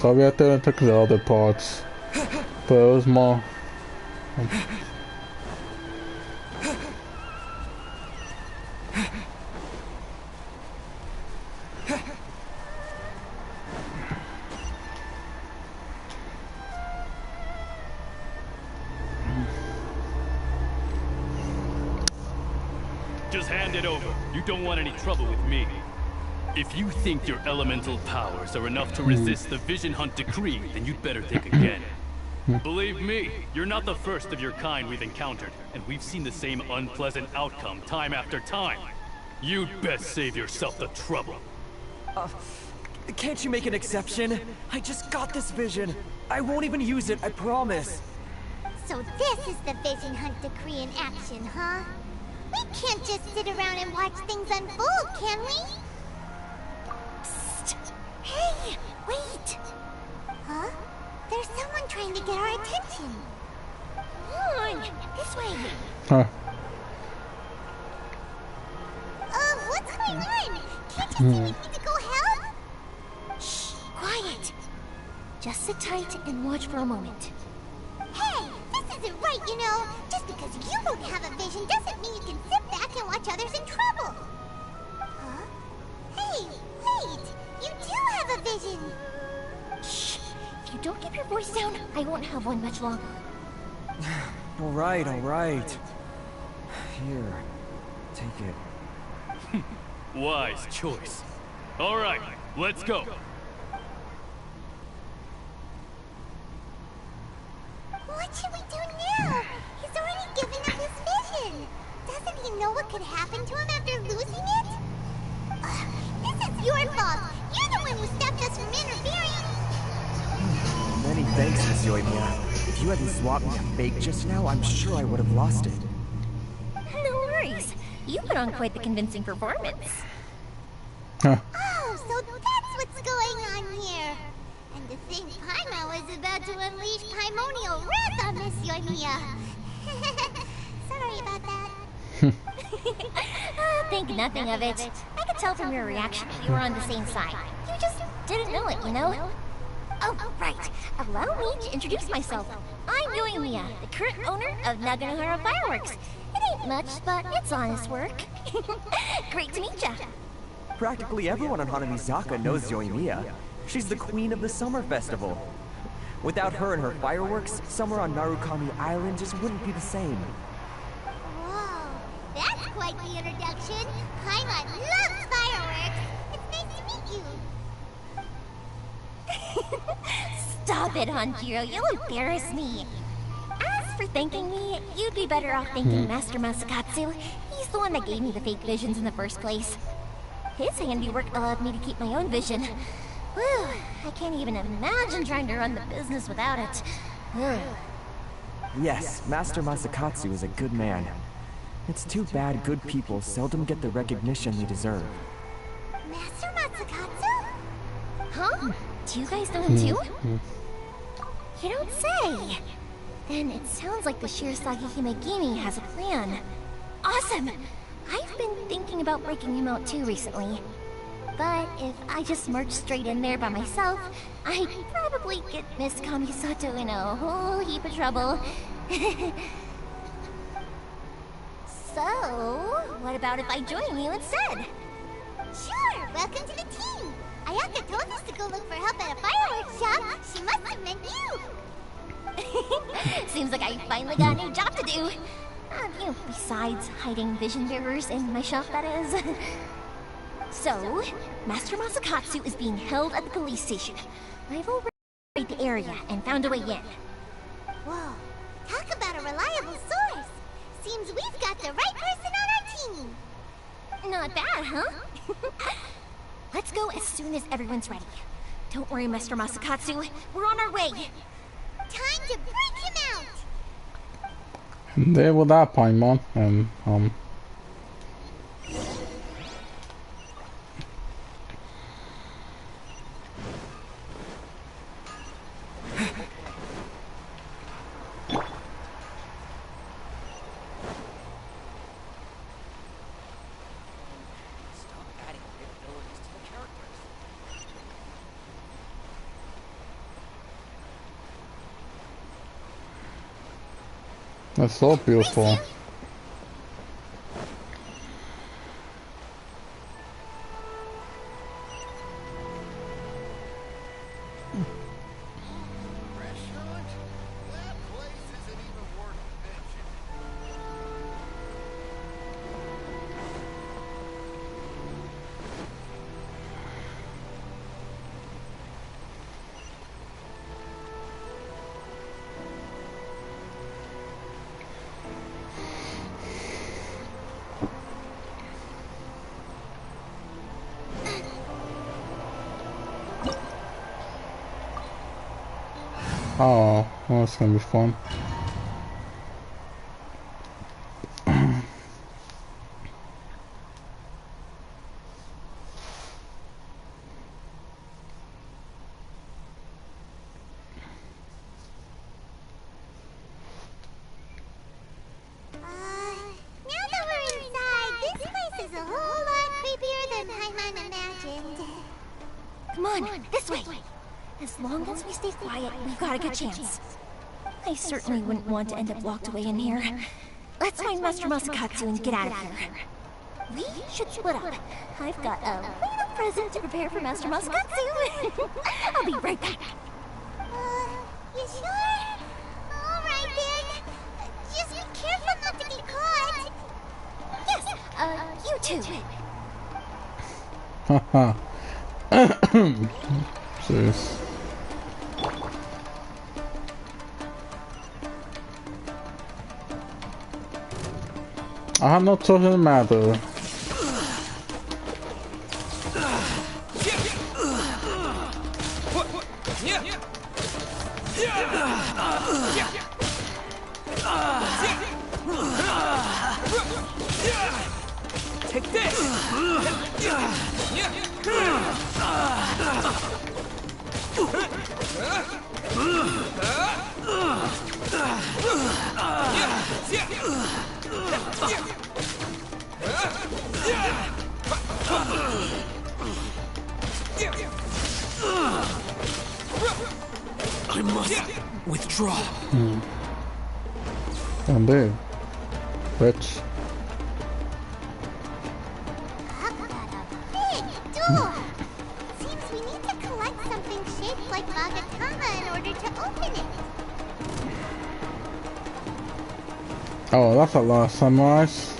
So we had to take the other parts, but it was more. Just hand it over. You don't want any trouble with me. If you think your elemental powers are enough to resist the Vision Hunt decree, then you'd better think again. Believe me, you're not the first of your kind we've encountered, and we've seen the same unpleasant outcome time after time. You'd best save yourself the trouble. Can't you make an exception? I just got this vision. I won't even use it, I promise. So this is the Vision Hunt decree in action, huh? We can't just sit around and watch things unfold, can we? Psst! Hey, wait! Huh? There's someone trying to get our attention. Come on, this way. Huh. What's going on? Can't you see we need to go help? Shh, quiet. Just sit tight and watch for a moment. Hey, this isn't right, you know. Just because you don't have a vision doesn't mean you can sit back and watch others in trouble. Huh? Hey, wait! You do have a vision! Shh! If you don't keep your voice down, I won't have one much longer. Alright, alright. Here, take it. Wise choice. Alright, let's go. What should we do now? He's already given up his vision. Doesn't he know what could happen to him after losing it? This is your fault. You're the one who stopped us from interfering. Many thanks, Miss Yoimiya. If you hadn't swapped me a fake just now, I'm sure I would have lost it. No worries. You put on quite the convincing performance. Huh. Oh, so that's what's going on here. And to think Paimon was about to unleash Paimonial wrath on Miss Yoimiya. Sorry about that. Think nothing of it. I could tell from your reaction that you were on the same side. You just didn't know it, you know? Oh, right. Allow me to introduce myself. I'm Yoimiya, the current owner of Naganohara Fireworks. It ain't much, but it's honest work. Great to meet ya. Practically everyone on Hanamizaka knows Yoimiya. She's the queen of the summer festival. Without her and her fireworks, summer on Narukami Island just wouldn't be the same. Whoa, that's quite the introduction. Paimon loves fireworks. It's nice to meet you. Stop it, Hanjiro. You'll embarrass me. As for thanking me, you'd be better off thanking Master Masakatsu. He's the one that gave me the fake visions in the first place. His handiwork allowed me to keep my own vision. Whew, I can't even imagine trying to run the business without it. Yes, Master Masakatsu is a good man. It's too bad good people seldom get the recognition they deserve. Master Masakatsu? Huh? Do you guys know him too? You don't say. Then it sounds like the Shirasagi Himegimi has a plan. Awesome! I've been thinking about breaking him out too recently. But if I just march straight in there by myself, I'd probably get Miss Kamisato in a whole heap of trouble. So, what about if I join you instead? Sure, welcome to the team. Ayaka told us to go look for help at a fireworks shop. She must have meant you. Seems like I finally got a new job to do. Besides hiding vision bearers in my shop, that is. So, Master Masakatsu is being held at the police station. I've already surveyed the area and found a way in. Whoa, talk about a reliable source. Seems we've got the right person on our team. Not bad, huh? Let's go as soon as everyone's ready. Don't worry, Master Masakatsu. We're on our way. Time to break him out. There with that Paimon. That's so beautiful. Oh, well, that's gonna be fun. Now that we're inside, this place is a whole lot creepier than Paimon imagined. Come on, this way. As long as we stay quiet, we've got a good chance. I certainly wouldn't want to end up locked away in here. Let's find Master Masakatsu and get out of here. We should split up. I've got a little present to prepare for Master Masakatsu. I'll be right back. You sure? Alright then. Just be careful not to get caught. Yes, you too. Haha. Jeez. I'm not talking matter. Take this! I must withdraw. Indeed. Rich. I've got a big door. Seems we need to collect something shaped like Magatama in order to open it. Oh, that's a lot of sunrise.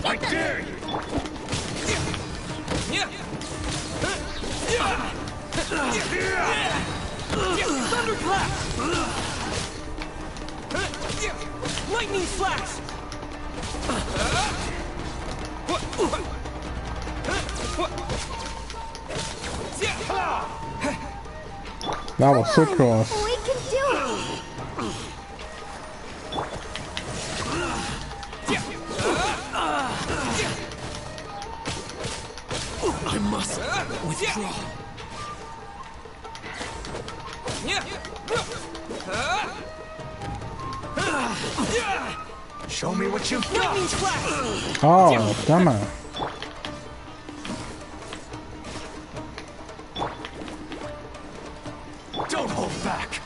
I dare you! Thunderclap! Lightning slash! That was so close. We can do it! I must withdraw. Show me what you've got! Lightning slash! Oh, damn it. Don't hold back!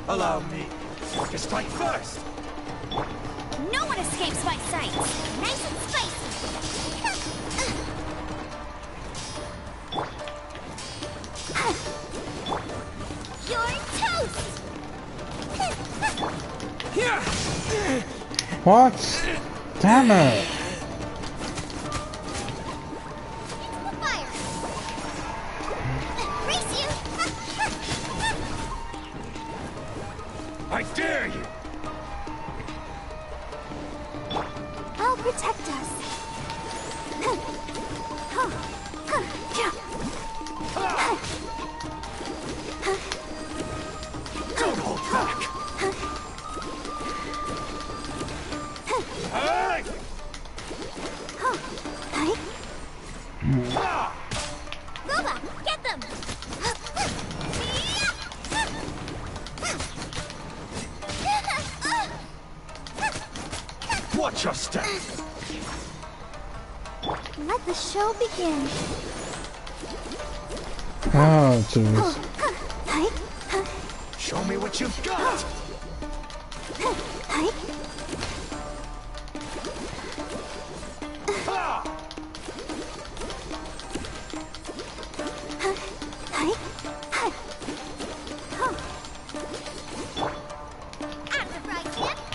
Allow me to strike first! No one escapes my sight! Nice and spicy! You're toast! What? Damn it. The fire. Race you. I dare you! I'll protect us. Don't hold back! Watch your step. Let the show begin. Oh, jeez. Show me what you've got.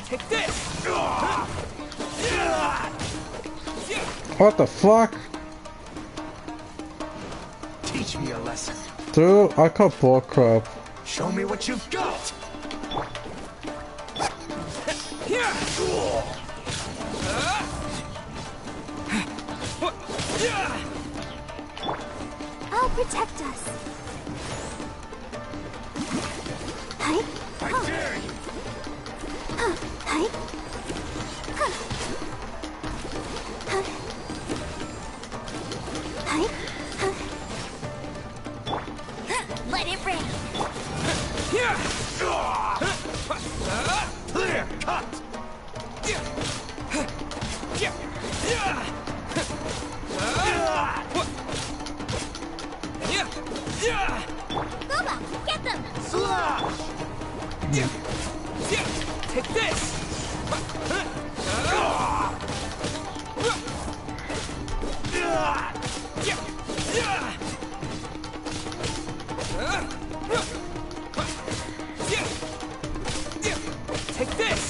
Take this! What the fuck? Teach me a lesson. Dude, I call bullcrap. Show me what you've got. I'll protect us. I dare you. Let it rain. Clear cut. Boba, get them. Slash. Take this! Take this!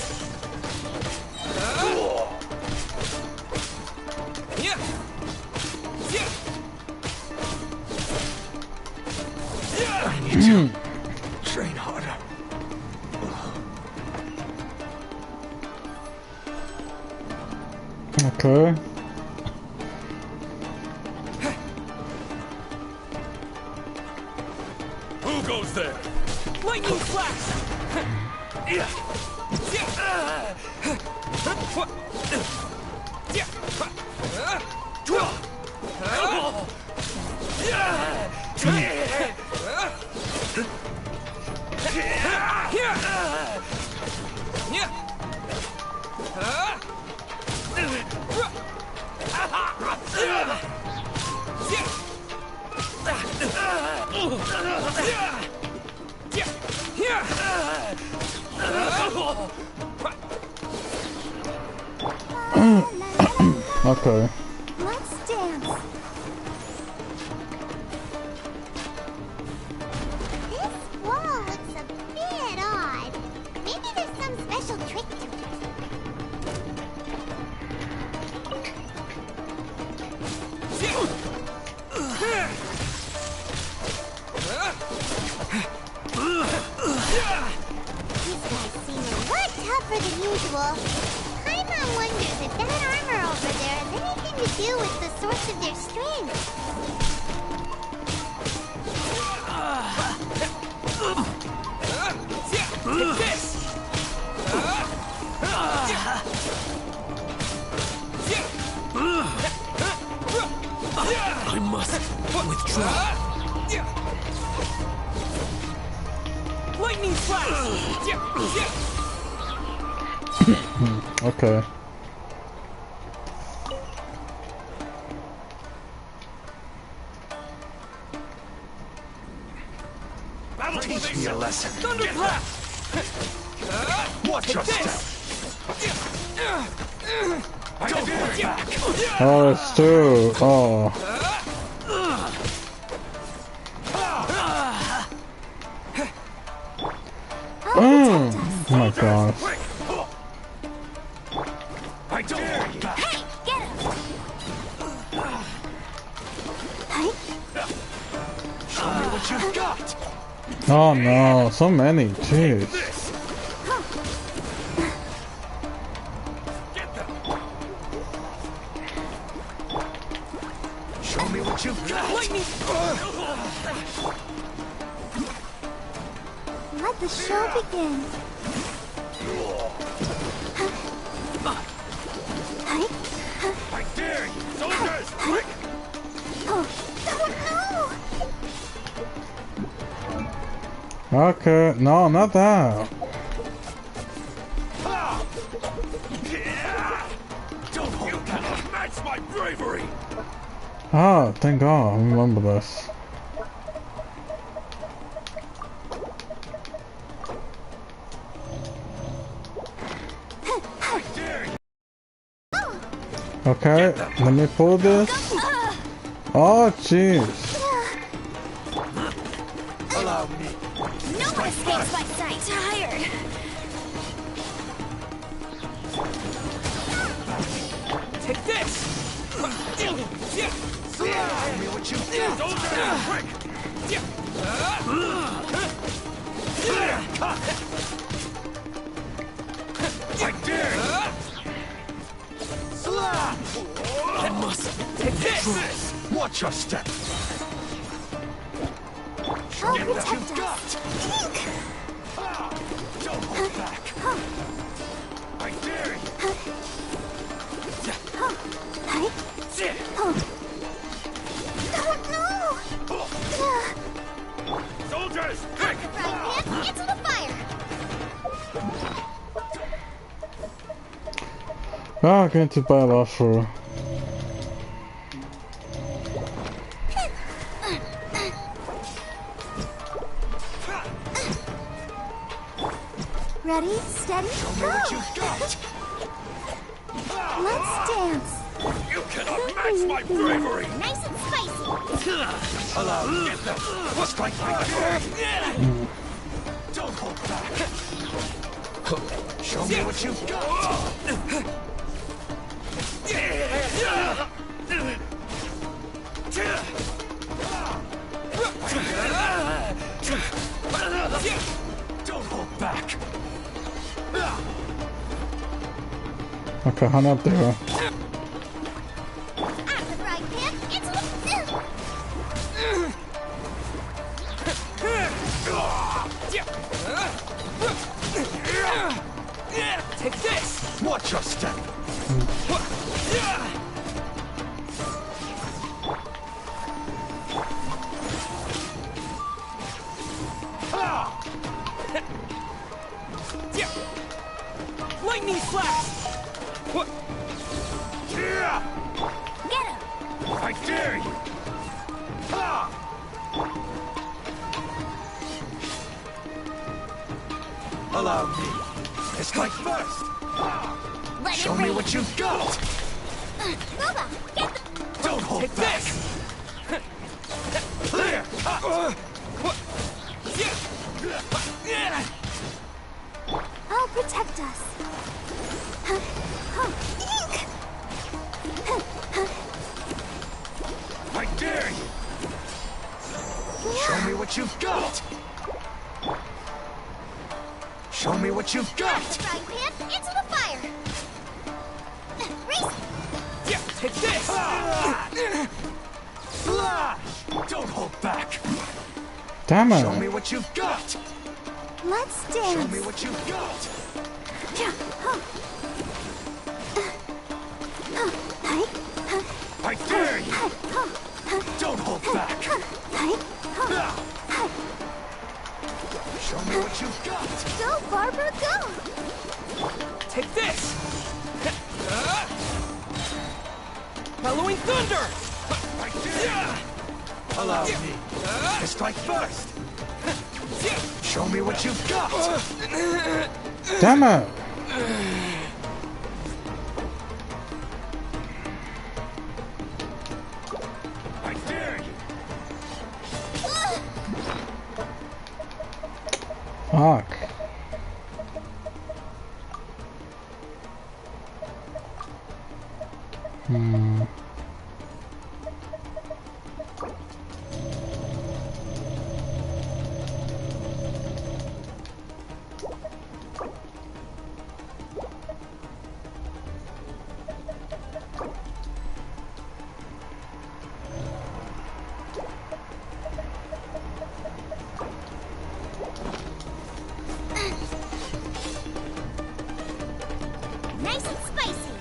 I need to train harder. Okay. Who goes there? Lightning flash! Okay. Let's dance. This wall looks a bit odd. Maybe there's some special trick to it. These guys seem a lot tougher than usual. Paimon wonders if that armor over there has anything to do with the source of their strength. Take this! I must withdraw. Lightning flash! Okay. Teach me a lesson. Thunderclap! Watch your step. I dare you. Oh, it's two. Oh. Oh my gosh. I dare you. Hey, get him. Show me what you've got. Oh no, so many. Jeez. This. Get them. Show me what you've got. Lightning! Let the show begin. I dare you. Soldiers, quick. Oh no! Okay, no, not that. Ah, thank God, I remember this. Okay, let me pull this. Oh, jeez. Allow me. No one escapes my sight. Tired. Take this! Show me what you got. Soldier, quick! I dare you. Slap! That must take this! Watch your step. I'll Get what protect you've got. Don't hold back. I dare you. Soldiers, quick! Right hand into the fire. Ah, going to buy a lot for. Ready, steady, Show me go. what you've got. Let's dance. You cannot match my bravery. Nice and spicy. Allow me. Get them. Strike my first. Don't hold back. Show me what you've got. Don't hold back. Okay, hang up there. Out the right hand into the... Take this! Watch your step. Lightning slash! Get him. I dare you. Allow me. Strike first. Let Show it me rain. what you've got. Boba, get the... Don't hold Take back. this! Clear cut. I'll protect us. I dare you. Show me what you've got. Show me what you've got. Right hand into the fire. Race. Take this! Slash! Don't hold back. Damn Show me it. what you've got. Let's Show dance. me what you've got. I dare you. Don't hold back. Show me what you've got. Go, Barbara, go. Take this! Bellowing thunder! I dare you. Allow me. Strike first. Show me what you've got. Damn it. I dare you. Fuck. Nice and spicy.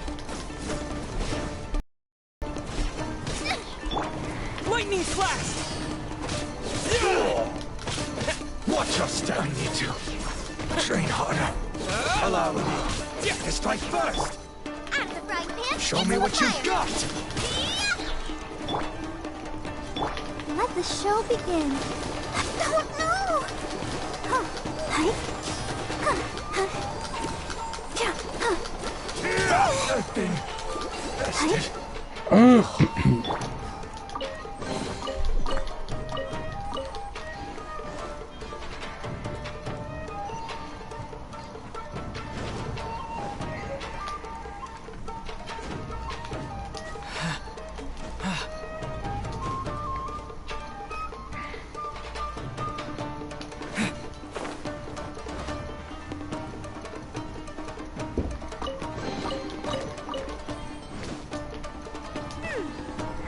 Lightning slash! Watch your step. I need to train harder. Allow me. Strike first. Out of the right hand Show into me the what you've fire. got. Let the show begin. Oh no! Huh. Hi. Huh. Huh. Yeah. Huh. I've been bested.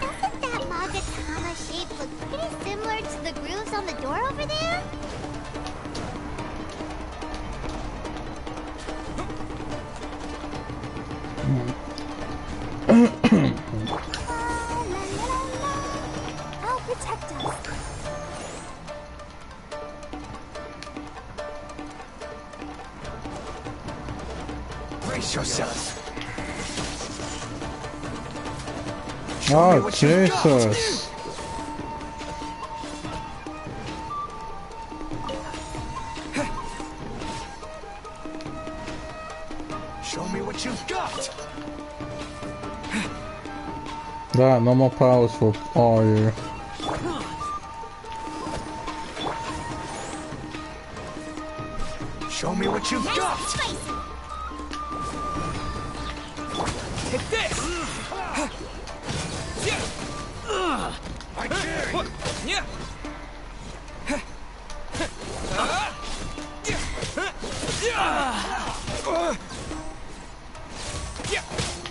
Doesn't that Magatama shape look pretty similar to the grooves on the door over there? I'll protect us. Brace yourself. Oh, Jesus. Show me what you've got. That, no more powers for all you. Show me what you've got. Spicy. Take this! I dare you. Yeah.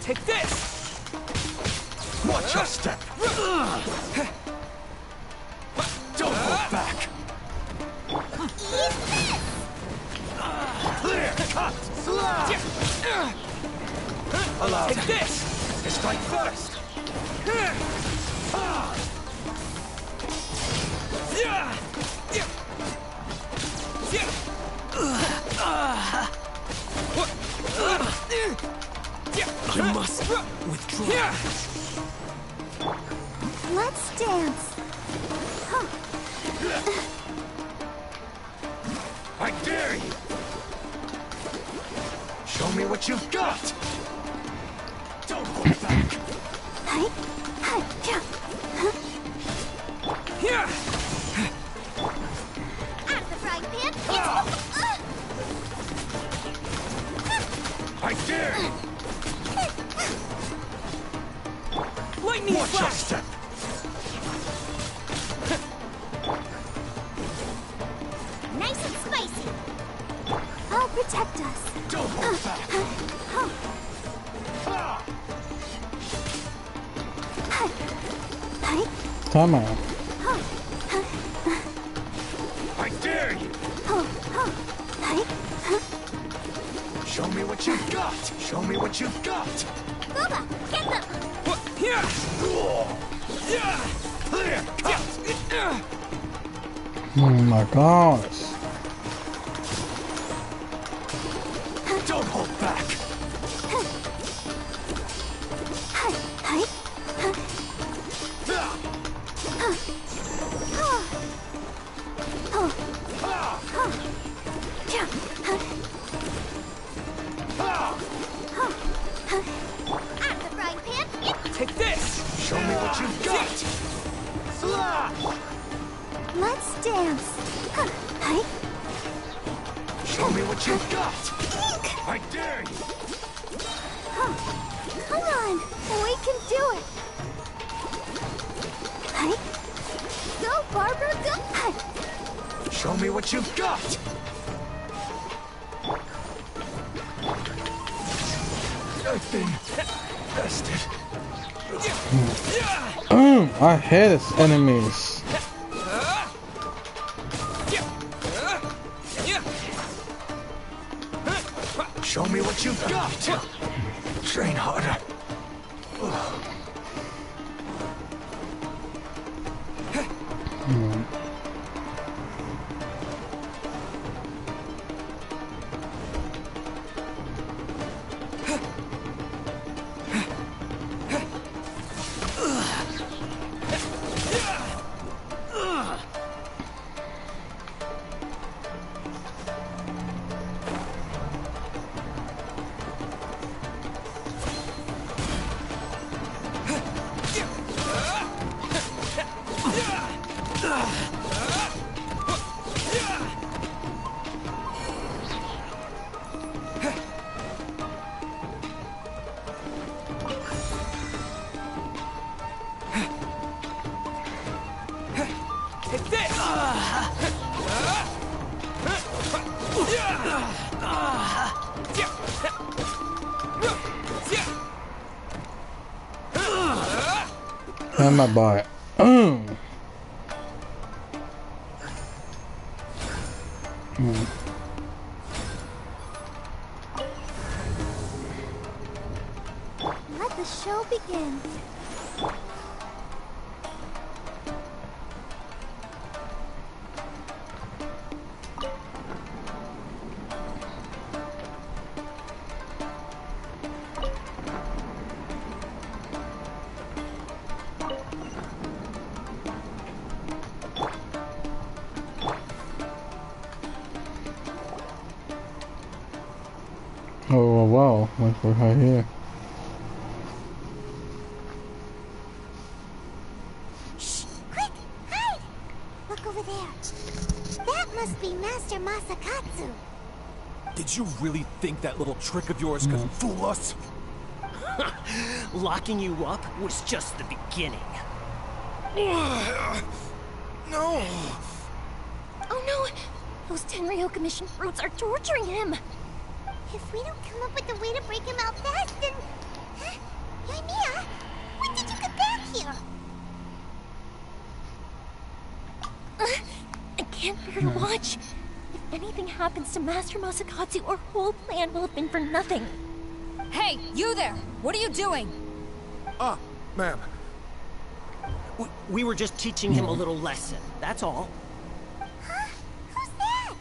Take this! Watch your step. Don't hold back. Clear, cut, slash. Allow Take them. this! They strike first. You must withdraw. Let's dance. I dare you. Show me what you've got. Don't hold back. Hi. Hi. Yeah. At the frying pan. I dare you. Lightning Watch your flash! step. Nice and spicy. I'll protect us. Don't hold back. Hi. Come on. I dare you. Hi. Show me what you've got. Show me what you've got. Boba, get them. Clear, cut. Oh my gosh. Don't hold back. Hi. At the frying pan. Take this! Show me what you've got. Slash. Let's dance. Hi. Show me what you've got. I dare you. Come on. We can do it. Hi. Go, Barbara, go. Hi. Show me what you've got. I've been bested. I hate its enemies. Show me what you've got. Train harder. And my butt. Let the show begin. Oh wow, like we're right here. Shh! Quick! Hide! Look over there. That must be Master Masakatsu. Did you really think that little trick of yours could fool us? Locking you up was just the beginning. No! Oh no! Those Tenryo Commission fruits are torturing him! If we don't come up with a way to break him out fast, then... Huh? Yoimiya, when did you get back here? I can't bear to watch. If anything happens to Master Masakatsu, our whole plan will have been for nothing. Hey, you there! What are you doing? Ah, ma'am. We were just teaching him a little lesson, that's all. Huh? Who's that?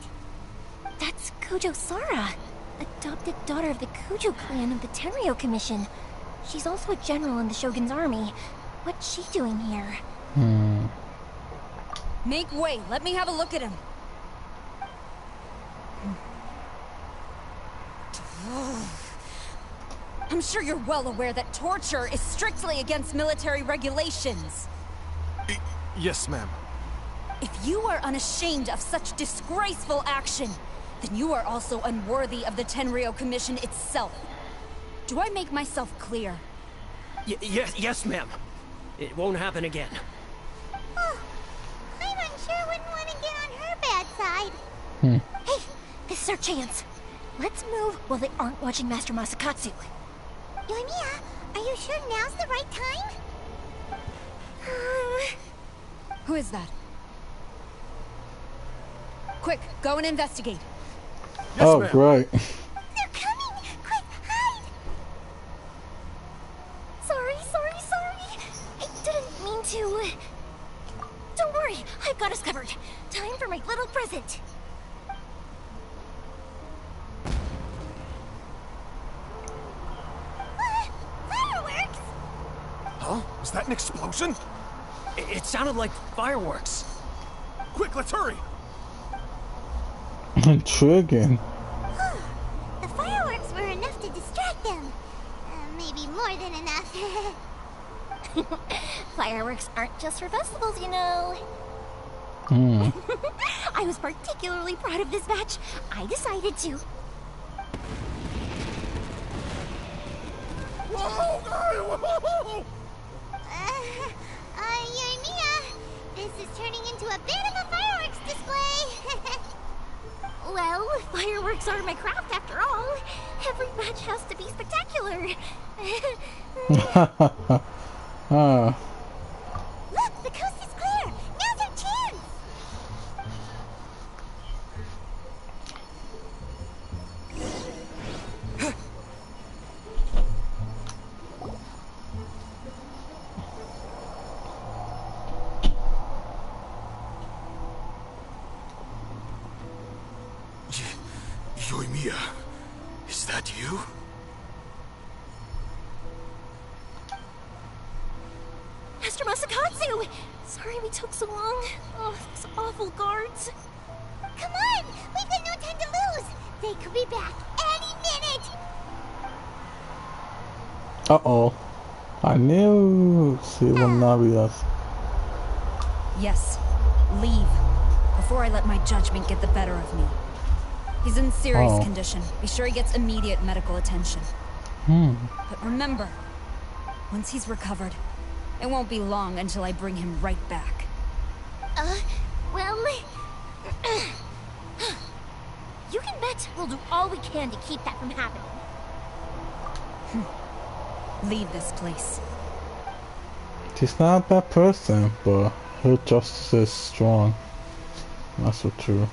That's Kujo Sara, adopted daughter of the Kujo clan of the Tenryo Commission. She's also a general in the Shogun's army. What's she doing here? Make way, let me have a look at him. I'm sure you're well aware that torture is strictly against military regulations. Yes, ma'am. If you are unashamed of such disgraceful action, then you are also unworthy of the Tenryo Commission itself. Do I make myself clear? Yes, ma'am. It won't happen again. Oh, I'm unsure wouldn't want to get on her bad side. Hey, this is our chance. Let's move while they aren't watching Master Masakatsu. Yoimiya, are you sure now's the right time? Who is that? Quick, go and investigate. Yes, Oh, ma'am. great. They're coming! Quick, hide! Sorry. I didn't mean to. Don't worry, I've got us covered. Time for my little present. Fireworks! Huh? Is that an explosion? It sounded like fireworks. Quick, let's hurry! Intriguing. The fireworks were enough to distract them. Maybe more than enough. Fireworks aren't just for festivals, you know. I was particularly proud of this batch. I decided to. Whoa! Yoimiya, this is turning into a bit of a fireworks display. Well, fireworks are my craft after all. Every batch has to be spectacular. Look, the coast is clear. Now's our chance. Yoimiya, is that you? Master Masakatsu! Sorry we took so long. Oh, those awful guards. Come on, we've got no time to lose. They could be back any minute. Uh-oh. I knew she would not be us. Yes, leave. Before I let my judgment get the better of me. He's in serious condition. Be sure he gets immediate medical attention. But remember, once he's recovered, it won't be long until I bring him right back. Well... You can bet we'll do all we can to keep that from happening. Leave this place. She's not a bad person, but her justice is strong. That's so true.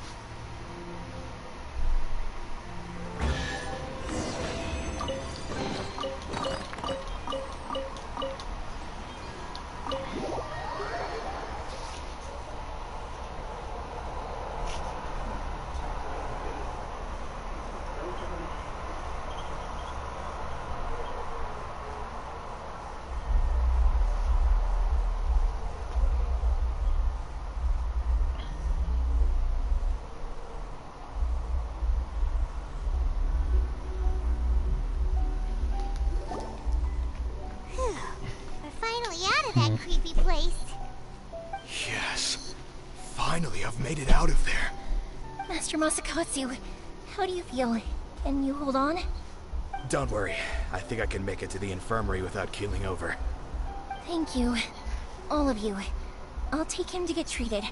That creepy place. Yes. Finally, I've made it out of there. Master Masakatsu, how do you feel? Can you hold on? Don't worry. I think I can make it to the infirmary without keeling over. Thank you. All of you. I'll take him to get treated.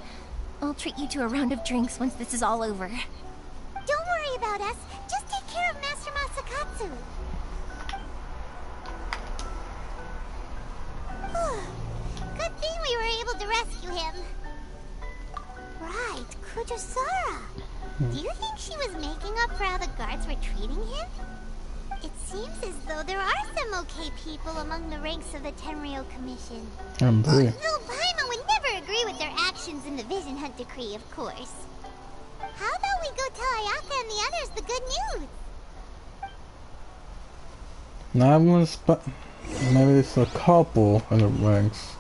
I'll treat you to a round of drinks once this is all over. Don't worry about us. Just take care of Master Masakatsu. Good thing we were able to rescue him. Right, Kujosara. Do you think she was making up for how the guards were treating him? It seems as though there are some okay people among the ranks of the Tenryou Commission. Though Paimon would never agree with their actions in the Vision Hunt Decree, of course. How about we go tell Ayaka and the others the good news? now I'm gonna maybe it's a couple in the ranks.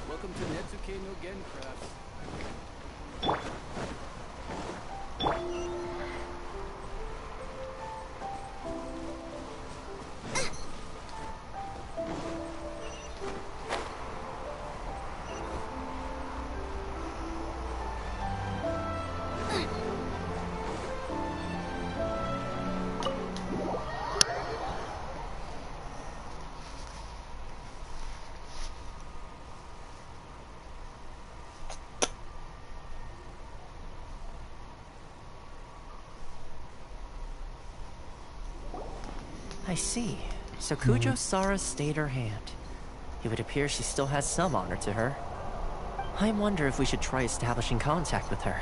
Welcome to Netsuke no Gen Crafts. I see. So Kujosara stayed her hand. It would appear she still has some honor to her. I wonder if we should try establishing contact with her.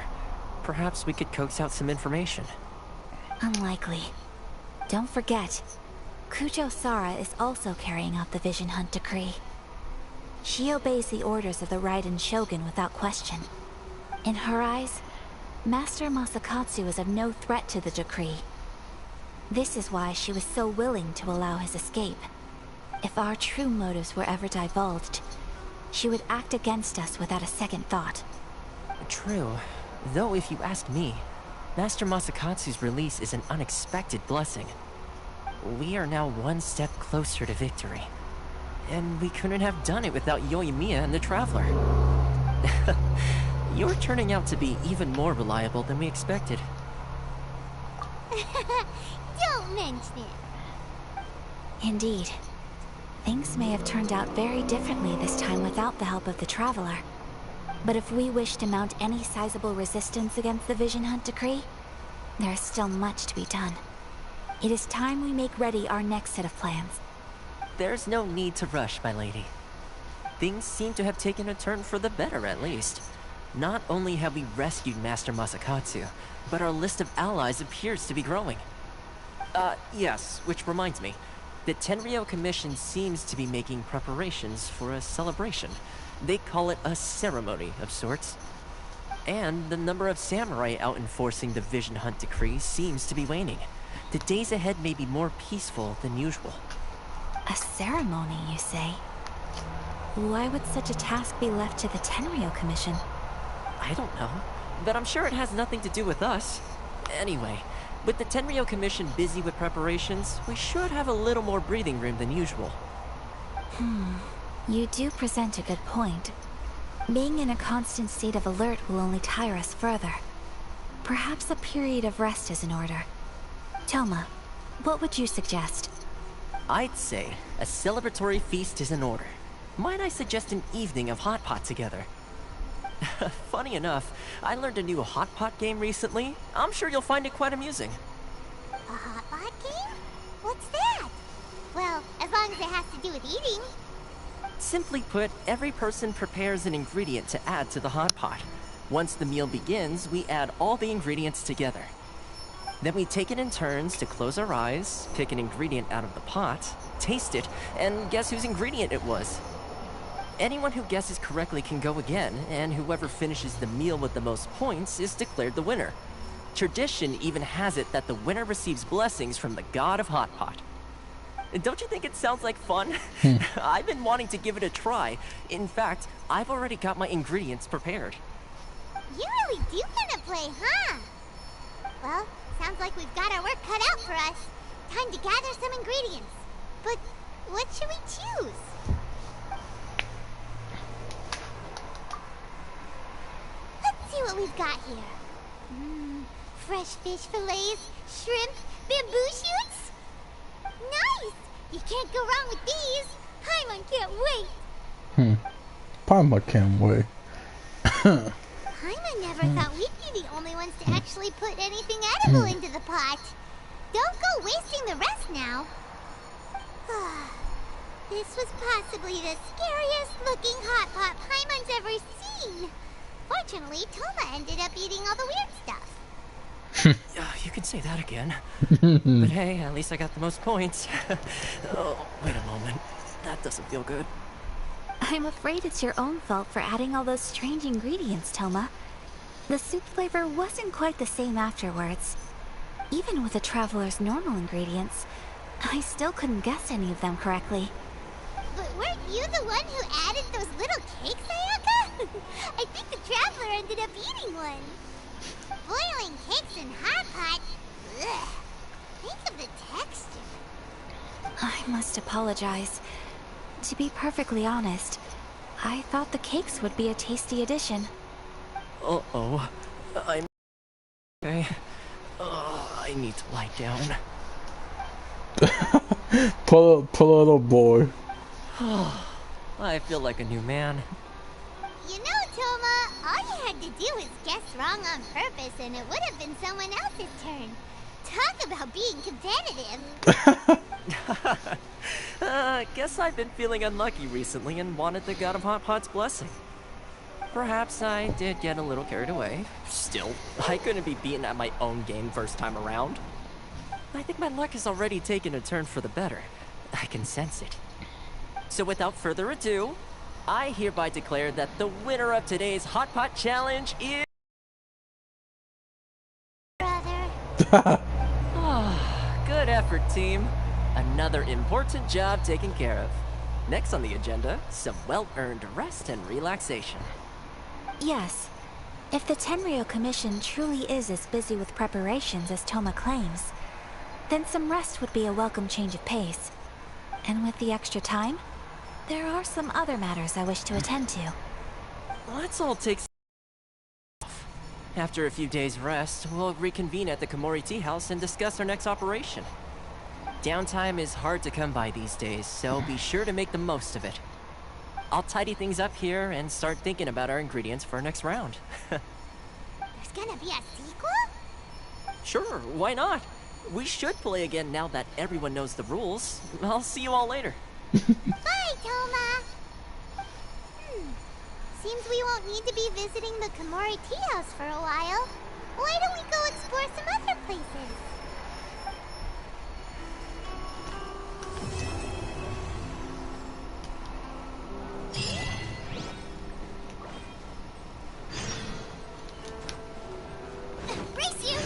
Perhaps we could coax out some information. Unlikely. Don't forget, Kujosara is also carrying out the Vision Hunt Decree. She obeys the orders of the Raiden Shogun without question. In her eyes, Master Masakatsu is of no threat to the decree. This is why she was so willing to allow his escape. If our true motives were ever divulged, she would act against us without a second thought. True. Though if you ask me, Master Masakatsu's release is an unexpected blessing. We are now one step closer to victory. And we couldn't have done it without Yoimiya and the Traveler. You're turning out to be even more reliable than we expected. Don't mention it. Indeed. Things may have turned out very differently this time without the help of the Traveler. But if we wish to mount any sizable resistance against the Vision Hunt Decree, there is still much to be done. It is time we make ready our next set of plans. There's no need to rush, my lady. Things seem to have taken a turn for the better, at least. Not only have we rescued Master Masakatsu, but our list of allies appears to be growing. Yes, which reminds me. The Tenryou Commission seems to be making preparations for a celebration. They call it a ceremony of sorts. And the number of samurai out enforcing the Vision Hunt Decree seems to be waning. The days ahead may be more peaceful than usual. A ceremony, you say? Why would such a task be left to the Tenryou Commission? I don't know, but I'm sure it has nothing to do with us. Anyway, with the Tenryou Commission busy with preparations, we should have a little more breathing room than usual. You do present a good point. Being in a constant state of alert will only tire us further. Perhaps a period of rest is in order. Toma, what would you suggest? I'd say a celebratory feast is in order. Might I suggest an evening of hot pot together? Funny enough, I learned a new hot pot game recently. I'm sure you'll find it quite amusing. A hot pot game? What's that? Well, as long as it has to do with eating. Simply put, every person prepares an ingredient to add to the hot pot. Once the meal begins, we add all the ingredients together. Then we take it in turns to close our eyes, pick an ingredient out of the pot, taste it, and guess whose ingredient it was. Anyone who guesses correctly can go again, and whoever finishes the meal with the most points is declared the winner. Tradition even has it that the winner receives blessings from the god of hot pot. Don't you think it sounds like fun? I've been wanting to give it a try. In fact, I've already got my ingredients prepared. You really do want to play, huh? Well, sounds like we've got our work cut out for us. Time to gather some ingredients. But what should we choose? Let's see what we've got here. Fresh fish fillets, shrimp, bamboo shoots. Nice! You can't go wrong with these. Paimon can't wait. Paimon can't wait. Paimon never thought we'd be the only ones to actually put anything edible into the pot. Don't go wasting the rest now. This was possibly the scariest looking hot pot Paimon's ever seen. Fortunately, Toma ended up eating all the weird stuff. You can say that again. But hey, at least I got the most points. Oh, wait a moment. That doesn't feel good. I'm afraid it's your own fault for adding all those strange ingredients, Toma. The soup flavor wasn't quite the same afterwards. Even with the traveler's normal ingredients, I still couldn't guess any of them correctly. But weren't you the one who added those little cakes, Ayaka? I think the traveler ended up eating one. Boiling cakes in hot pot? Ugh. Think of the texture. I must apologize. To be perfectly honest, I thought the cakes would be a tasty addition. Uh-oh. I'm... okay. I need to lie down. Poor little boy. I feel like a new man. You know, Toma, all you had to do was guess wrong on purpose and it would have been someone else's turn. Talk about being competitive. Guess I've been feeling unlucky recently and wanted the god of hot pot's blessing. Perhaps I did get a little carried away. Still, I couldn't be beaten at my own game first time around. I think my luck has already taken a turn for the better. I can sense it. So without further ado, I hereby declare that the winner of today's Hot Pot Challenge is... Brother. Good effort, team. Another important job taken care of. Next on the agenda, some well-earned rest and relaxation. Yes. If the Tenryo Commission truly is as busy with preparations as Toma claims, then some rest would be a welcome change of pace. And with the extra time, there are some other matters I wish to attend to. Let's all take off. After a few days rest, we'll reconvene at the Komori Tea House and discuss our next operation. Downtime is hard to come by these days, so be sure to make the most of it. I'll tidy things up here and start thinking about our ingredients for our next round. There's gonna be a sequel? Sure, why not? We should play again now that everyone knows the rules. I'll see you all later. Bye, Toma. Seems we won't need to be visiting the Komori Tea House for a while. Why don't we go explore some other places? Brace you!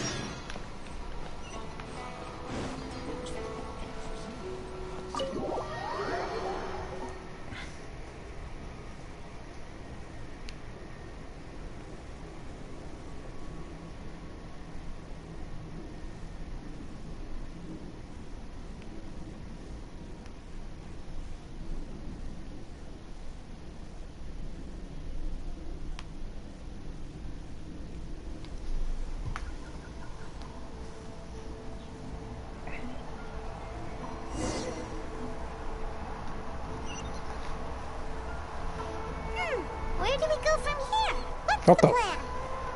What the? plan?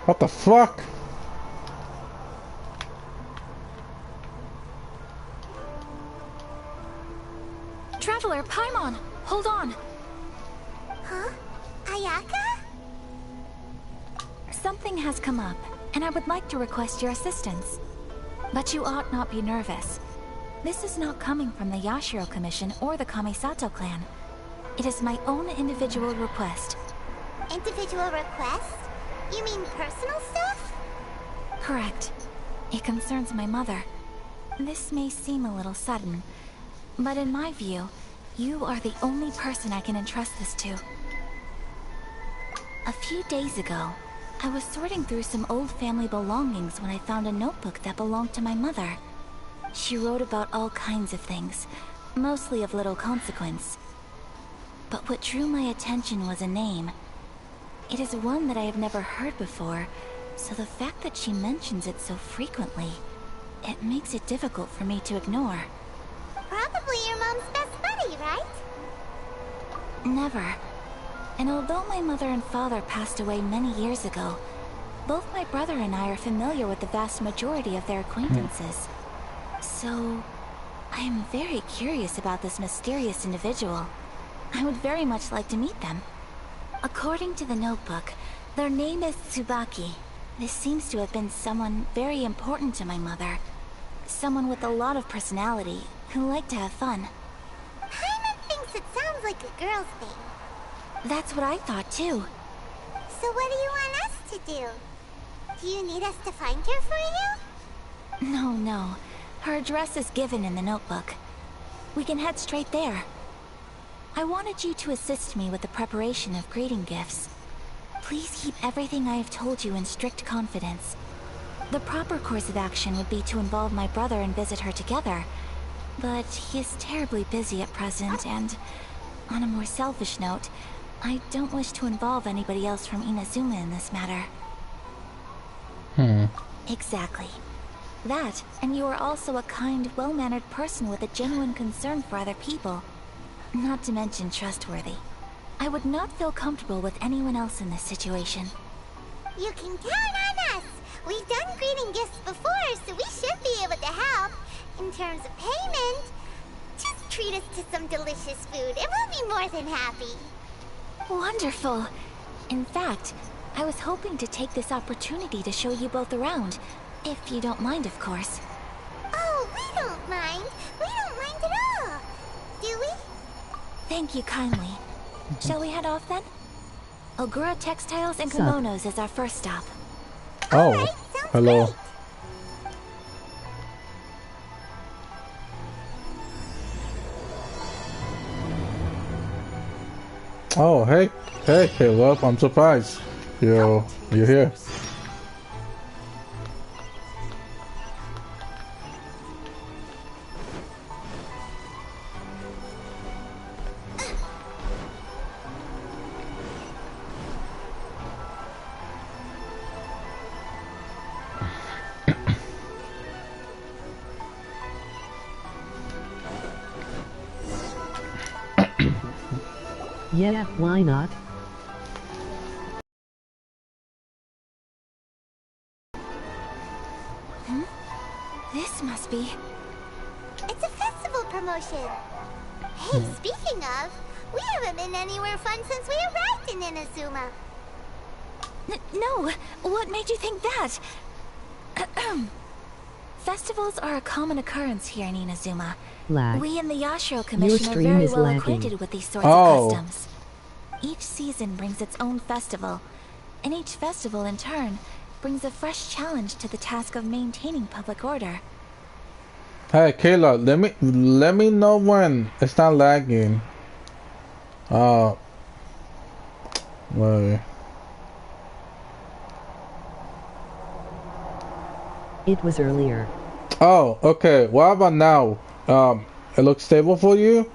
What the fuck? Traveler, Paimon, hold on. Huh? Ayaka? Something has come up, and I would like to request your assistance. But you ought not be nervous. This is not coming from the Yashiro Commission or the Kamisato clan. It is my own individual request. Individual request? You mean personal stuff? Correct. It concerns my mother. This may seem a little sudden, but in my view, you are the only person I can entrust this to. A few days ago, I was sorting through some old family belongings when I found a notebook that belonged to my mother. She wrote about all kinds of things, mostly of little consequence. But what drew my attention was a name. It is one that I have never heard before, so the fact that she mentions it so frequently, it makes it difficult for me to ignore. Probably your mom's best buddy, right? Never. And although my mother and father passed away many years ago, both my brother and I are familiar with the vast majority of their acquaintances. So, I am very curious about this mysterious individual. I would very much like to meet them. According to the notebook, their name is Tsubaki. This seems to have been someone very important to my mother. Someone with a lot of personality, who liked to have fun. Paimon thinks it sounds like a girl's thing. That's what I thought too. So what do you want us to do? Do you need us to find her for you? No. Her address is given in the notebook. We can head straight there. I wanted you to assist me with the preparation of greeting gifts. Please keep everything I have told you in strict confidence. The proper course of action would be to involve my brother and visit her together. But he is terribly busy at present, and on a more selfish note, I don't wish to involve anybody else from Inazuma in this matter. Exactly. That, and you are also a kind, well-mannered person with a genuine concern for other people. Not to mention trustworthy. I would not feel comfortable with anyone else in this situation. You can count on us! We've done greeting gifts before, so we should be able to help. In terms of payment, just treat us to some delicious food and we'll be more than happy. Wonderful! In fact, I was hoping to take this opportunity to show you both around. If you don't mind, of course. Oh, we don't mind. We don't mind at all. Do we? Thank you kindly. Shall we head off then? Ogura Textiles and Kimonos is our first stop. Oh, Alright, hello. great. Oh, hey, Caleb, I'm surprised. You're here. Yeah, why not? This must be... It's a festival promotion. Hey, speaking of, we haven't been anywhere fun since we arrived in Inazuma. No! What made you think that? Festivals are a common occurrence here in Inazuma. Lag. We in the Yashiro Commission are stream very is well lagging. acquainted with these sorts Oh. of customs. Each season brings its own festival, and each festival in turn brings a fresh challenge to the task of maintaining public order. Hey, Kayla, let me know when it's not lagging. Wait. It was earlier. Oh, okay. What about now? It looks stable for you?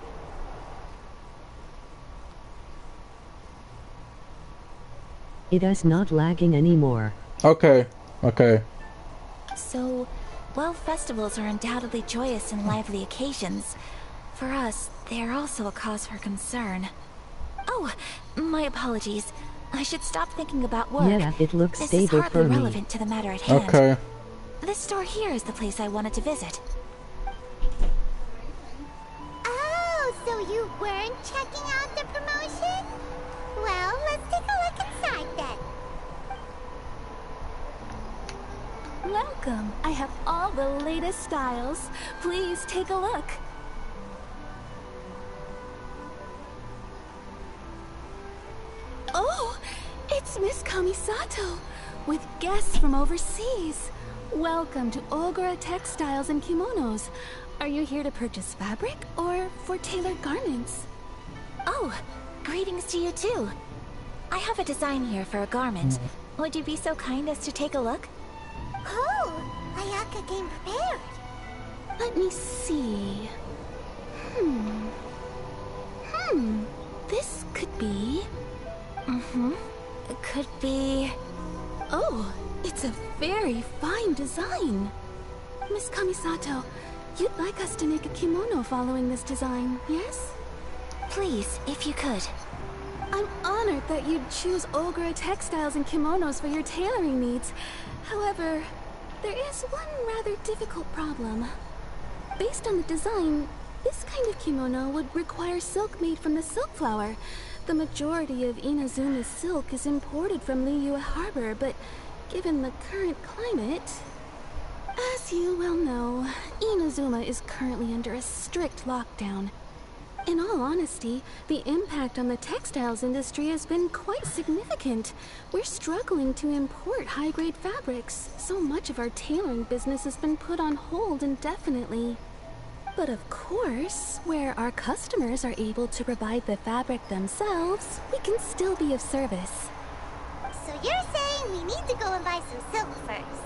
It is not lagging anymore. Okay, okay. So, while festivals are undoubtedly joyous and lively occasions, for us, they are also a cause for concern. Oh, my apologies. I should stop thinking about work. Yeah, it looks This is stable hardly for me. relevant to the matter at hand. Okay. This store here is the place I wanted to visit. Oh, so you weren't checking out the promotion? Well, let's take a look inside then. Welcome. I have all the latest styles. Please take a look. Oh, it's Miss Kamisato with guests from overseas. Welcome to Ogura Textiles and Kimonos. Are you here to purchase fabric or for tailored garments? Oh, greetings to you too. I have a design here for a garment. Would you be so kind as to take a look? Oh, Ayaka came prepared. Let me see. This could be... It could be... Oh, it's a very fine design. Miss Kamisato, you'd like us to make a kimono following this design, yes? Please, if you could. I'm honored that you'd choose Ogura Textiles and Kimonos for your tailoring needs. However, there is one rather difficult problem. Based on the design, this kind of kimono would require silk made from the silk flower. The majority of Inazuma's silk is imported from Liyue Harbor, but given the current climate... As you well know, Inazuma is currently under a strict lockdown. In all honesty, the impact on the textiles industry has been quite significant. We're struggling to import high-grade fabrics. So much of our tailoring business has been put on hold indefinitely. But of course, where our customers are able to provide the fabric themselves, we can still be of service. So you're saying we need to go and buy some silk first?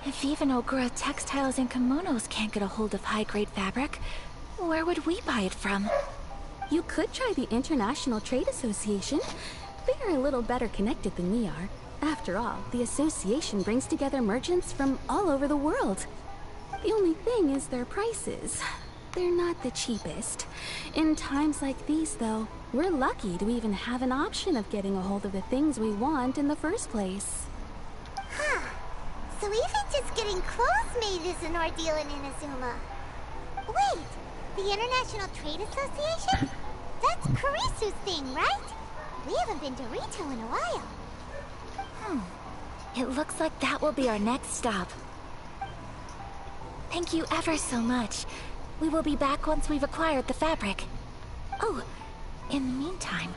If even Ogura Textiles and Kimonos can't get a hold of high-grade fabric, where would we buy it from? You could try the International Trade Association. They're a little better connected than we are. After all, the association brings together merchants from all over the world. The only thing is their prices. They're not the cheapest. In times like these, though, we're lucky to even have an option of getting a hold of the things we want in the first place. Huh. So even just getting clothes made is an ordeal in Inazuma. Wait! The International Trade Association? That's Kurisu's thing, right? We haven't been to Rito in a while. It looks like that will be our next stop. Thank you ever so much. We will be back once we've acquired the fabric. Oh, in the meantime,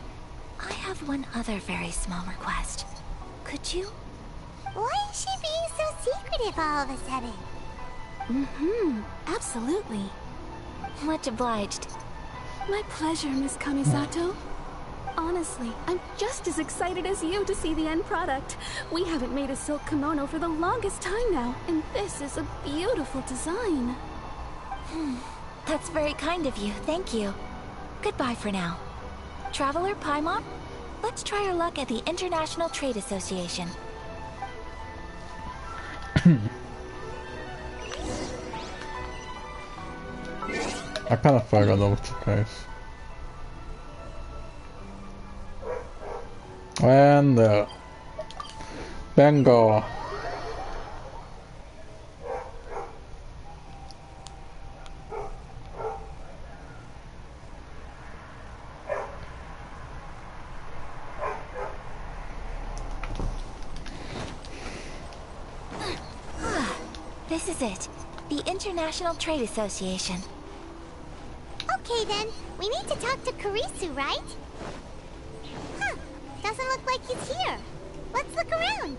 I have one other very small request. Could you? Why is she being so secretive all of a sudden? Absolutely. Much obliged. My pleasure, Miss Kamisato. Honestly, I'm just as excited as you to see the end product. We haven't made a silk kimono for the longest time now, and this is a beautiful design. That's very kind of you, thank you. Goodbye for now. Traveler Paimon, let's try our luck at the International Trade Association. I kind of forgot about the case. And bingo. This is it. The International Trade Association. Okay then, we need to talk to Kurisu, right? Huh, doesn't look like he's here. Let's look around.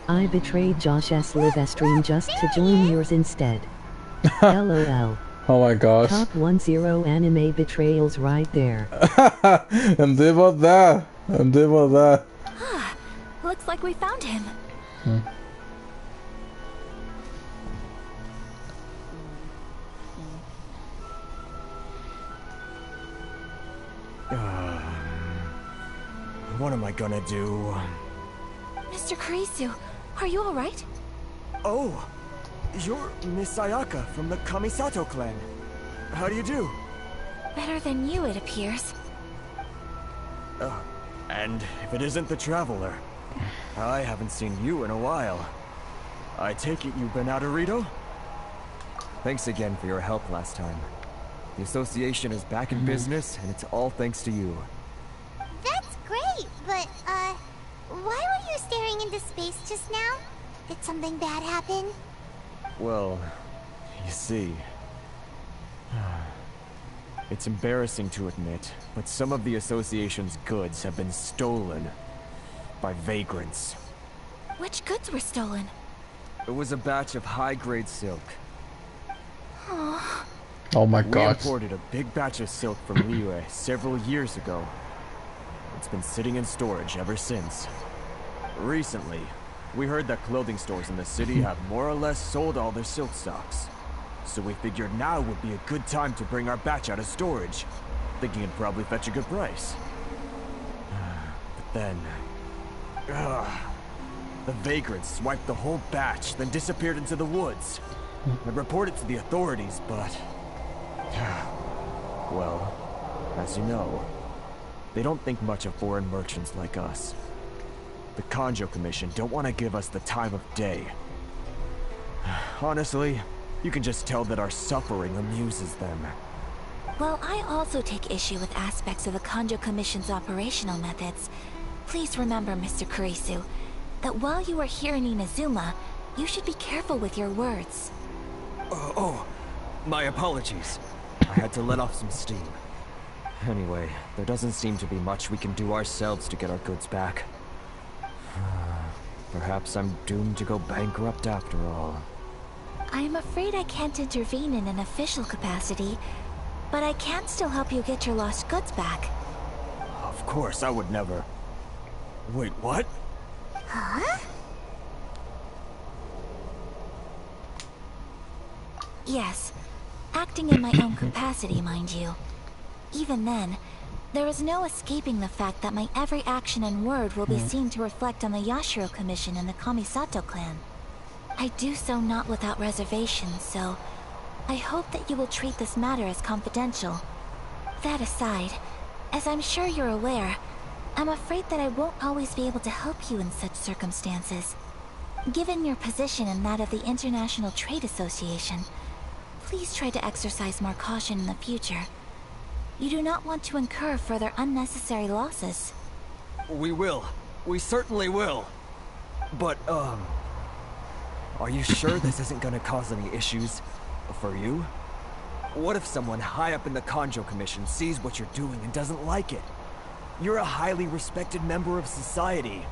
I betrayed Josh's live stream just to join yours instead. LOL. Oh my gosh. Top 10 anime betrayals right there. And they were there. And they were there. Looks like we found him. What am I gonna do? Mr. Kurisu, are you alright? Oh, You're Miss Ayaka from the Kamisato clan. How do you do? Better than you, it appears. And if it isn't the Traveler, I haven't seen you in a while. I take it you've been out of Rito? Thanks again for your help last time. The association is back in business, and it's all thanks to you. That's great, but, why were you staring into space just now? Did something bad happen? Well, you see... It's embarrassing to admit, but some of the association's goods have been stolen by vagrants. Which goods were stolen? It was a batch of high-grade silk. Oh my We god. imported a big batch of silk from Liyue several years ago. It's been sitting in storage ever since. Recently, we heard that clothing stores in the city have more or less sold all their silk stocks. So we figured now would be a good time to bring our batch out of storage, thinking it'd probably fetch a good price. But then... the vagrants swiped the whole batch, then disappeared into the woods. I reported to the authorities, but... well, as you know, they don't think much of foreign merchants like us. The Kanjo Commission don't want to give us the time of day. Honestly, you can just tell that our suffering amuses them. Well, I also take issue with aspects of the Kanjo Commission's operational methods. Please remember, Mr. Kurisu, that while you are here in Inazuma, you should be careful with your words. My apologies. I had to let off some steam. Anyway, there doesn't seem to be much we can do ourselves to get our goods back. Perhaps I'm doomed to go bankrupt after all. I am afraid I can't intervene in an official capacity, but I can still help you get your lost goods back. Of course, I would never... Wait, what? Huh? Yes, acting in my own capacity, mind you. Even then, there is no escaping the fact that my every action and word will be seen to reflect on the Yashiro Commission and the Kamisato clan. I do so not without reservation, so I hope that you will treat this matter as confidential. That aside, as I'm sure you're aware, I'm afraid that I won't always be able to help you in such circumstances. Given your position and that of the International Trade Association, please try to exercise more caution in the future. You do not want to incur further unnecessary losses. We will. We certainly will. But, are you sure this isn't gonna cause any issues for you? What if someone high up in the Kanjo Commission sees what you're doing and doesn't like it? You're a highly respected member of society.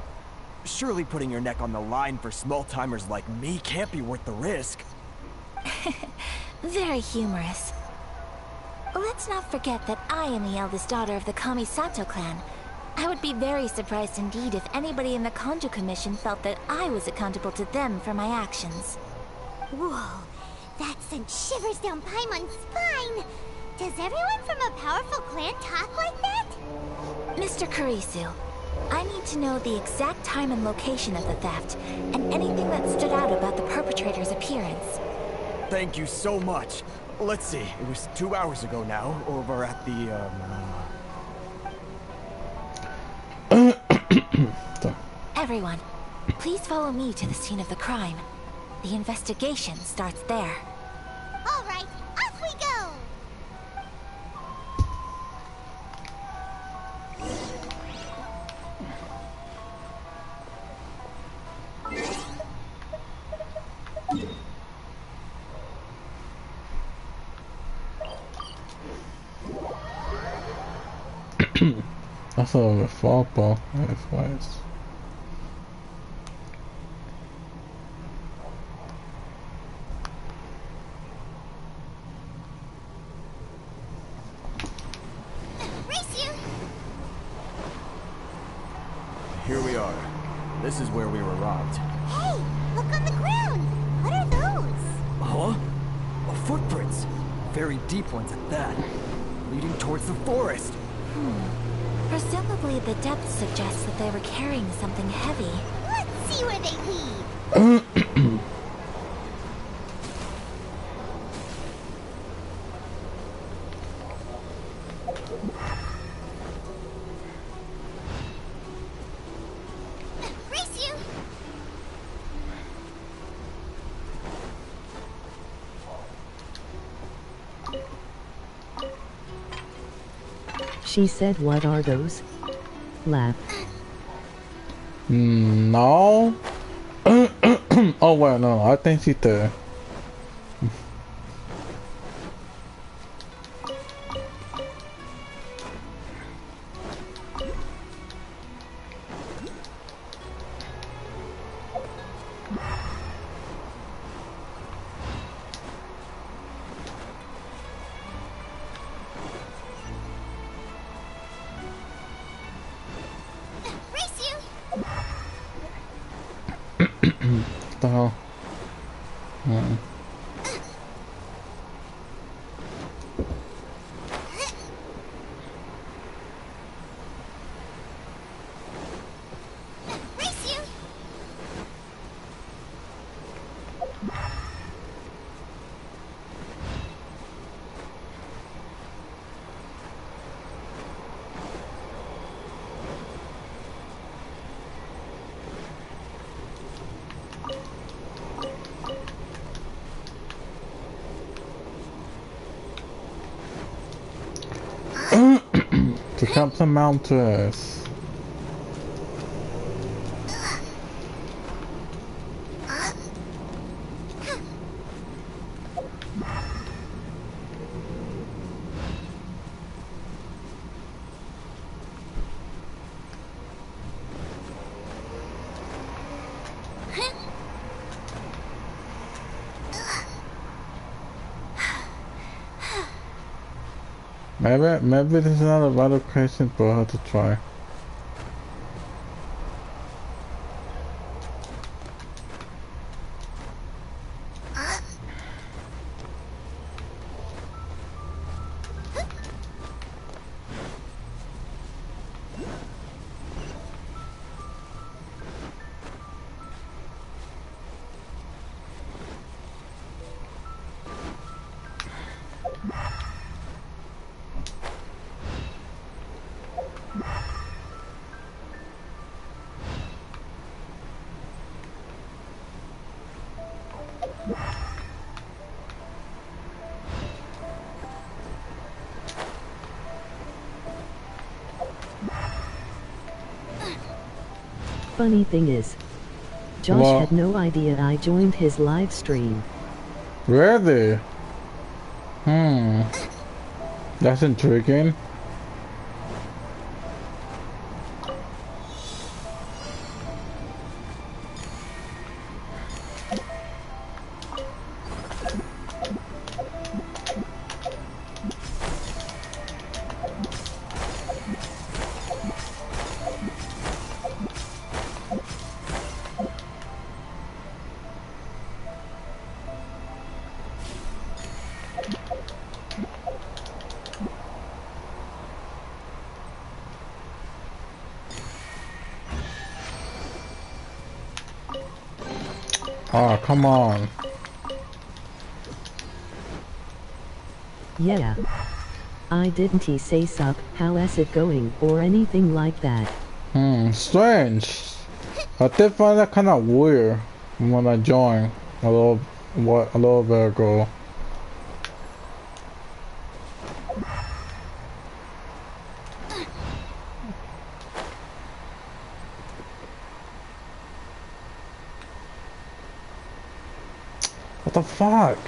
Surely putting your neck on the line for small-timers like me can't be worth the risk. Very humorous. Let's not forget that I am the eldest daughter of the Kamisato clan. I would be very surprised indeed if anybody in the Kanjo Commission felt that I was accountable to them for my actions. Whoa, that sent shivers down Paimon's spine! Does everyone from a powerful clan talk like that? Mr. Kurisu, I need to know the exact time and location of the theft, and anything that stood out about the perpetrator's appearance. Thank you so much. Let's see, it was 2 hours ago now, over at the, Everyone, please follow me to the scene of the crime. The investigation starts there. All right, off we go! I thought of a football. Anyways. Race you! here we are. This is where we were robbed. Hey, look on the ground! What are those? Huh? Footprints. Very deep ones at that. Leading towards the forest. Presumably the depth suggests that they were carrying something heavy. Let's see where they lead. She said, what are those? Laugh. No. Oh wait, no, I think she did. Race you! What the hell? Race you! To come to mountains. Maybe this is not a valid question for her to try. Funny thing is, Josh Well, had no idea I joined his live stream. really? That's intriguing. Oh, come on. Yeah. I didn't he say sup, how is it going, or anything like that. Strange. I did find that kind of weird when I joined a little bit ago. What the fuck?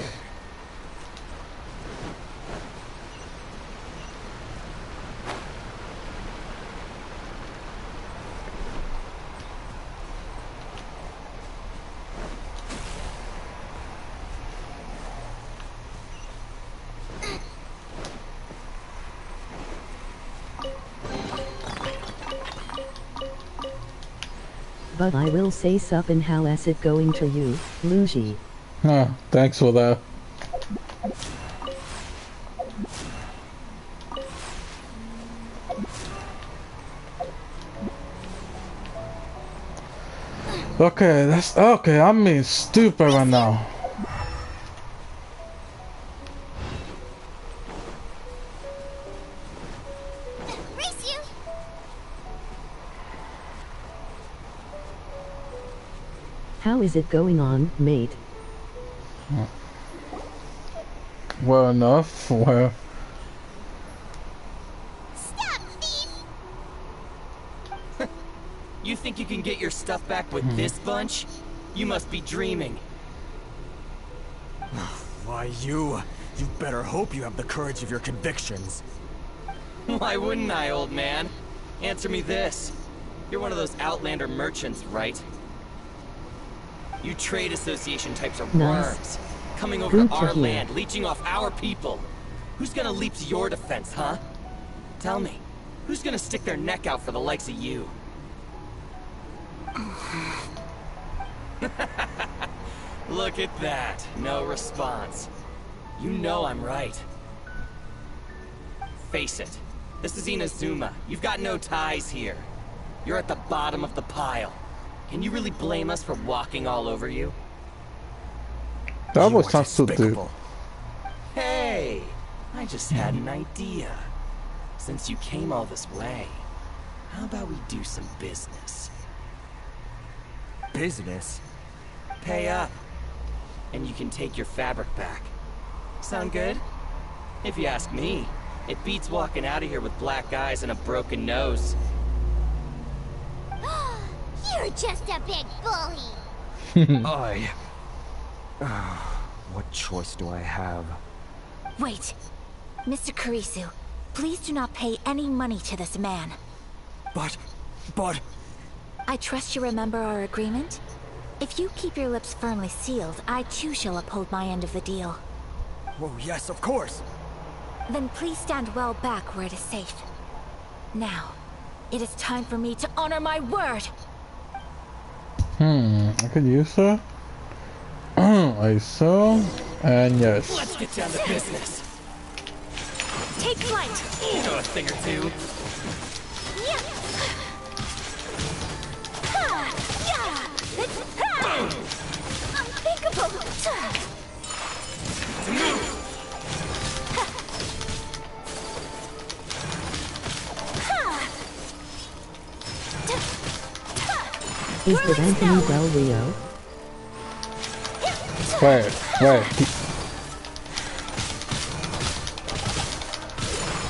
But I will say sup and how is it going to you, Luigi? Huh, thanks for that. Okay, that's okay. I'm being stupid right now. Race you! How is it going on, mate? Well enough. Well, Stop You think you can get your stuff back with this bunch? You must be dreaming. Why, you better hope you have the courage of your convictions. Why wouldn't I, old man? Answer me this. You're one of those Outlander merchants, right? You trade association types are worms. Coming over to our land, leeching off our people. Who's gonna leap to your defense, huh? Tell me, who's gonna stick their neck out for the likes of you? Look at that. No response. You know I'm right. Face it. This is Inazuma. You've got no ties here. You're at the bottom of the pile. Can you really blame us for walking all over you? That was not so deep. Hey! I just had an idea. Since you came all this way, how about we do some business? Business? Pay up. And you can take your fabric back. Sound good? If you ask me, it beats walking out of here with black eyes and a broken nose. You're just a big bully. What choice do I have? Wait. Mr. Kurisu, please do not pay any money to this man. But... I trust you remember our agreement? If you keep your lips firmly sealed, I too shall uphold my end of the deal. Oh, yes, of course. Then please stand well back where it is safe. Now, it is time for me to honor my word! I could use that. I saw, and yes. Let's get down to business. Take flight! You know a thing or two. Unthinkable! Is it Anthony Del Rio? Wait.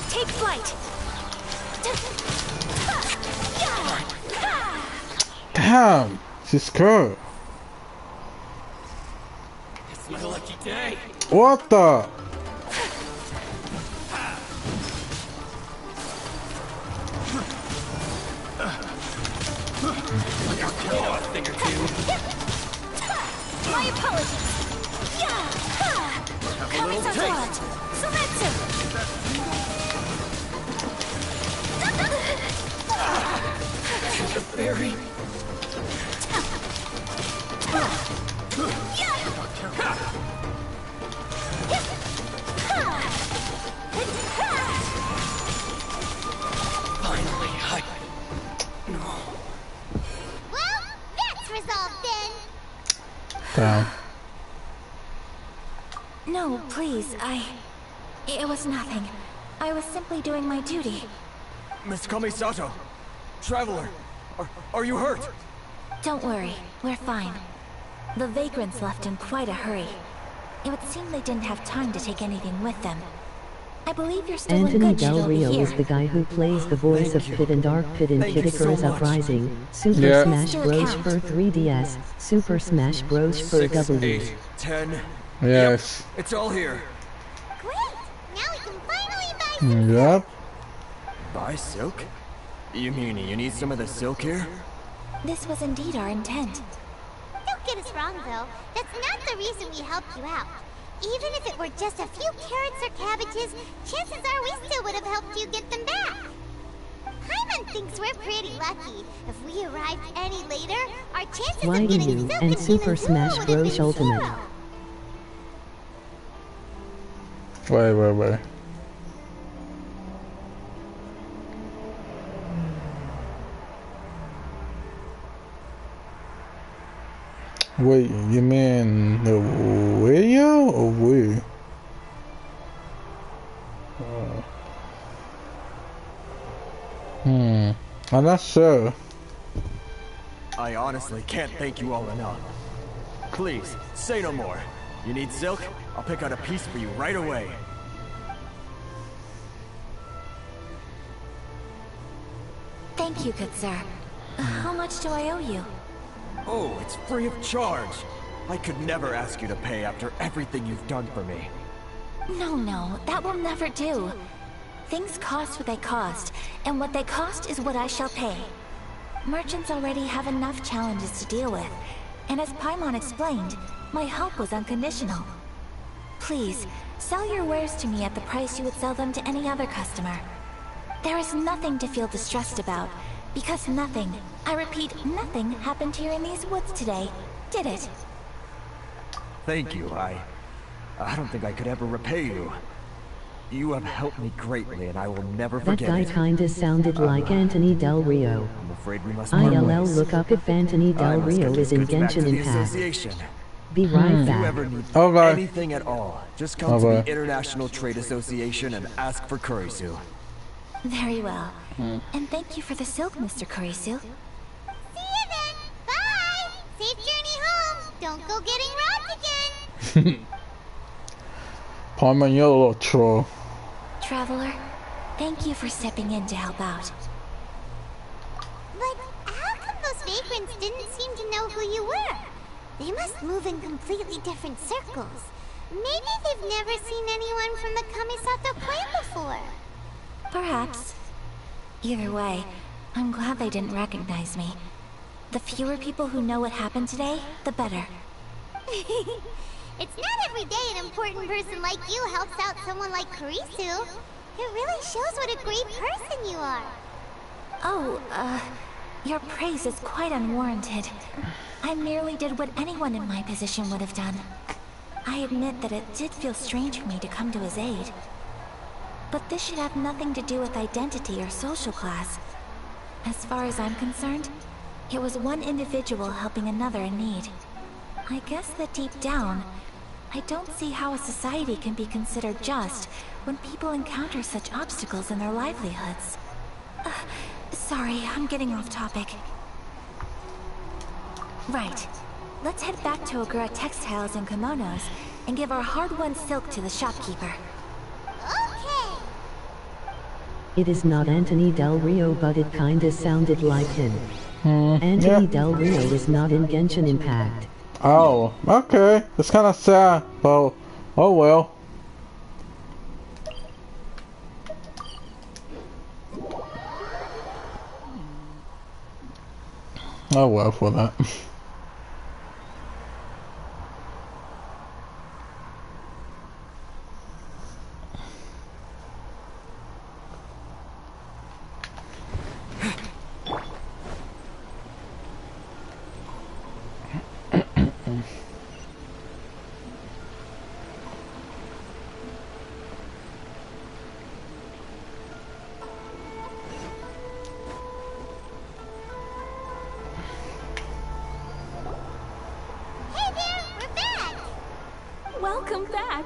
Take flight! Damn, she's cool. It's my lucky day. What the? You know a thing or two. My apologies! Kami-Sato! Sumetsu! The fairy. Finally, Well, that's resolved then. Damn. No, please, It was nothing. I was simply doing my duty. Miss Kami-Sato, Traveler, are you hurt? Don't worry, we're fine. The vagrants left in quite a hurry. It would seem they didn't have time to take anything with them. I believe you're still in Anthony good shape Del over Rio here. is the guy who plays the voice of Pit and Dark Pit in Kid Icarus Uprising, Super Yeah. Smash Bros. For 3DS, Super Smash Bros. For 6, W. 8, 10. Yes. Yep, it's all here. Great! Now we can finally buy some Yep. Buy silk? You mean you need some of the silk here? This was indeed our intent. Don't get us wrong, though. That's not the reason we helped you out. Even if it were just a few carrots or cabbages, chances are we still would have helped you get them back. Paimon thinks we're pretty lucky. If we arrived any later, our chances of getting YEU silk and Super Inazuma Smash would have Bros. been Ultimate. zero. Wait. Wait, you mean the video or we? I'm not sure. I honestly can't thank you all enough. Please, say no more. You need silk? I'll pick out a piece for you right away. Thank you, good sir. How much do I owe you? Oh, it's free of charge. I could never ask you to pay after everything you've done for me. No, that will never do. Things cost what they cost, and what they cost is what I shall pay. Merchants already have enough challenges to deal with, and as Paimon explained, my help was unconditional. Please, sell your wares to me at the price you would sell them to any other customer. There is nothing to feel distressed about, because nothing, I repeat, nothing happened here in these woods today, did it? Thank you. I don't think I could ever repay you. You have helped me greatly, and I will never That forget guy it. kinda sounded like Anthony Del Rio. I'm afraid we must part ILL, ways. look up if Anthony I Del must Rio get is these in goods back to Genshin the Impact. association. Be right If you back. ever need Okay. anything at all, just come to the International Trade Association and ask for Kurisu. Very well. And thank you for the silk, Mr. Kurisu. See you then. Bye. Safe journey home. Don't go getting robbed again. Paimon, you're a little troll. Traveler, thank you for stepping in to help out. But how come those vagrants didn't seem to know who you were? They must move in completely different circles. Maybe they've never seen anyone from the Kamisato clan before. Perhaps. Either way, I'm glad they didn't recognize me. The fewer people who know what happened today, the better. It's not every day an important person like you helps out someone like Kurisu. It really shows what a great person you are. Oh, your praise is quite unwarranted. I merely did what anyone in my position would have done. I admit that it did feel strange for me to come to his aid. But this should have nothing to do with identity or social class. As far as I'm concerned, it was one individual helping another in need. I guess that deep down, I don't see how a society can be considered just when people encounter such obstacles in their livelihoods. Sorry, I'm getting off topic. Right. Let's head back to Ogura Textiles and Kimonos and give our hard-won silk to the shopkeeper. Okay. It is not Anthony Del Rio, but it kinda sounded like him. Anthony Yeah. Del Rio is not in Genshin Impact. Oh, okay. It's kind of sad, but oh well. Oh well for that. Hey there, we're back. Welcome back.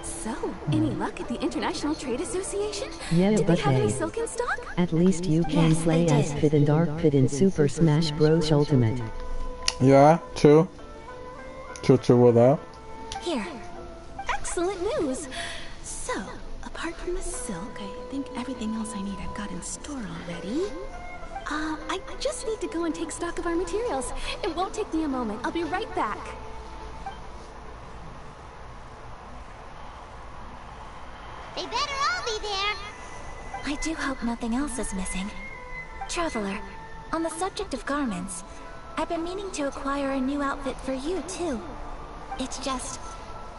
So, any luck at the International Trade Association? Yeah, Did but they have any hey, silk in stock? at least you can Yes, play they as did. Pit and Dark Pit in Super Smash Bros. Ultimate. Yeah, true. True with that. Here. Excellent news. So, apart from the silk, I think everything else I need I've got in store already. I just need to go and take stock of our materials. It won't take me a moment. I'll be right back. They better all be there. I do hope nothing else is missing. Traveler, on the subject of garments, I've been meaning to acquire a new outfit for you, too. It's just,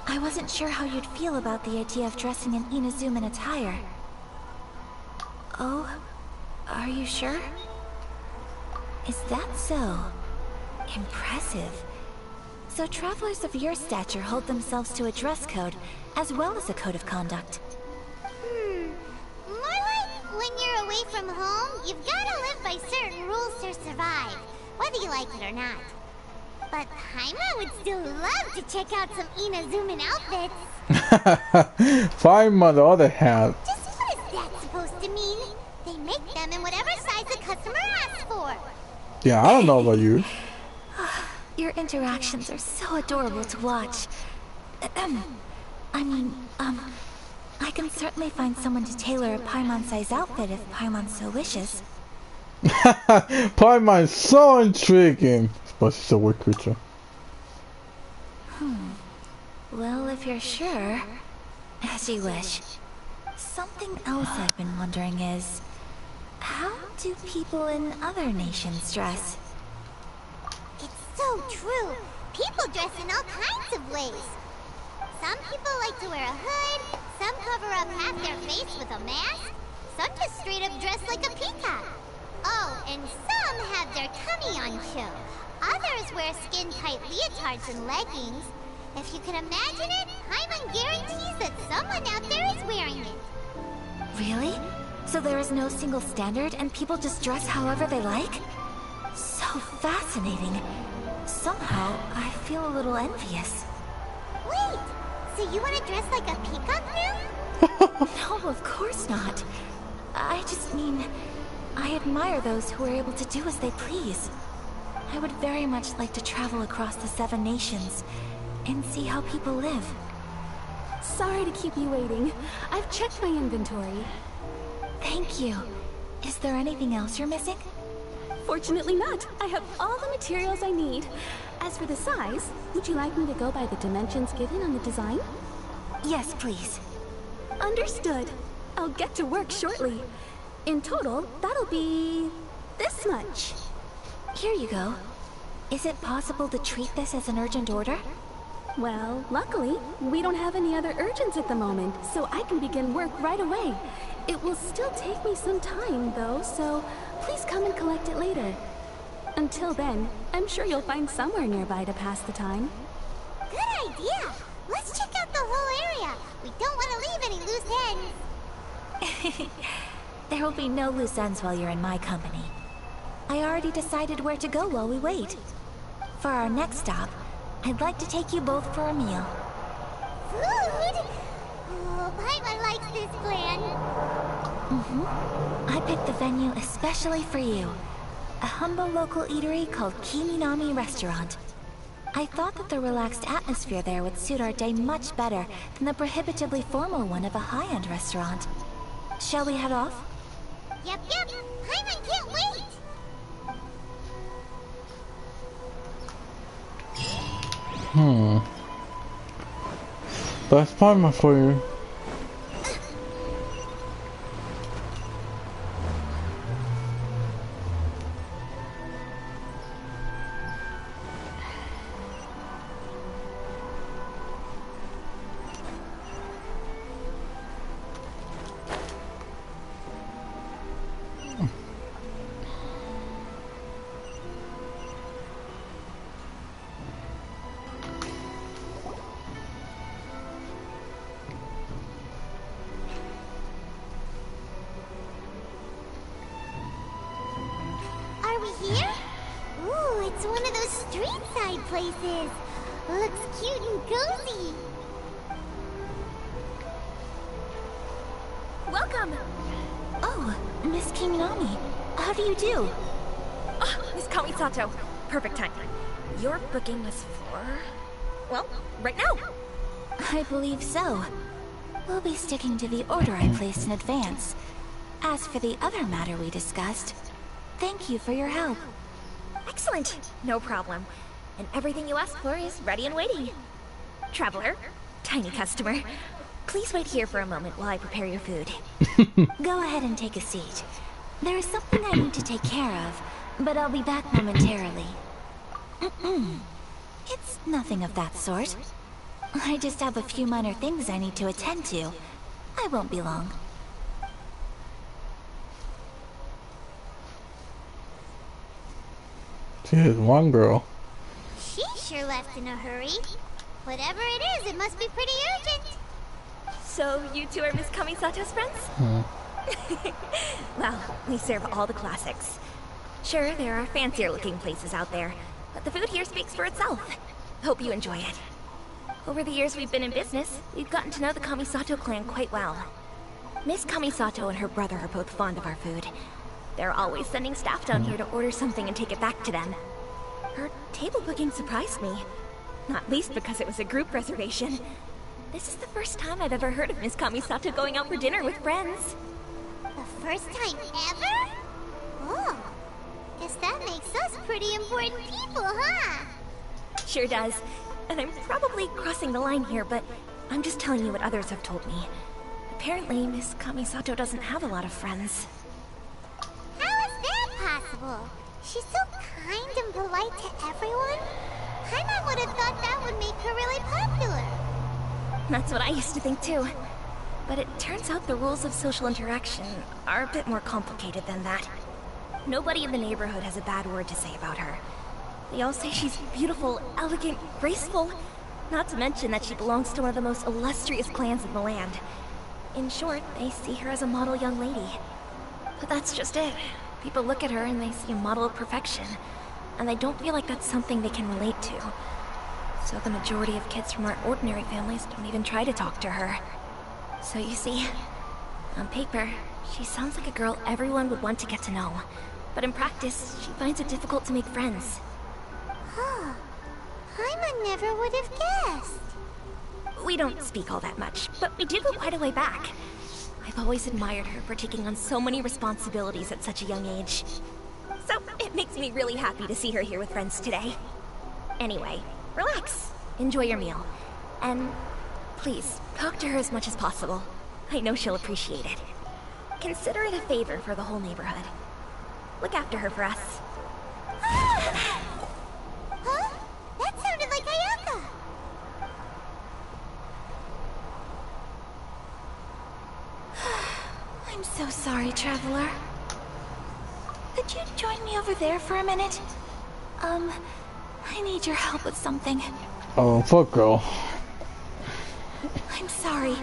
I wasn't sure how you'd feel about the idea of dressing in Inazuman attire. Oh, are you sure? Is that so? Impressive. So travelers of your stature hold themselves to a dress code, as well as a code of conduct. More like when you're away from home, you've gotta live by certain rules to survive, whether you like it or not. But Paimon would still love to check out some Inazuman outfits. Fine, on the other hand. Just what is that supposed to mean? They make them in whatever size the customer asks for. Yeah, I don't know about you. Your interactions are so adorable to watch. I mean, I can certainly find someone to tailor a Paimon-size outfit if Paimon so wishes. Paimon is so intriguing. But she's a weird creature. Well, if you're sure, as you wish. Something else I've been wondering is, how do people in other nations dress? It's so true. People dress in all kinds of ways. Some people like to wear a hood, some cover up half their face with a mask, some just straight up dress like a peacock. Oh, and some have their tummy on show. Others wear skin-tight leotards and leggings. If you can imagine it, Paimon guarantees that someone out there is wearing it. Really? So there is no single standard and people just dress however they like? So fascinating. Somehow, I feel a little envious. Wait, so you want to dress like a peacock now? No, of course not. I just mean, I admire those who are able to do as they please. I would very much like to travel across the 7 nations and see how people live. Sorry to keep you waiting. I've checked my inventory. Thank you. Is there anything else you're missing? Fortunately not. I have all the materials I need. As for the size, would you like me to go by the dimensions given on the design? Yes, please. Understood. I'll get to work shortly. In total, that'll be this much. Here you go. Is it possible to treat this as an urgent order? Well, luckily, we don't have any other urgents at the moment, so I can begin work right away. It will still take me some time, though, so please come and collect it later. Until then, I'm sure you'll find somewhere nearby to pass the time. Good idea! Let's check out the whole area. We don't want to leave any loose ends. There will be no loose ends while you're in my company. I already decided where to go while we wait. For our next stop, I'd like to take you both for a meal. Food? Oh, Paimon likes this plan. I picked the venue especially for you. A humble local eatery called Kiminami Restaurant. I thought that the relaxed atmosphere there would suit our day much better than the prohibitively formal one of a high-end restaurant. Shall we head off? Yep. Paimon can't wait. That's Paimon for you. Are we here? Ooh, it's one of those street-side places. Looks cute and cozy. Welcome! Oh, Miss Kiminami. How do you do? Oh, Miss Kamisato. Perfect time. Your booking was for... well, right now. I believe so. We'll be sticking to the order I placed in advance. As for the other matter we discussed, thank you for your help. Excellent. No problem. And everything you asked for is ready and waiting. Traveler, tiny customer, please wait here for a moment while I prepare your food. Go ahead and take a seat. There is something I need to take care of, but I'll be back momentarily. It's nothing of that sort. I just have a few minor things I need to attend to. I won't be long. She is one girl. She sure left in a hurry. Whatever it is, it must be pretty urgent. So, you two are Miss Kamisato's friends? Well, we serve all the classics. Sure, there are fancier looking places out there, but the food here speaks for itself. Hope you enjoy it. Over the years we've been in business, we've gotten to know the Kamisato clan quite well. Miss Kamisato and her brother are both fond of our food. They're always sending staff down here to order something and take it back to them. Her table booking surprised me. Not least because it was a group reservation. This is the first time I've ever heard of Miss Kamisato going out for dinner with friends. The first time ever? Oh, pretty important people, huh? Sure does. And I'm probably crossing the line here, but I'm just telling you what others have told me. Apparently, Miss Kamisato doesn't have a lot of friends. How is that possible? She's so kind and polite to everyone. Paimon would have thought that would make her really popular. That's what I used to think too. But it turns out the rules of social interaction are a bit more complicated than that. Nobody in the neighborhood has a bad word to say about her. They all say she's beautiful, elegant, graceful. Not to mention that she belongs to one of the most illustrious clans in the land. In short, they see her as a model young lady. But that's just it. People look at her and they see a model of perfection. And they don't feel like that's something they can relate to. So the majority of kids from our ordinary families don't even try to talk to her. So you see, on paper, she sounds like a girl everyone would want to get to know. But in practice, she finds it difficult to make friends. Huh. Paimon never would have guessed. We don't speak all that much, but we do go quite a way back. I've always admired her for taking on so many responsibilities at such a young age. So it makes me really happy to see her here with friends today. Anyway, relax, enjoy your meal, and please, talk to her as much as possible. I know she'll appreciate it. Consider it a favor for the whole neighborhood. Look after her for us. Huh? That sounded like Ayaka! I'm so sorry, Traveler. Could you join me over there for a minute? I need your help with something. Oh, fuck, girl. I'm sorry.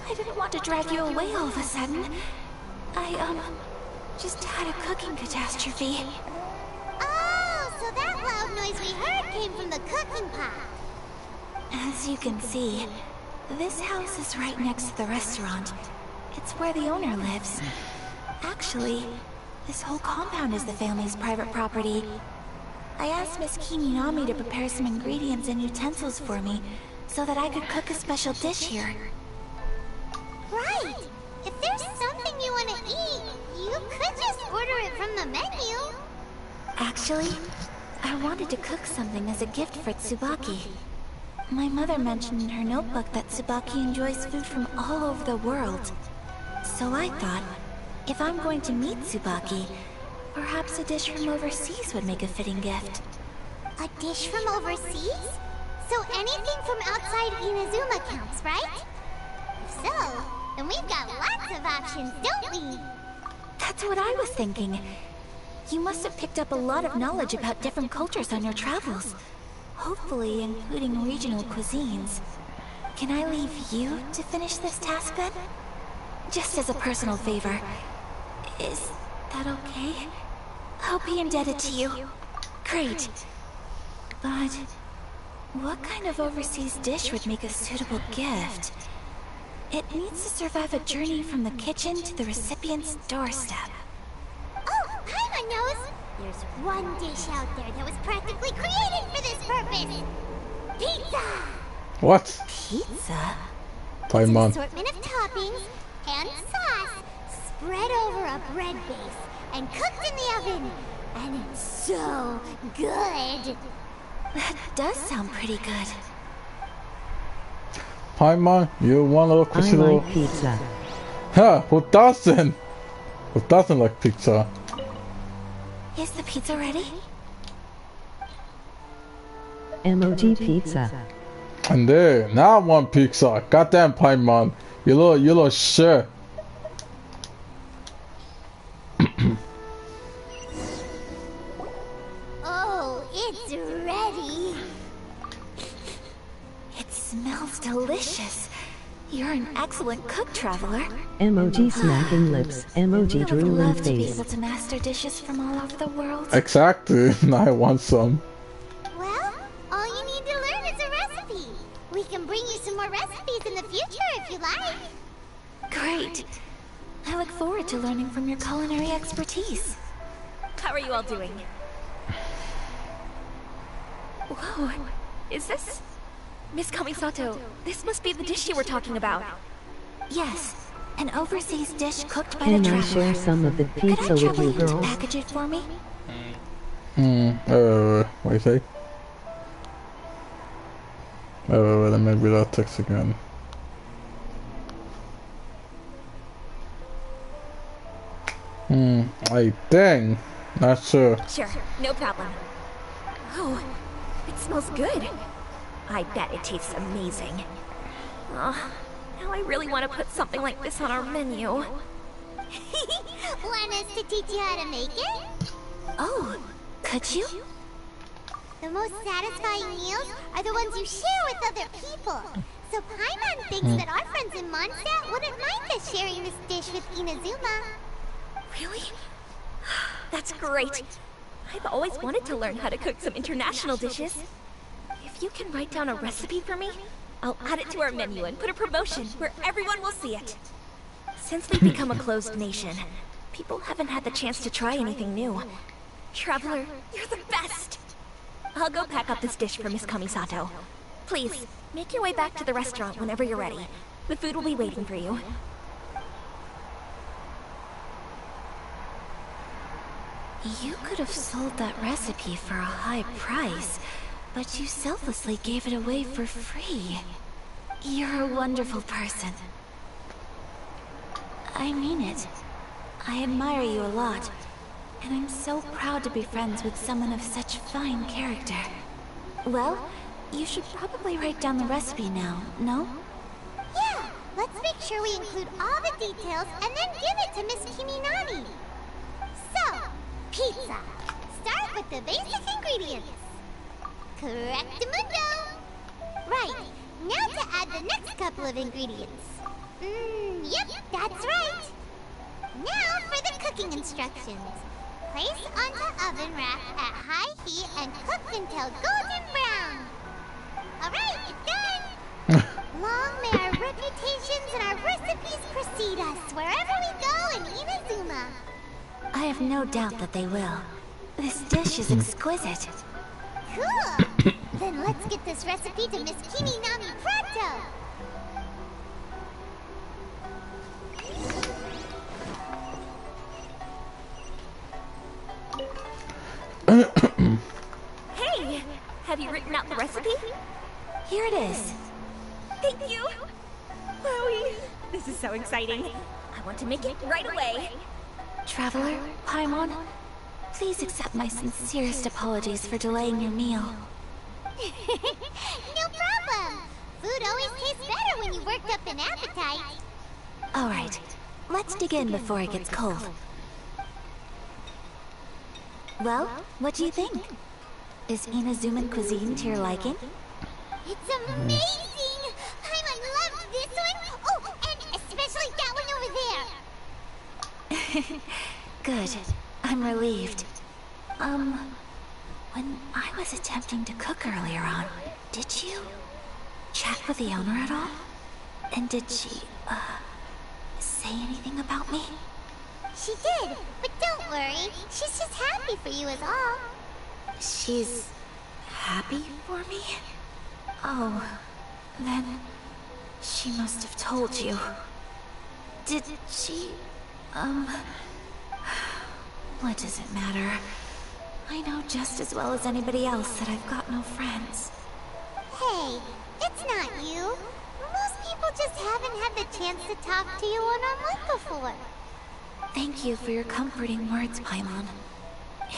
I didn't want to drag you away all of a sudden. I, just had a cooking catastrophe. Oh, so that loud noise we heard came from the cooking pot. As you can see, this house is right next to the restaurant. It's where the owner lives. Actually, this whole compound is the family's private property. I asked Miss Kiminami to prepare some ingredients and utensils for me, so that I could cook a special dish here. Right! If there's something you want to eat, you could just order it from the menu. Actually, I wanted to cook something as a gift for Tsubaki. My mother mentioned in her notebook that Tsubaki enjoys food from all over the world. So I thought, if I'm going to meet Tsubaki, perhaps a dish from overseas would make a fitting gift. A dish from overseas? So anything from outside Inazuma counts, right? If so, then we've got lots of options, don't we? That's what I was thinking. You must have picked up a lot of knowledge about different cultures on your travels. Hopefully including regional cuisines. Can I leave you to finish this task then? Just as a personal favor. Is that okay? I'll be indebted to you. Great. But what kind of overseas dish would make a suitable gift? It needs to survive a journey from the kitchen to the recipient's doorstep. Oh, Paimon knows! There's one dish out there that was practically created for this purpose! Pizza! What? Pizza? Paimon. It's an assortment of toppings and sauce spread over a bread base and cooked in the oven. And it's so good! That does sound pretty good. Paimon, you want a little I cushy little... like pizza. Huh, who doesn't? Who doesn't like pizza? Is the pizza ready? Emoji pizza. And there, now I want pizza. Goddamn Paimon. You little shit. Oh, it's ready! It smells delicious. You're an excellent cook, Traveler. Emoji smacking lips. Emoji I would drooling love to be face. able to master dishes from all over the world. Exactly. Now I want some. Well, all you need to learn is a recipe. We can bring you some more recipes in the future if you like. Great. I look forward to learning from your culinary expertise. How are you all doing? Whoa, is this... Miss Kamisato, this must be the dish you were talking about. Yes, an overseas dish cooked by Can the I Traveler. share some of the Could I pizza with trouble you you to girls? package it for me? What do you say? Let me read that text again. I think. Not sure. Sure, no problem. Oh, it smells good. I bet it tastes amazing. Oh, now I really want to put something like this on our menu. Want us to teach you how to make it? Oh, could you? The most satisfying meals are the ones you share with other people. So Paimon thinks that our friends in Mondstadt wouldn't mind us sharing this dish with Inazuma. Really? That's great. I've always wanted to learn how to cook some international dishes. If you can write down a recipe for me, I'll add it to our menu and put a promotion where everyone will see it. Since we've become a closed nation, people haven't had the chance to try anything new. Traveler, you're the best! I'll go pack up this dish for Miss Kamisato. Please, make your way back to the restaurant whenever you're ready. The food will be waiting for you. You could have sold that recipe for a high price, but you selflessly gave it away for free. You're a wonderful person. I mean it. I admire you a lot, and I'm so proud to be friends with someone of such fine character. Well, you should probably write down the recipe now, no? Yeah, let's make sure we include all the details and then give it to Miss Kiminami. So, pizza. Start with the basic ingredients. Correctamundo. Right, now to add the next couple of ingredients. Yep, that's right. Now for the cooking instructions. Place onto oven rack at high heat and cook until golden brown. Alright, it's done. Long may our reputations and our recipes precede us wherever we go in Inazuma. I have no doubt that they will. This dish is exquisite. Cool! Then let's get this recipe to Miss Kiminami pronto! Hey! Have you written out the recipe? Here it is. Thank you! Chloe! This is so exciting. I want to make it right away. Traveler, Paimon, please accept my sincerest apologies for delaying your meal. No problem! Food always tastes better when you worked up an appetite. Alright, let's dig in before it gets cold. Well, what do you think? Is Inazuman cuisine to your liking? It's amazing! Paimon loves this one! Oh, and especially that one over there! Good. I'm relieved. When I was attempting to cook earlier on, did you chat with the owner at all? And did she, say anything about me? She did, but don't worry. She's just happy for you is all. She's happy for me? Oh, then she must have told you. Did she, what does it matter? I know just as well as anybody else that I've got no friends. Hey, it's not you. Most people just haven't had the chance to talk to you one-on-one before. Thank you for your comforting words, Paimon.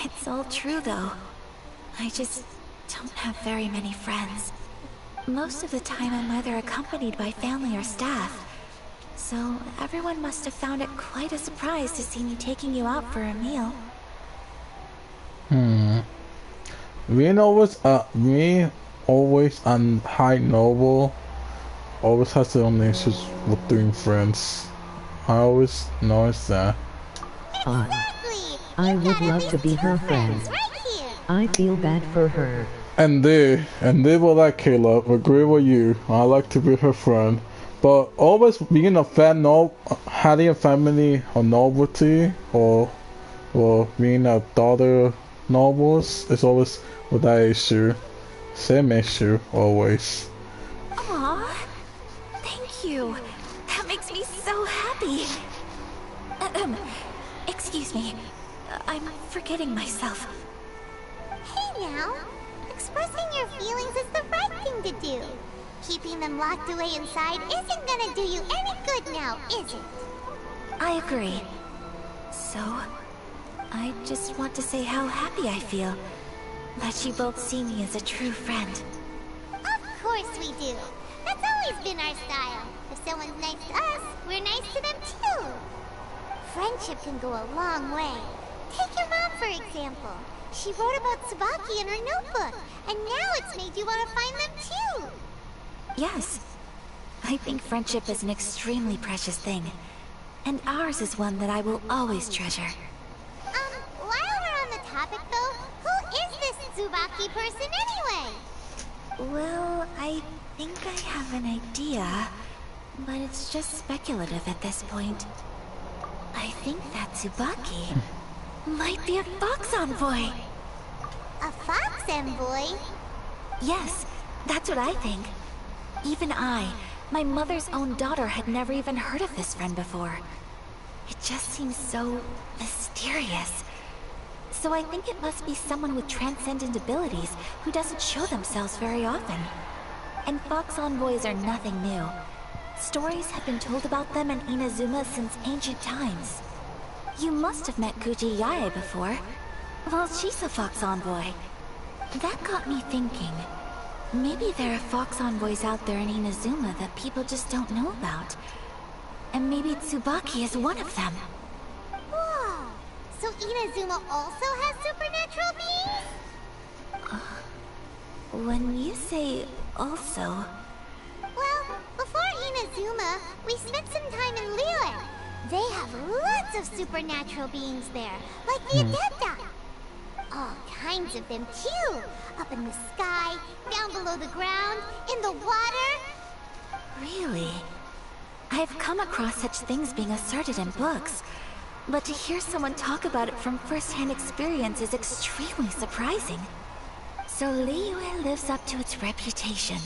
It's all true, though. I just don't have very many friends. Most of the time I'm either accompanied by family or staff. So everyone must have found it quite a surprise to see me taking you out for a meal. Me always on high noble always has their own issues with doing friends. I always notice that. Exactly! I would love to be her friend. Right here. I feel bad for her. And they were like Caleb, agree with you. I like to be her friend. But always being a fan, having a family of nobility or being a daughter of nobles is always with that issue. Same issue, always. Aww, thank you. That makes me so happy. Excuse me, I'm forgetting myself. now. Expressing your feelings is the right thing to do. Keeping them locked away inside isn't gonna do you any good now, is it? I agree. So, I just want to say how happy I feel that you both see me as a true friend. Of course we do. That's always been our style. If someone's nice to us, we're nice to them too. Friendship can go a long way. Take your mom, for example. She wrote about Tsubaki in her notebook, and now it's made you want to find them too. Yes. I think friendship is an extremely precious thing. And ours is one that I will always treasure. While we're on the topic though, who is this Tsubaki person anyway? Well, I think I have an idea, but it's just speculative at this point. I think that Tsubaki might be a fox envoy. A fox envoy? Yes, that's what I think. Even I, my mother's own daughter, had never even heard of this friend before. It just seems so mysterious. So I think it must be someone with transcendent abilities who doesn't show themselves very often. And fox envoys are nothing new. Stories have been told about them in Inazuma since ancient times. You must have met Kuji Yae before. Well, she's a fox envoy. That got me thinking. Maybe there are fox envoys out there in Inazuma that people just don't know about. And maybe Tsubaki is one of them. Whoa! So Inazuma also has supernatural beings? When you say also... Well, before Inazuma, we spent some time in Liyue. They have lots of supernatural beings there, like the Adepta. All kinds of them too. Up in the sky, down below the ground, in the water. Really? I've come across such things being asserted in books, but to hear someone talk about it from first-hand experience is extremely surprising. So Liyue lives up to its reputation.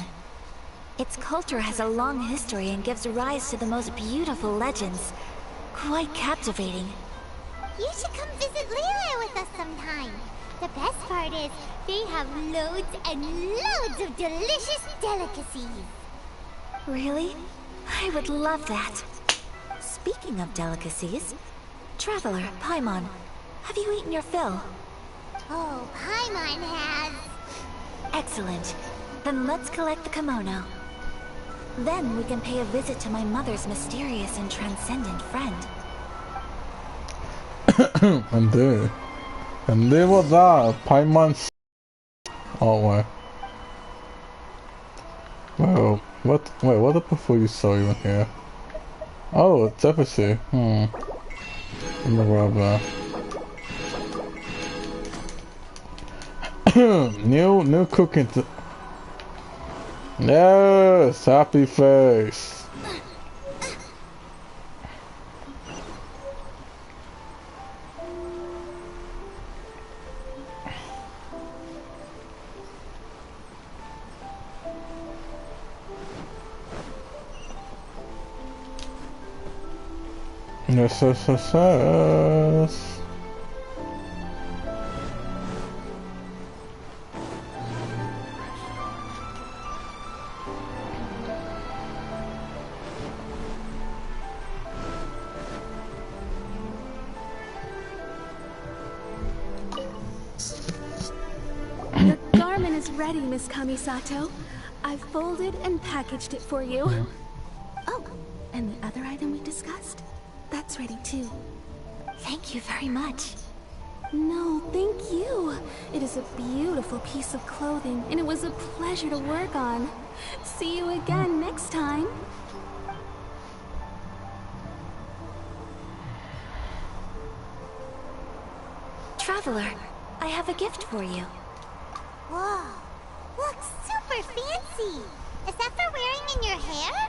Its culture has a long history and gives rise to the most beautiful legends. Quite captivating. You should come visit Liyue with us sometime. The best part is, they have loads and loads of delicious delicacies. Really? I would love that. Speaking of delicacies, Traveler, Paimon, have you eaten your fill? Oh, Paimon has. Excellent. Then let's collect the kimono. Then we can pay a visit to my mother's mysterious and transcendent friend. And there was that Paimon's. Oh wait. Well, what? Wait, what the before you saw even here? Oh, it's Efficy. In the rubber. new cooking. Yes, happy face. Yes, yes, yes, yes. The garment is ready, Miss Kamisato. I've folded and packaged it for you. Oh, and the other item we discussed? That's ready too. Thank you very much. No, thank you. It is a beautiful piece of clothing, and it was a pleasure to work on. See you again next time. Traveler, I have a gift for you. Whoa, looks super fancy. Is that for wearing in your hair?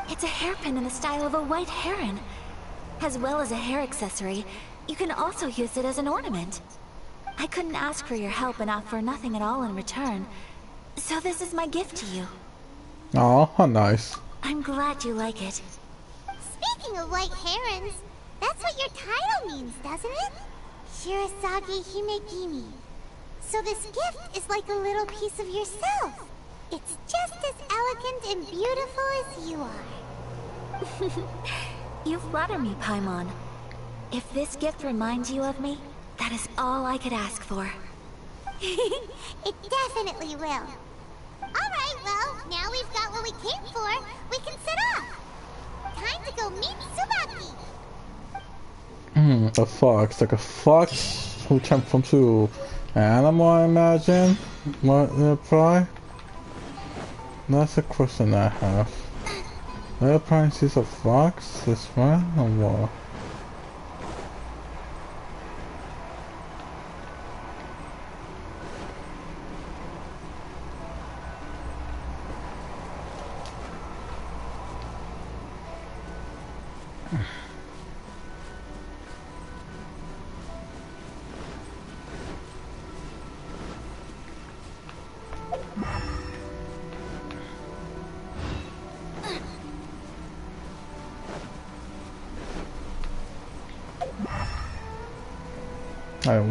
It's a hairpin in the style of a white heron. As well as a hair accessory, you can also use it as an ornament. I couldn't ask for your help and offer nothing at all in return, so this is my gift to you. Oh, how nice. I'm glad you like it. Speaking of white herons, that's what your title means, doesn't it? Shirasagi Himegimi. So this gift is like a little piece of yourself. It's just as elegant and beautiful as you are. You flatter me, Paimon. If this gift reminds you of me, that is all I could ask for. It definitely will. Alright, well, now we've got what we came for. We can set off. Time to go meet Tsubaki. A fox. Like a fox who transforms to an animal, I imagine? What, probably? That's a question I have. Little Pine sees a fox this one or what?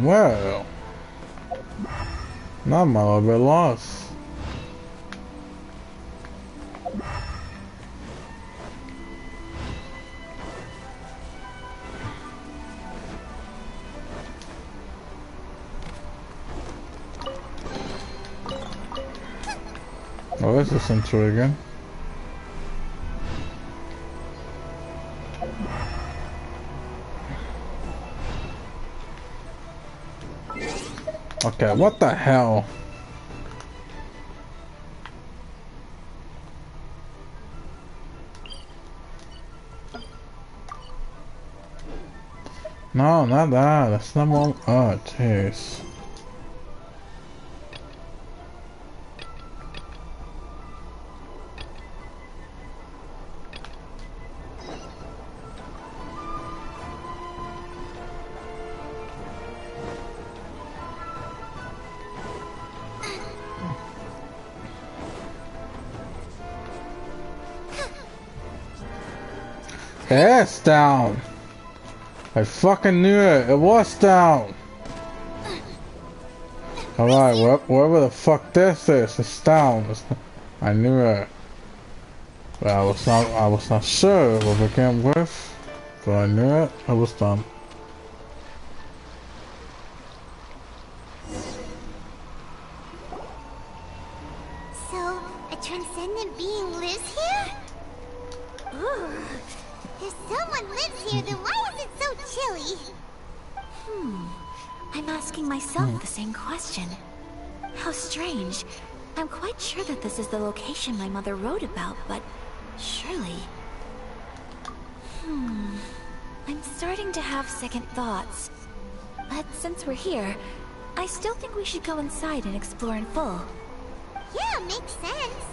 Well, now I'm a little bit lost. Oh, this is intriguing. Okay, what the hell? No, not that. That's not one. Oh, jeez. It's down. I fucking knew it. It was down. Alright, wherever the fuck this is, it's down. I knew it. But I was not sure what we came with. But I knew it. I was done. So, a transcendent being lives here? Ooh. If someone lives here, then why is it so chilly? I'm asking myself the same question. How strange. I'm quite sure that this is the location my mother wrote about, but surely... I'm starting to have second thoughts. But since we're here, I still think we should go inside and explore in full. Yeah, makes sense.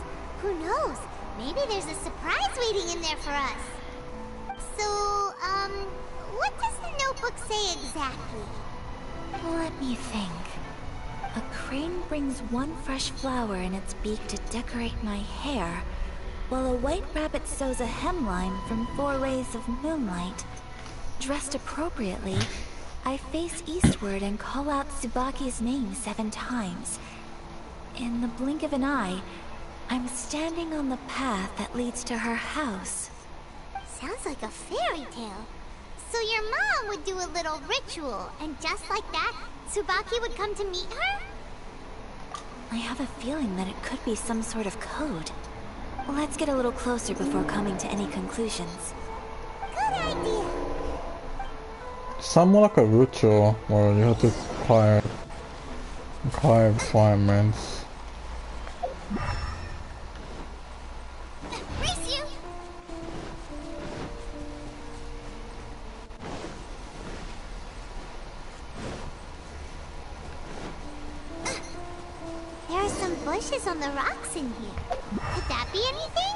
Who knows? Maybe there's a surprise waiting in there for us. So, what does the notebook say exactly? Let me think. A crane brings one fresh flower in its beak to decorate my hair, while a white rabbit sews a hemline from 4 rays of moonlight. Dressed appropriately, I face eastward and call out Tsubaki's name 7 times. In the blink of an eye, I'm standing on the path that leads to her house. Sounds like a fairy tale. So your mom would do a little ritual, and just like that, Tsubaki would come to meet her? I have a feeling that it could be some sort of code. Let's get a little closer before coming to any conclusions. Good idea. Somewhat like a ritual where you have to acquire requirements. There are some bushes on the rocks in here. Could that be anything?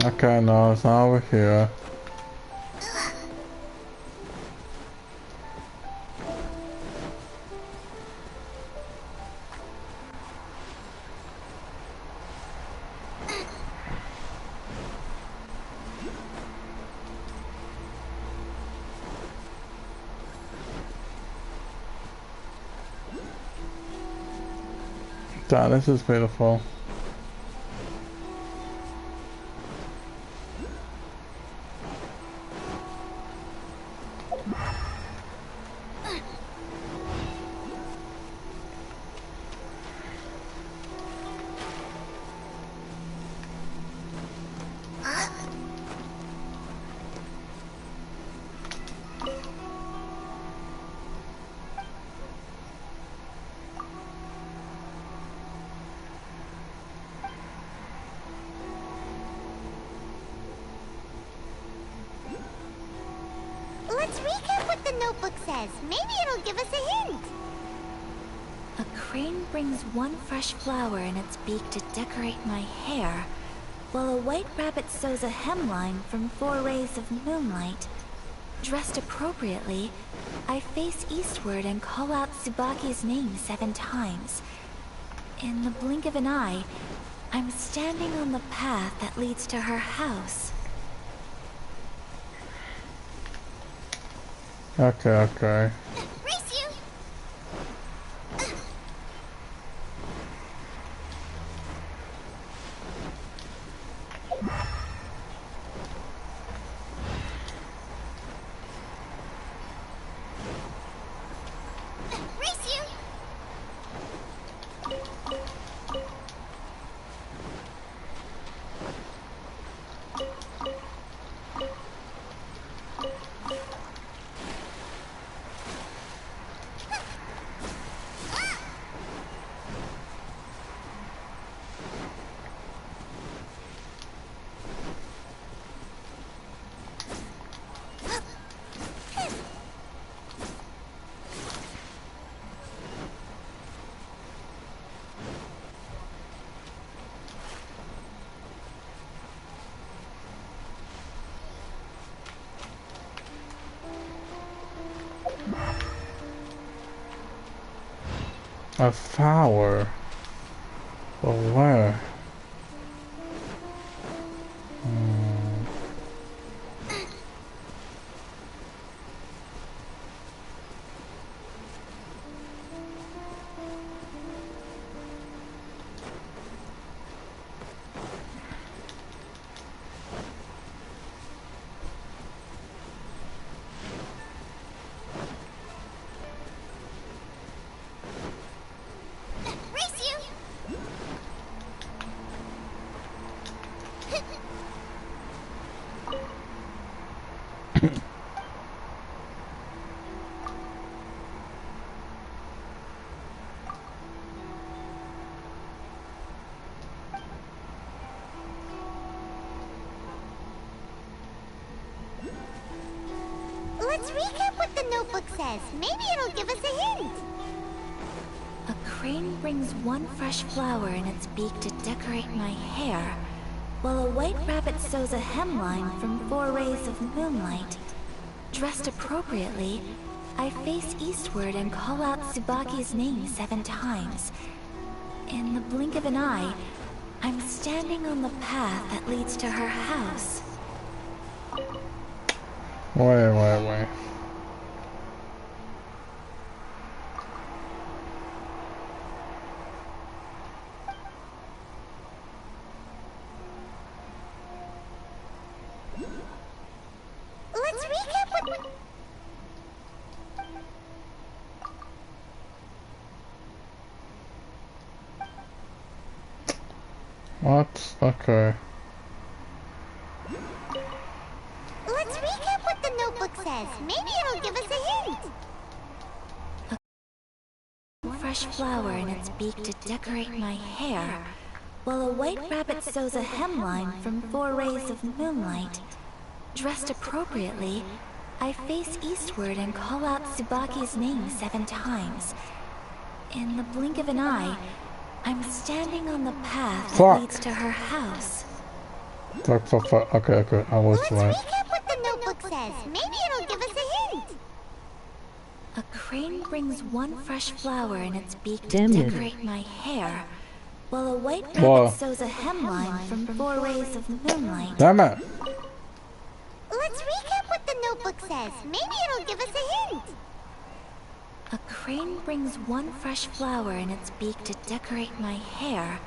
Okay, no, it's not over here. Damn, this is beautiful. Let's recap what the notebook says. Maybe it'll give us a hint. A crane brings one fresh flower in its beak to decorate my hair, while a white rabbit sews a hemline from 4 rays of moonlight. Dressed appropriately, I face eastward and call out Tsubaki's name 7 times. In the blink of an eye, I'm standing on the path that leads to her house. Okay. Race you! Race you! A flower. But where? Race you! Let's recap what the notebook says. Maybe it'll give us a hint. A crane brings one fresh flower in its beak to decorate my hair, while a white rabbit sews a hemline from 4 rays of moonlight. Dressed appropriately, I face eastward and call out Tsubaki's name 7 times. In the blink of an eye, I'm standing on the path that leads to her house. Wait. Let's recap what... What? Okay. Let's recap what the notebook says. Maybe it'll give us a hint. A fresh flower in its beak to decorate my hair, while a white rabbit sews a hemline from 4 rays of moonlight. Dressed appropriately, I face eastward and call out Tsubaki's name 7 times. In the blink of an eye, I'm standing on the path that leads to her house. Fuck. Okay, I was right. Let's recap what the notebook says. Maybe it'll give us a hint. A crane brings one fresh flower in its beak to Damn it. decorate my hair, while a white rabbit sews a hemline from 4 rays of moonlight. Damn it! Let's recap what the notebook says. Maybe it'll give us a hint. A crane brings one fresh flower in its beak to decorate my hair,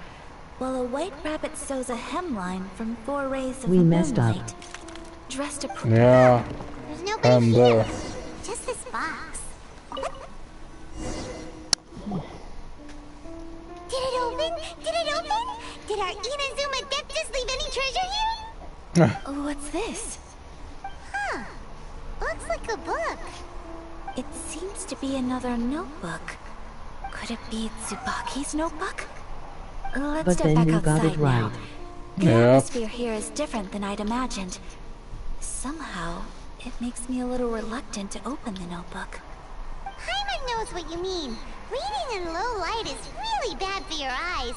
while a white rabbit sews a hemline from 4 rays of We the messed up. moonlight. Dressed appropriately. Yeah. There's nobody And here. Just this box. Did it open? Did it open? Did our Inazuma Adeptus leave any treasure here? What's this? Huh. Looks like a book. It seems to be another notebook. Could it be Tsubaki's notebook? Let's But step then back you got outside it now. right. The Yeah. atmosphere here is different than I'd imagined. Somehow, it makes me a little reluctant to open the notebook. Paimon knows what you mean. Reading in low light is really bad for your eyes.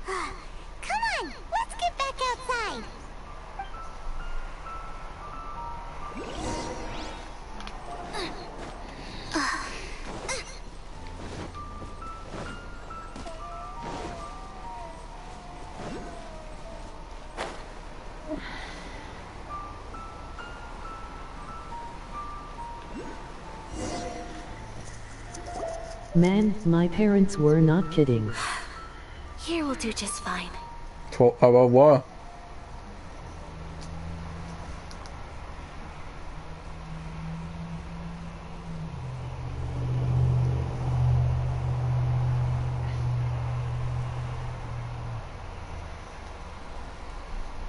Come on, let's get back outside. Man, my parents were not kidding. Here will do just fine. About what?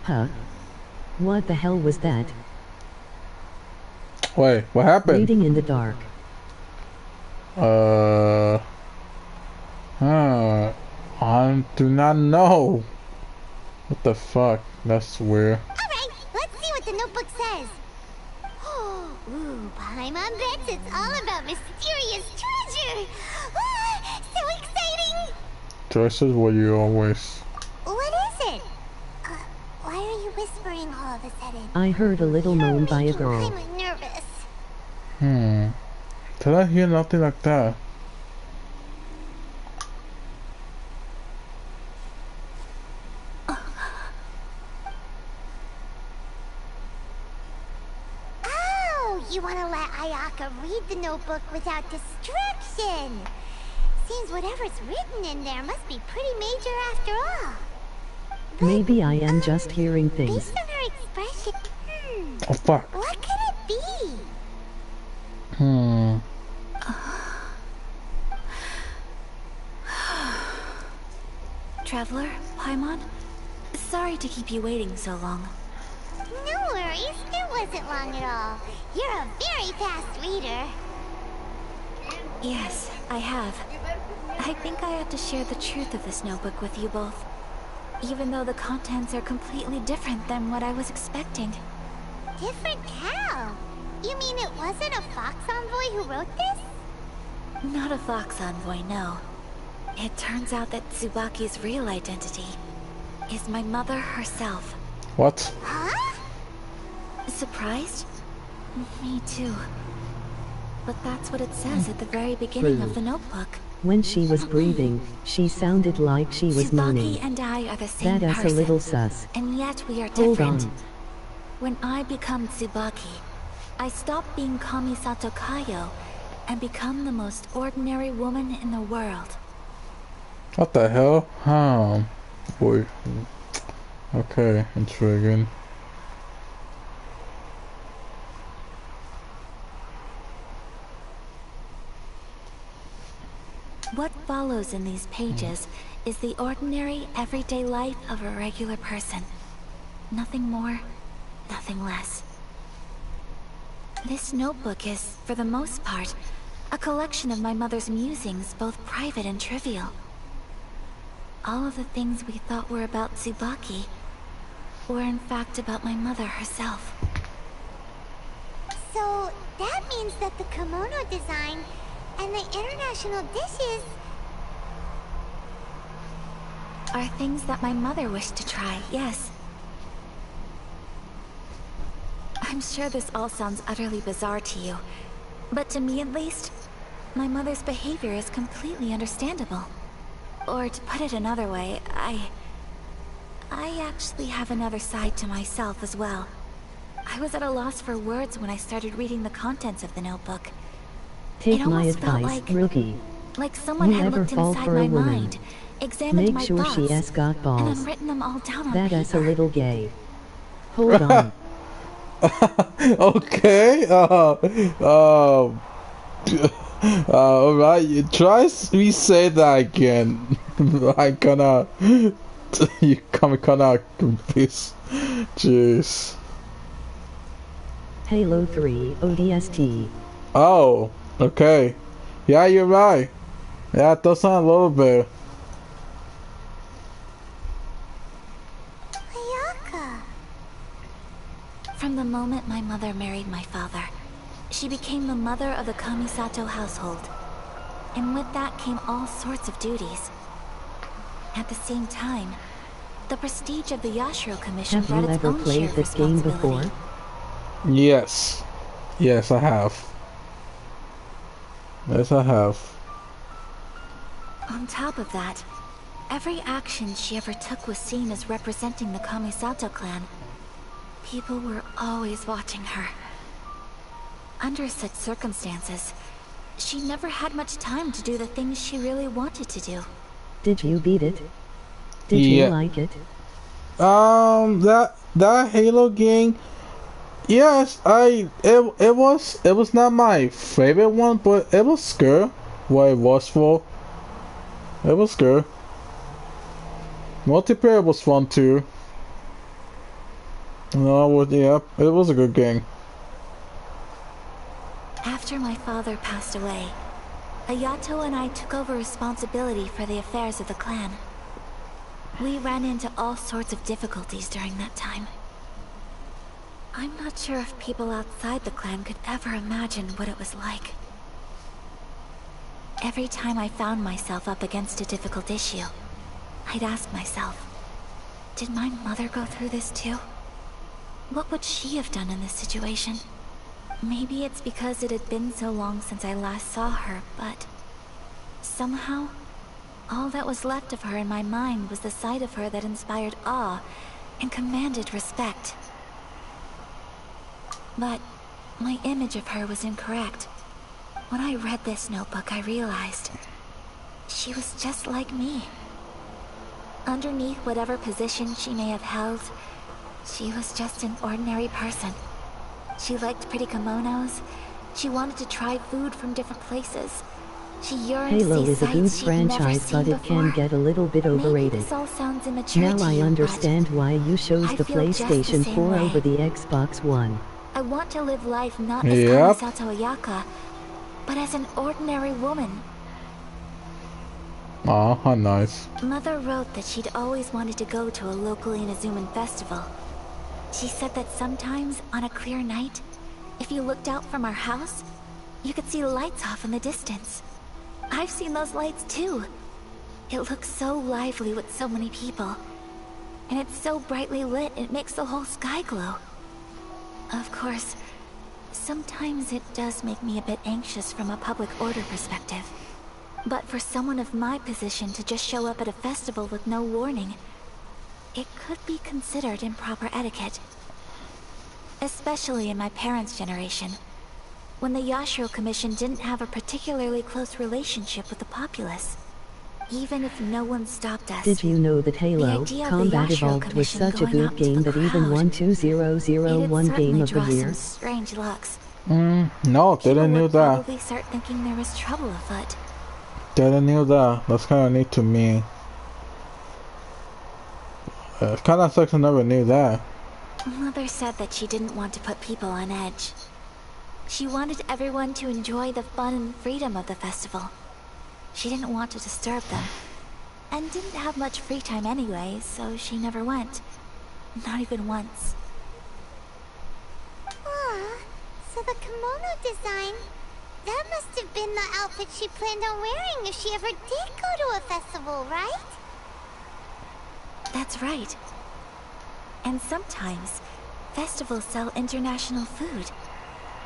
Huh? What the hell was that? Wait, what happened? Reading in the dark. I do not know. What the fuck? That's weird. Alright, let's see what the notebook says. Ooh, Paimon bets it's all about mysterious treasure. So exciting! Choices were you always. What is it? Why are you whispering all of a sudden? I heard a little moan by a girl. I'm nervous. Did I hear nothing like that? Oh, you want to let Ayaka read the notebook without distraction. Seems whatever's written in there must be pretty major after all. Maybe I am just hearing things. Based on her expression, Oh fuck. what could it be? Traveler, Paimon? Sorry to keep you waiting so long. No worries, it wasn't long at all. You're a very fast reader. Yes, I have. I think I have to share the truth of this notebook with you both. Even though the contents are completely different than what I was expecting. Different how? You mean it wasn't a Fox Envoy who wrote this? Not a Fox Envoy, no. It turns out that Tsubaki's real identity is my mother herself. What? Huh? Surprised? Me too. But that's what it says at the very beginning of the notebook. When she was breathing, she sounded like she was moaning. Tsubaki and I are the same That is a person, little sus. and yet we are Hold different. on. When I become Tsubaki, I stop being Kamisato Kayo and become the most ordinary woman in the world. What the hell? Boy. Okay, intriguing. What follows in these pages is the ordinary, everyday life of a regular person. Nothing more, nothing less. This notebook is, for the most part, a collection of my mother's musings, both private and trivial. All of the things we thought were about Tsubaki were in fact about my mother herself. So that means that the kimono design and the international dishes are things that my mother wished to try, yes. I'm sure this all sounds utterly bizarre to you, but to me at least, my mother's behavior is completely understandable. Or to put it another way, I actually have another side to myself as well. I was at a loss for words when I started reading the contents of the notebook. Take It my almost felt advice, rookie. like someone You had ever looked fall inside for a my woman? mind, examined Make my sure thoughts, she has got and balls. then written them all down on That is a paper. little gay. Hold on. Okay. Alright, try re-say that again. I kinda, you come kinda confused. Jeez. Halo 3 ODST. Oh, okay. Yeah, you're right. Yeah, it does sound a little bit. Ayaka. From the moment my mother married my father, she became the mother of the Kamisato household. And with that came all sorts of duties. At the same time, the prestige of the Yashiro Commission Have brought you its ever own share played of this game responsibility. before? Yes. Yes, I have. Yes, I have. On top of that, every action she ever took was seen as representing the Kamisato clan. People were always watching her. Under such circumstances, she never had much time to do the things she really wanted to do. Did you beat it? Did you like it? That Halo game. Yes, it was not my favorite one, but it was good. What it was for. It was good. Multiplayer was fun too. No, yeah, it was a good game. After my father passed away, Ayato and I took over responsibility for the affairs of the clan. We ran into all sorts of difficulties during that time. I'm not sure if people outside the clan could ever imagine what it was like. Every time I found myself up against a difficult issue, I'd ask myself, did my mother go through this too? What would she have done in this situation? Maybe it's because it had been so long since I last saw her, but somehow, all that was left of her in my mind was the sight of her that inspired awe and commanded respect. But my image of her was incorrect. When I read this notebook, I realized she was just like me. Underneath whatever position she may have held, she was just an ordinary person. She liked pretty kimonos. She wanted to try food from different places. She yearned Halo to is see a good sights she'd never franchise, seen but it before. can get a little bit overrated. Maybe this all sounds immature Now to I you, understand why you chose I the feel just the PlayStation same 4 way. over the Xbox One. I want to live life not as Yep. Kamisato Ayaka, but as an ordinary woman. Aw, how nice. Mother wrote that she'd always wanted to go to a local Inazuman festival. She said that sometimes, on a clear night, if you looked out from our house, you could see lights off in the distance. I've seen those lights too. It looks so lively with so many people. And it's so brightly lit, it makes the whole sky glow. Of course, sometimes it does make me a bit anxious from a public order perspective. But for someone of my position to just show up at a festival with no warning, it could be considered improper etiquette. Especially in my parents' generation, when the Yashiro Commission didn't have a particularly close relationship with the populace. Even if no one stopped us. Did you know that Halo idea of the Combat Yashiro Evolved was Commission such a going out good to game the that even crowd, won 2001 it'd Game certainly of the draw Year? some strange looks. No, People didn't knew would that. probably start thinking there was trouble afoot. Didn't knew that. That's kind of neat to me. It kind of sucks I never knew that. Mother said that she didn't want to put people on edge. She wanted everyone to enjoy the fun and freedom of the festival. She didn't want to disturb them. And didn't have much free time anyway, so she never went. Not even once. So the kimono design, that must have been the outfit she planned on wearing if she ever did go to a festival, right? That's right. And sometimes, festivals sell international food.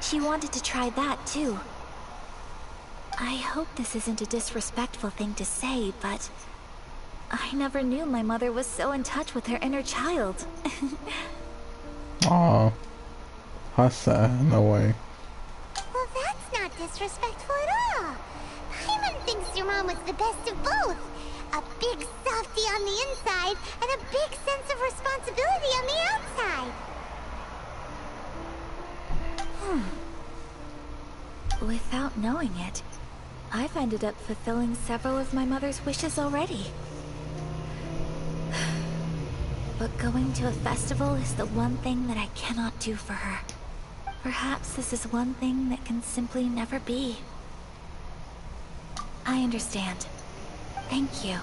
She wanted to try that too. I hope this isn't a disrespectful thing to say, but I never knew my mother was so in touch with her inner child. Aw. That's sad, no way. Well, that's not disrespectful. disrespectful at all. Paimon thinks your mom was the best of both. A big softy on the inside, and a big sense of responsibility on the outside. Without knowing it, I've ended up fulfilling several of my mother's wishes already. But going to a festival is the one thing that I cannot do for her. Perhaps this is one thing that can simply never be. I understand. Thank you.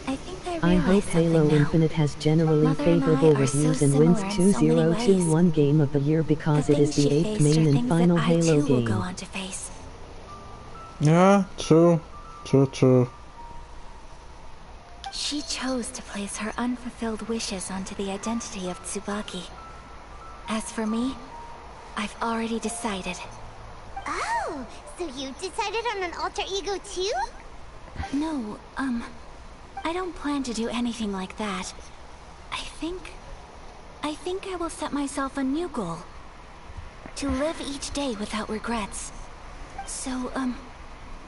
I think I hope realize Halo something now. Infinite has generally Mother and I favorable are so reviews and wins similar in so many 2021 Game of the Year because The it is things the she 8th faced main are and things final that Halo I too will go game. on to face. Yeah, true. True. She chose to place her unfulfilled wishes onto the identity of Tsubaki. As for me, I've already decided. Oh, so you decided on an alter ego too? No, I don't plan to do anything like that. I think I will set myself a new goal. To live each day without regrets. So,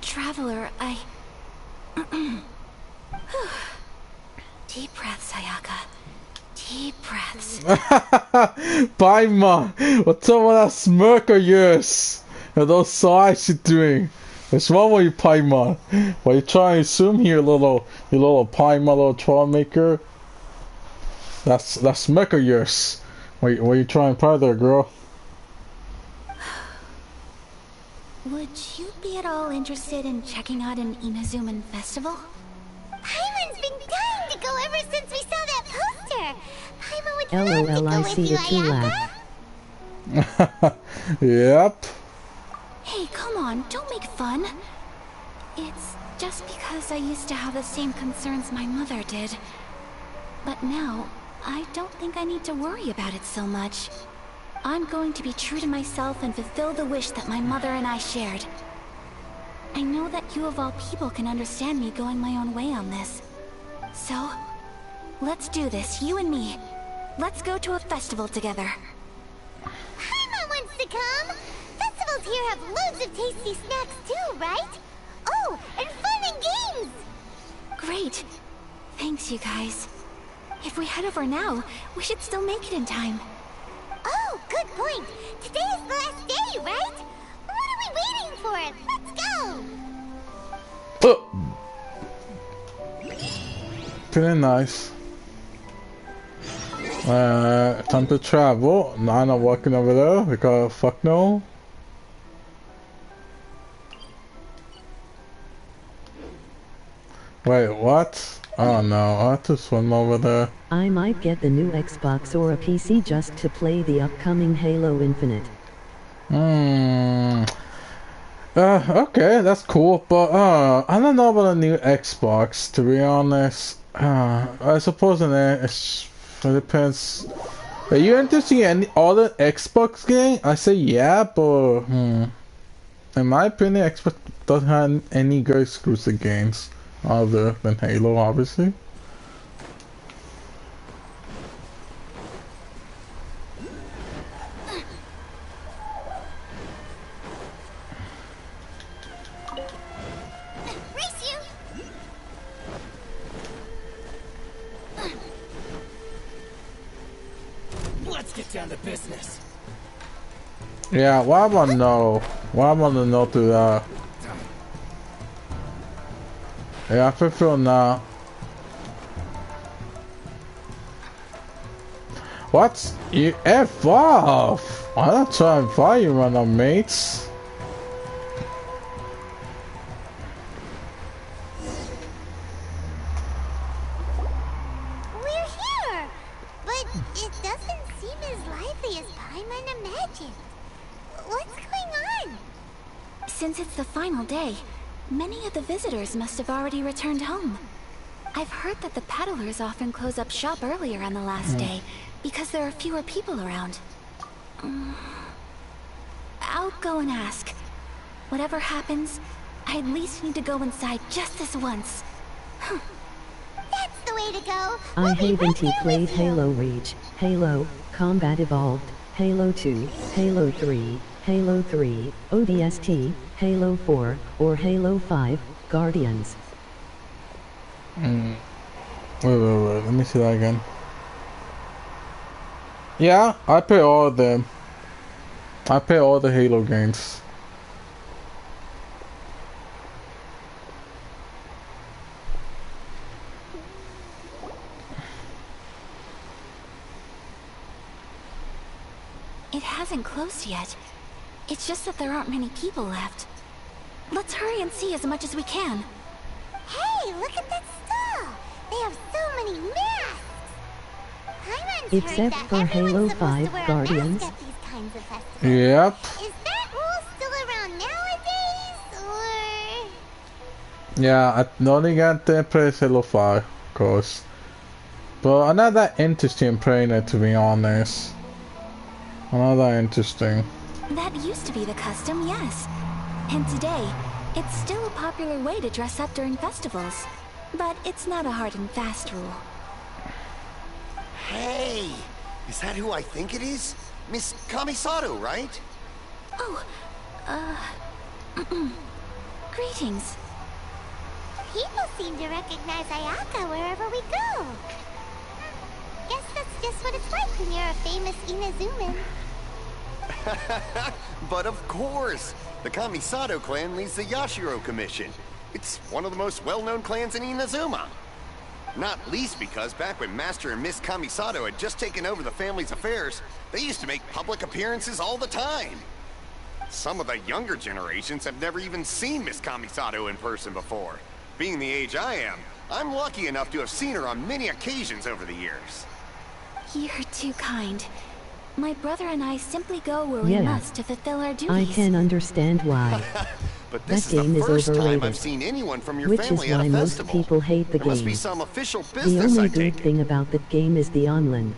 Traveler, Deep breaths, Ayaka. Deep breaths. Paimon, what's up with that smirk of yours? And those sighs you're doing? What's wrong with you, Paimon? Why you trying to assume here, you little Paimon, little troublemaker? That's smirk of yours. What you trying to pride there, girl? Would you be at all interested in checking out an Inazuman festival? Paimon's been dying to go ever since we saw that poster. Paimon would love to LOL, go I with see you, the two Ayaka. laugh. Yep. Hey, come on, don't make fun. It's just because I used to have the same concerns my mother did. But now, I don't think I need to worry about it so much. I'm going to be true to myself and fulfill the wish that my mother and I shared. I know that you of all people can understand me going my own way on this. So, let's do this, you and me. Let's go to a festival together. Paimon wants to come. Festivals here have loads of tasty snacks too, right? Oh, and fun and games. Great. Thanks, you guys. If we head over now, we should still make it in time. Oh, good point. Today is the last day, right? What are we waiting for? Let's go. Pretty nice. Time to travel. No, I'm not walking over there because fuck no. Wait, what? Oh no, I have to swim over there. I might get the new Xbox or a PC just to play the upcoming Halo Infinite. Okay, that's cool, but I don't know about a new Xbox, to be honest. I suppose it depends. Are you interested in any other Xbox game? I say yeah, but in my opinion, Xbox doesn't have any good exclusive games other than Halo, obviously. Let's get down to business. Yeah, what I want to know. What I want to know through that. Yeah, I fulfill now. What? You F off! I'm not trying to fight you right now, mates. We're here, but it doesn't seem as lively as Paimon imagined. What's going on? Since it's the final day, many of the visitors must have already returned home. I've heard that the peddlers often close up shop earlier on the last day because there are fewer people around. I'll go and ask. Whatever happens, I at least need to go inside just this once. That's the way to go. I haven't played Halo Reach, Halo, Combat Evolved, Halo 2, Halo 3, Halo 3, ODST, Halo 4, or Halo 5, Guardians. Wait, let me see that again. Yeah, I play all of them. I play all the Halo games. It hasn't closed yet. It's just that there aren't many people left. Let's hurry and see as much as we can. Hey, look at that stall! They have so many masks! Except for Halo 5 Guardians. Yep. Is that rule still around nowadays, or...? Yeah, I only got to play Halo 5, of course. But I'm not that interested in playing it, to be honest. I'm not that interesting. That used to be the custom, yes. And today, it's still a popular way to dress up during festivals. But it's not a hard and fast rule. Hey! Is that who I think it is? Miss Kamisato, right? Oh, greetings. People seem to recognize Ayaka wherever we go. Guess that's just what it's like when you're a famous Inazuman. But of course! The Kamisato clan leads the Yashiro Commission. It's one of the most well-known clans in Inazuma. Not least because back when Master and Miss Kamisato had just taken over the family's affairs, they used to make public appearances all the time. Some of the younger generations have never even seen Miss Kamisato in person before. Being the age I am, I'm lucky enough to have seen her on many occasions over the years. You're too kind. My brother and I simply go where we must to fulfill our duties. I can understand why. But this that game is the first overrated. time I've seen anyone from your Which family is at why a most festival. people hate the There game. must be some official The business, only I good take it. thing about that game is the online.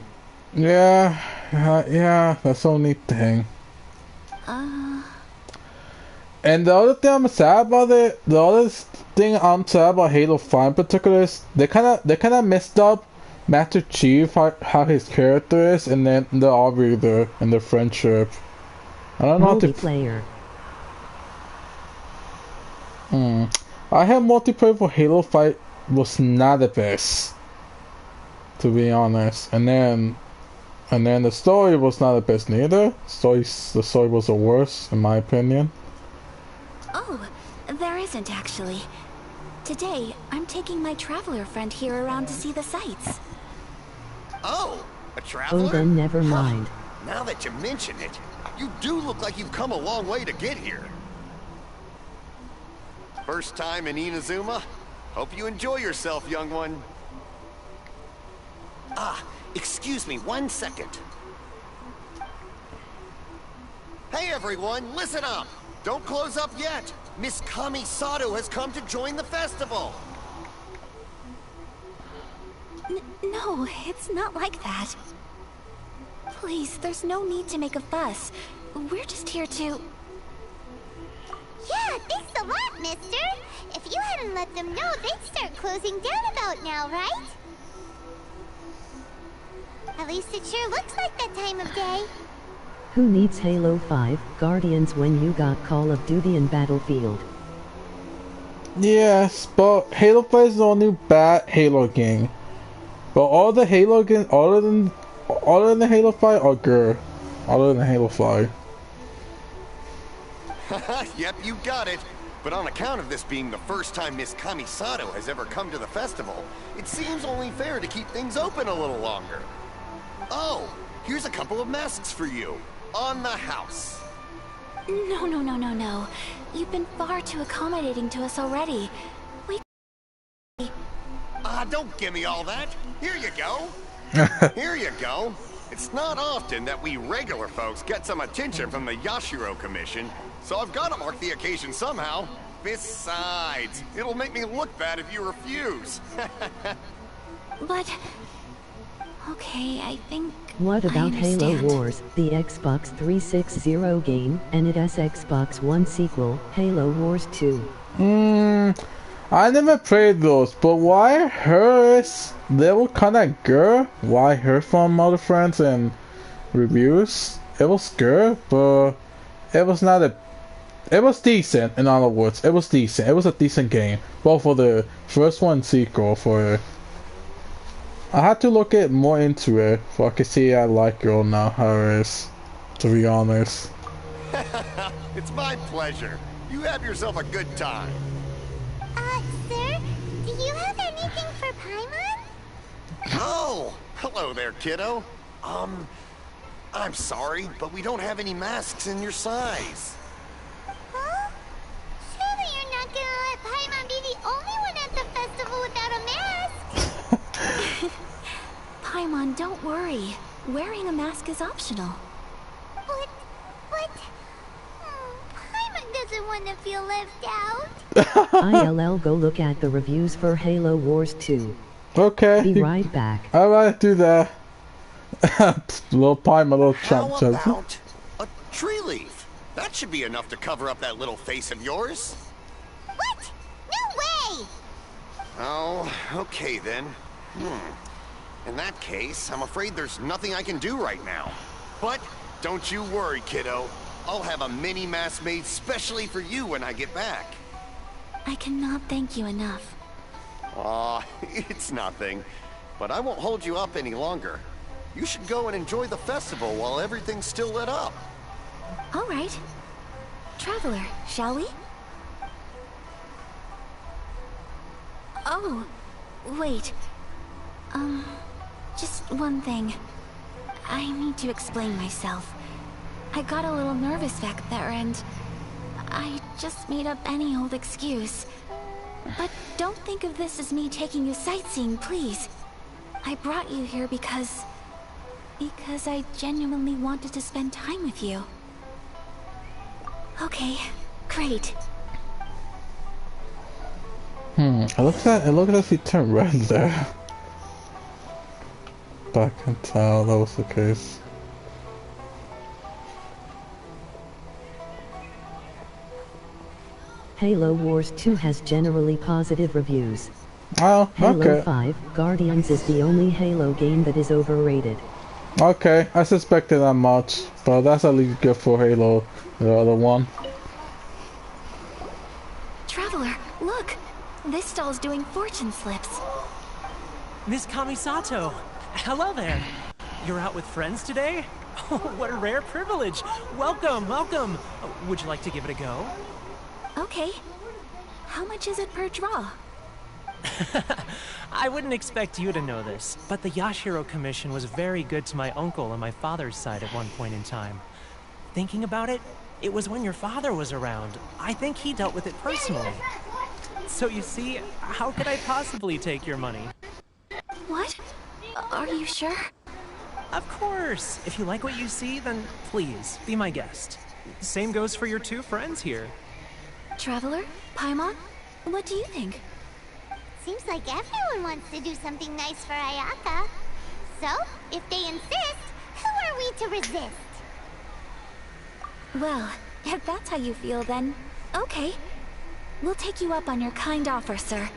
Yeah, that's the only thing. And the other thing I'm sad about it, the other thing I'm sad about Halo 5 in particular is they kind of messed up Master Chief, how his character is, and then the Arbiter and the friendship. I don't know how to Multiplayer. I had multiplayer for Halo 5 was not the best, to be honest. And then the story was not the best neither. The story was the worst in my opinion. Oh, there isn't actually. Today, I'm taking my traveler friend here around to see the sights. Oh, a traveler? Oh, then never mind. Now that you mention it, you do look like you've come a long way to get here. First time in Inazuma? Hope you enjoy yourself, young one. Ah, excuse me 1 second. Hey everyone, listen up! Don't close up yet! Miss Kamisato has come to join the festival! No, it's not like that. Please, there's no need to make a fuss. We're just here to... Yeah, thanks a lot, mister. If you hadn't let them know, they'd start closing down about now, right? At least it sure looks like that time of day. Who needs Halo 5 Guardians when you got Call of Duty and Battlefield? Yes, but Halo 5 is the only bad Halo game. But all the Halo games, other than the Halo 5 are good. Other than Halo 5. Yep, you got it. But on account of this being the first time Miss Kamisato has ever come to the festival, it seems only fair to keep things open a little longer. Oh, here's a couple of masks for you. On the house. No. You've been far too accommodating to us already. Don't give me all that. Here you go. Here you go. It's not often that we regular folks get some attention from the Yashiro Commission, so I've got to mark the occasion somehow. Besides, it'll make me look bad if you refuse. But... okay, I think... What about Halo Wars, the Xbox 360 game, and its Xbox One sequel, Halo Wars 2? I never played those, but why I heard is they were kinda good. Why I heard from other friends and reviews, it was good, but it was not a. It was decent. In other words, it was decent. It was a decent game, both for the first one and sequel. For I had to look it more into it, so I could see I like it or not. How it is, to be honest. It's my pleasure. You have yourself a good time. Sir, do you have anything for Paimon? Oh, hello there, kiddo. I'm sorry, but we don't have any masks in your size. Huh? Surely you're not gonna let Paimon be the only one at the festival without a mask? Paimon, don't worry. Wearing a mask is optional. But... Paimon doesn't want to feel left out. ILL, go look at the reviews for Halo Wars 2. Okay. Be right back. Alright, do that. Little pie, my little chump. How about a tree leaf? That should be enough to cover up that little face of yours. What? No way! Oh, okay then. In that case, I'm afraid there's nothing I can do right now. But don't you worry, kiddo. I'll have a mini mask made specially for you when I get back. I cannot thank you enough. Aw, it's nothing. But I won't hold you up any longer. You should go and enjoy the festival while everything's still lit up. All right. Traveler, shall we? Oh, wait. Just one thing. I need to explain myself. I got a little nervous back there and I just made up any old excuse. But don't think of this as me taking you sightseeing, please. I brought you here because I genuinely wanted to spend time with you. Okay, great. It looks like he turned red there. But I can tell that was the case. Halo Wars 2 has generally positive reviews. Oh, Halo okay. 5 Guardians is the only Halo game that is overrated. Okay, I suspected that much, but that's at least good for Halo, the other one. Traveler, look! This stall's doing fortune slips. Miss Kamisato! Hello there! You're out with friends today? Oh, what a rare privilege! Welcome, welcome! Would you like to give it a go? Okay. How much is it per draw? I wouldn't expect you to know this, but the Yashiro Commission was very good to my uncle on my father's side at one point in time. Thinking about it, it was when your father was around. I think he dealt with it personally. So you see, how could I possibly take your money? What? Are you sure? Of course! If you like what you see, then please, be my guest. Same goes for your two friends here. Traveler? Paimon? What do you think? Seems like everyone wants to do something nice for Ayaka. So, if they insist, who are we to resist? Well, if that's how you feel, then okay. We'll take you up on your kind offer, sir.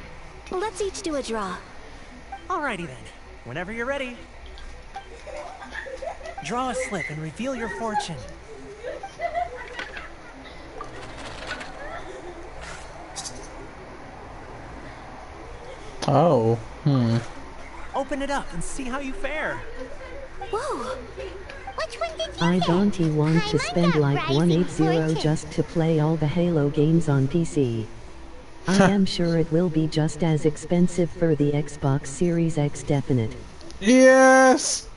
Let's each do a draw. Alrighty then. Whenever you're ready. Draw a slip and reveal your fortune. Oh, Open it up and see how you fare. Whoa! Which one did you I get? don't want to spend like 180 just to play all the Halo games on PC. I am sure it will be just as expensive for the Xbox Series X definite. yes,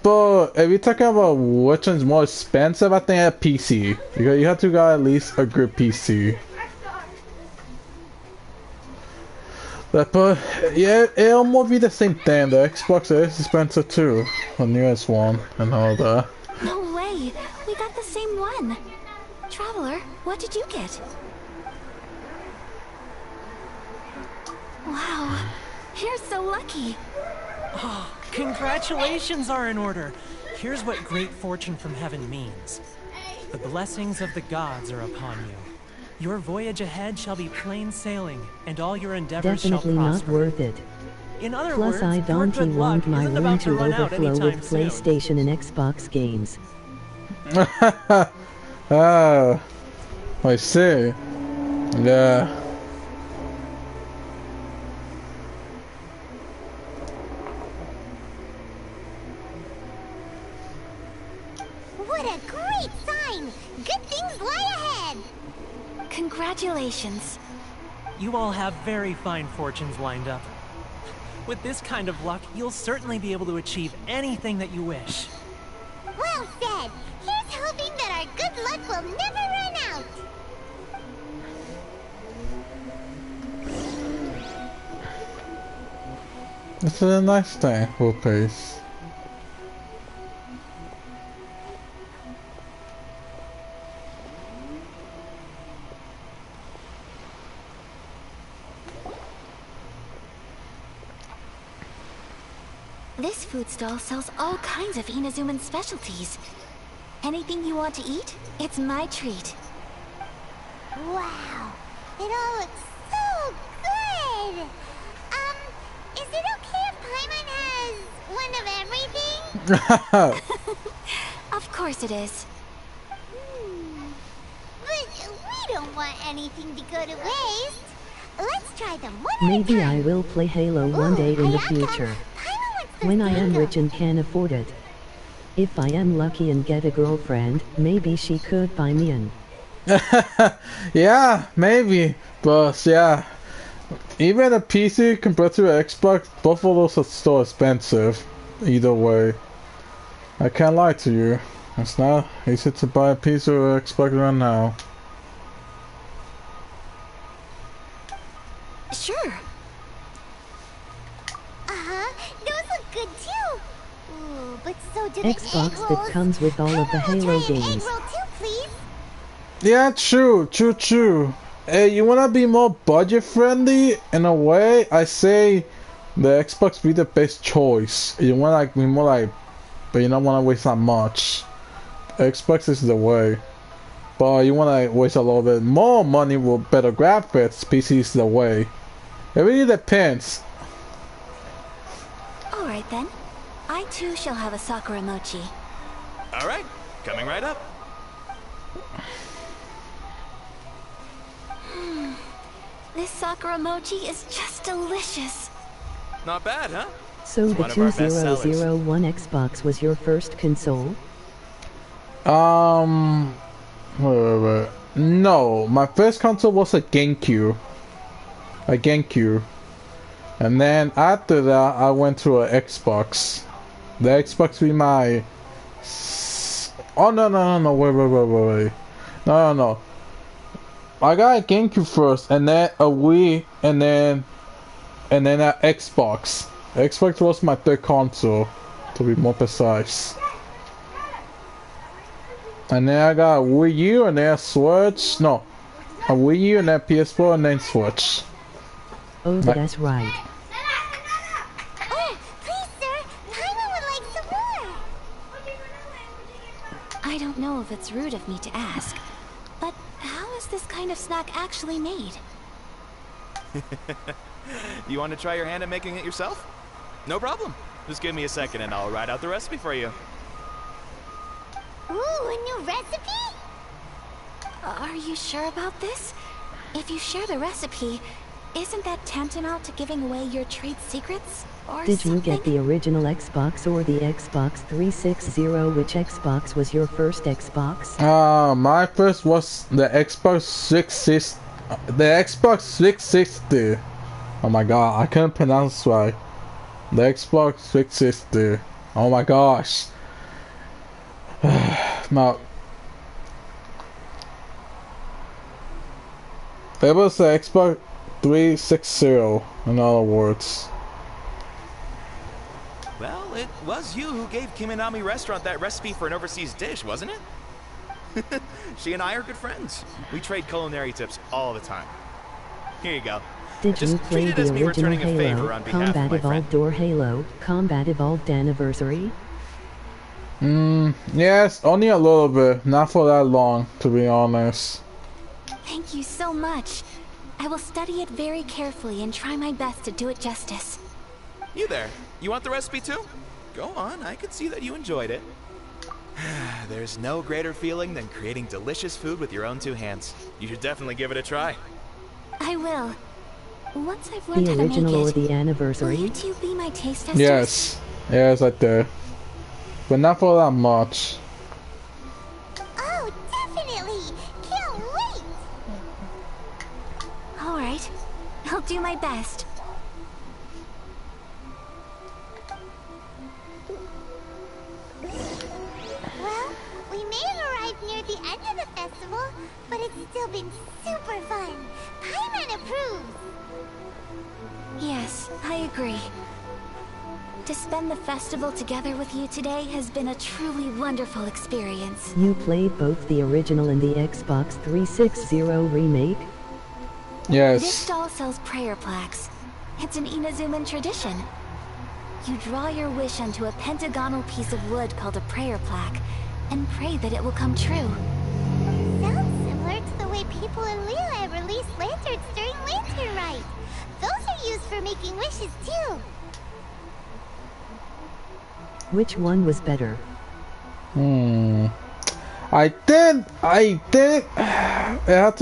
but if you're talking about which one's more expensive, I think a PC. Because you have to get at least a good PC. But yeah, it'll almost be the same thing. The Xbox is expensive too, the newest one and all that. No way! We got the same one! Traveler, what did you get? Wow, you're so lucky! Oh, congratulations are in order. Here's what great fortune from heaven means. The blessings of the gods are upon you. Your voyage ahead shall be plain sailing, and all your endeavors Definitely shall not prosper. worth it. In other Plus words, I your don't good want luck my isn't room about to run out overflow with anytime soon. PlayStation and Xbox games. Ah, I see. Yeah. What a great sign! Good things lie ahead! Congratulations. You all have very fine fortunes lined up. With this kind of luck, you'll certainly be able to achieve anything that you wish. Well said! Here's hoping that our good luck will never run out! This is a nice day for peace. This food stall sells all kinds of Inazuman specialties. Anything you want to eat, it's my treat. Wow! It all looks so good! Is it okay if Paimon has one of everything? Of course it is. But we don't want anything to go to waste. Let's try them one at a Maybe time. I will play Halo one day in the future. When I am rich and can afford it. If I am lucky and get a girlfriend, maybe she could buy me in. Yeah, maybe. But yeah. Even a PC compared to an Xbox, both of those are still expensive. Either way. I can't lie to you. It's not easy to buy a PC or an Xbox right now. Sure. Those look good too. Ooh, but so do the egg Xbox rolls. that comes with all of the Halo games. Egg roll too, please. Yeah, true. Hey, you wanna be more budget friendly in a way? I say the Xbox be the best choice. You wanna like be more like, but you don't wanna waste that much. Xbox is the way. But you wanna waste a little bit more money with better graphics. PC is the way. It really depends. Alright then. I too shall have a Sakura mochi. Alright, coming right up. This Sakura mochi is just delicious. Not bad, huh? So It's the one of our best sellers. 2001 Xbox was your first console? Wait. No, my first console was a GameCube. And then after that, I went to an Xbox. The Xbox be my... Oh, no, wait. No. I got a GameCube first, and then a Wii, and then an Xbox. Xbox was my third console, to be more precise. And then I got a Wii U, and then a Switch. No, a Wii U, and then PS4, and then Switch. Oh, that's right. Oh, please, sir. Paimon would like some more. I don't know if it's rude of me to ask, but how is this kind of snack actually made? You want to try your hand at making it yourself? No problem. Just give me a second and I'll write out the recipe for you. Ooh, a new recipe? Are you sure about this? If you share the recipe, isn't that tantamount to giving away your trade secrets? Or Did something? you get the original Xbox or the Xbox 360? Which Xbox was your first Xbox? My first was the Xbox 360. The Xbox 360. Oh my god, I couldn't pronounce right. The Xbox 360. Oh my gosh. Now, it was the Xbox 360, in other words. Well, it was you who gave Kiminami Restaurant that recipe for an overseas dish, wasn't it? She and I are good friends. We trade culinary tips all the time. Here you go. Did Just you play treat it as the me original returning a favor Halo, on behalf of Combat my Evolved friend. or Halo, Combat Evolved Anniversary? Yes, only a little bit. Not for that long, to be honest. Thank you so much. I will study it very carefully and try my best to do it justice. You there. You want the recipe too? Go on, I could see that you enjoyed it. There's no greater feeling than creating delicious food with your own two hands. You should definitely give it a try. I will. Once I've learned The how to make original or it, the will anniversary? you two be my taste testers? Yes. Yes, I do. But not for that much. Oh, definitely! Can't wait! Alright. I'll do my best. Well, we may have arrived near the end of the festival, but it's still been super fun. Paimon approves! Yes, I agree. To spend the festival together with you today has been a truly wonderful experience. You played both the original and the Xbox 360 remake? Yes. This doll sells prayer plaques. It's an Inazuman tradition. You draw your wish onto a pentagonal piece of wood called a prayer plaque, and pray that it will come true. Sounds similar to the way people in Liyue release lanterns during Lantern Rite. Those are used for making wishes too. Which one was better? I think it had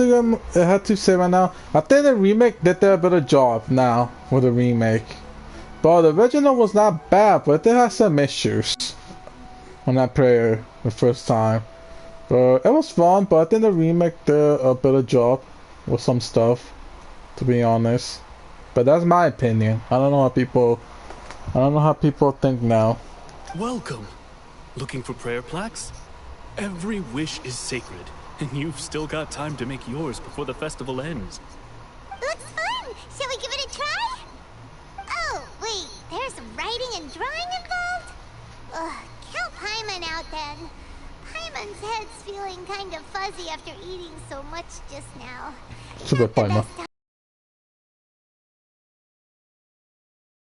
to say right now. I think the remake did a better job now with the remake. But the original was not bad, but it had some issues when I played the first time. But it was fun, but I think the remake did a better job with some stuff, to be honest. But that's my opinion. I don't know how people think now. Welcome. Looking for prayer plaques? Every wish is sacred, and you've still got time to make yours before the festival ends. Looks fun! Shall we give it a try? Oh, wait, there's writing and drawing involved? Ugh, count Paimon out then. Paimon's head's feeling kind of fuzzy after eating so much just now. Super Paimon.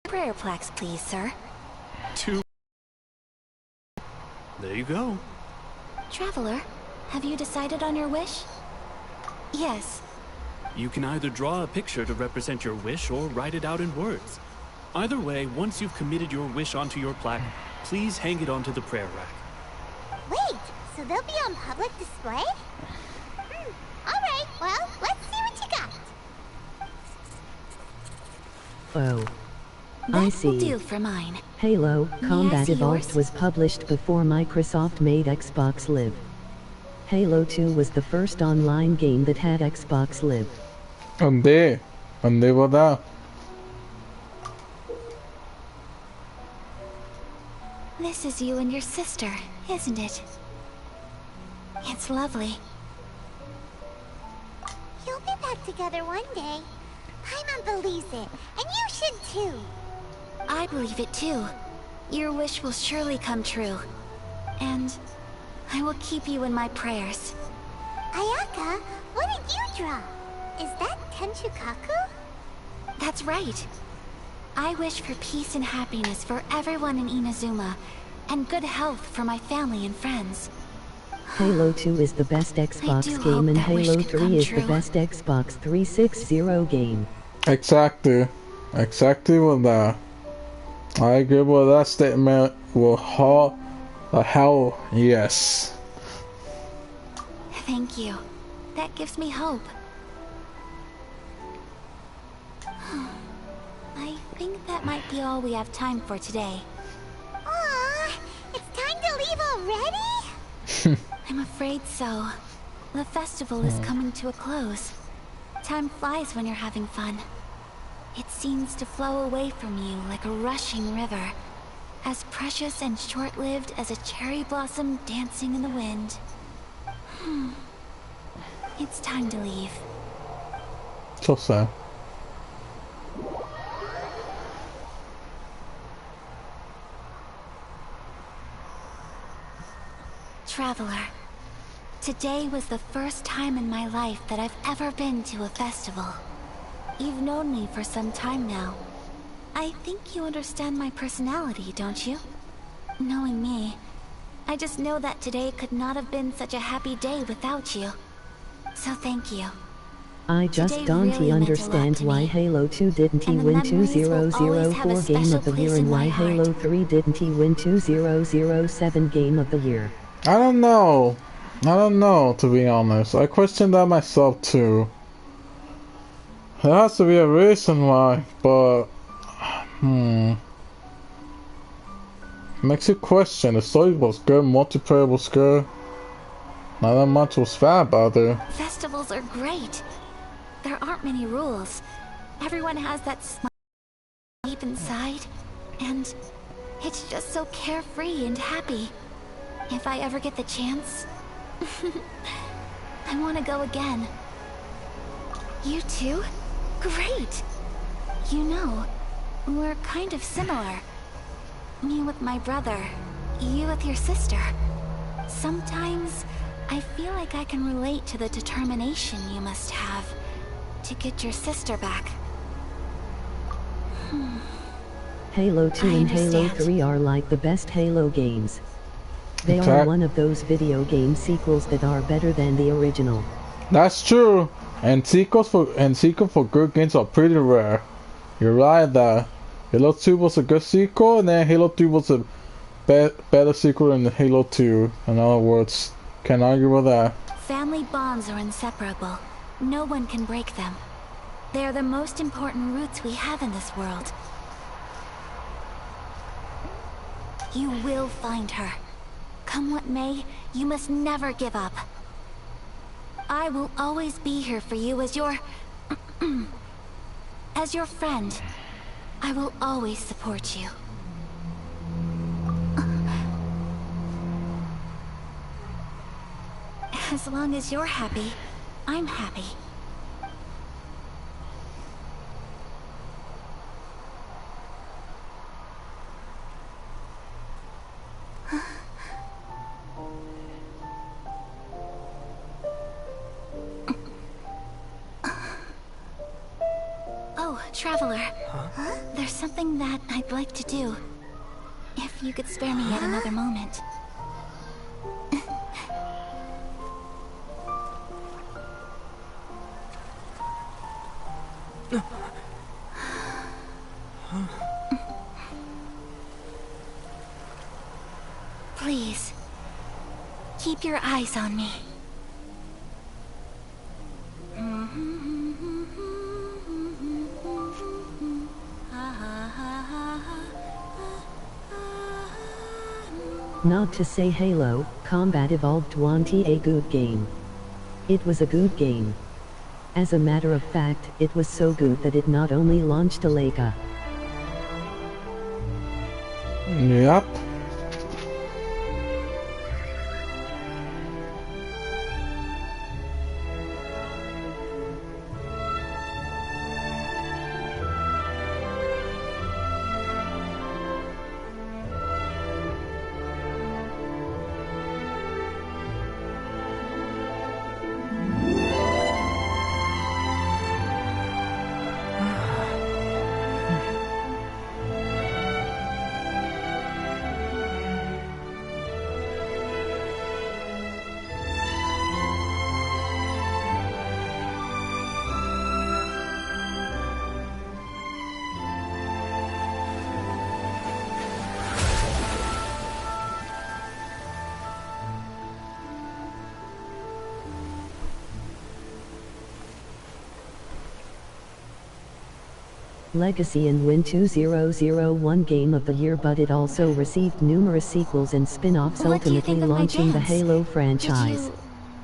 Prayer plaques, please, sir. There you go. Traveler, have you decided on your wish? Yes. You can either draw a picture to represent your wish or write it out in words. Either way, once you've committed your wish onto your plaque, please hang it onto the prayer rack. Wait, so they'll be on public display? Alright, well, let's see what you got. Oh. I see. Will do for mine. Halo Combat see Evolved yours? was published before Microsoft made Xbox Live. Halo 2 was the first online game that had Xbox Live. And they were there. This is you and your sister, isn't it? It's lovely. You'll be back together one day. Paimon believes it, and you should too. I believe it too. Your wish will surely come true. And I will keep you in my prayers. Ayaka, what did you draw? Is that Tenchukaku? That's right. I wish for peace and happiness for everyone in Inazuma, and good health for my family and friends. Halo 2 is the best Xbox do game and hope that wish Halo could 3 come is true. the best Xbox 360 game. Exactly with that. I agree with that statement. Will hell yes. Thank you. That gives me hope. I think that might be all we have time for today. Aww, it's time to leave already? I'm afraid so. The festival is coming to a close. Time flies when you're having fun. It seems to flow away from you like a rushing river, as precious and short-lived as a cherry blossom dancing in the wind. It's time to leave. So sad. Traveler, today was the first time in my life that I've ever been to a festival. You've known me for some time now. I think you understand my personality, don't you? Knowing me, I just know that today could not have been such a happy day without you. So thank you. I just Today don't really meant a lot understand to why me. Halo 2 didn't And the win memories will always have a 2004 Game special of the place Year in and why my heart. Halo 3 didn't win 2007 Game of the Year. I don't know. I don't know, to be honest. I question that myself too. There has to be a reason why, but makes you question. The story was good, multiplayer was good. Not that much was bad about it. Festivals are great. There aren't many rules. Everyone has that smile deep inside, and it's just so carefree and happy. If I ever get the chance, I want to go again. You too? Great! You know, we're kind of similar. Me with my brother, you with your sister. Sometimes, I feel like I can relate to the determination you must have to get your sister back. Halo 2 and Halo 3 are like the best Halo games. They are one of those video game sequels that are better than the original. That's true. And sequels for good games are pretty rare. You're right that Halo 2 was a good sequel, and then Halo 3 was a better sequel than Halo 2. In other words, can't argue with that. Family bonds are inseparable. No one can break them. They are the most important roots we have in this world. You will find her. Come what may, you must never give up. I will always be here for you as your... as your friend. I will always support you. As long as you're happy, I'm happy. Oh, Traveler. Huh? There's something that I'd like to do. If you could spare me yet another moment. Please, keep your eyes on me. Not to say Halo Combat Evolved wasn't a good game. It was a good game. As a matter of fact, it was so good that it not only launched a Leica. Yep. Legacy and Win 2001 Game of the Year, but it also received numerous sequels and spin-offs, ultimately launching the Halo franchise.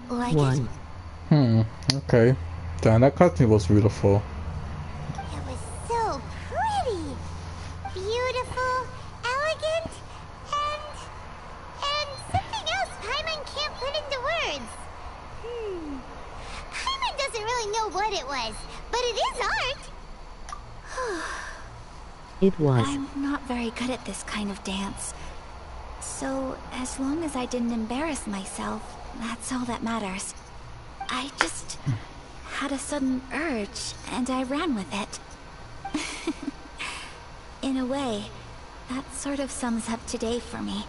Like One. Okay. Damn, that cutscene was beautiful. It was so pretty, beautiful, elegant, and something else Paimon can't put into words. Paimon doesn't really know what it was, but it is art. It was. I'm not very good at this kind of dance. So, as long as I didn't embarrass myself, that's all that matters. I just had a sudden urge, and I ran with it. In a way, that sort of sums up today for me.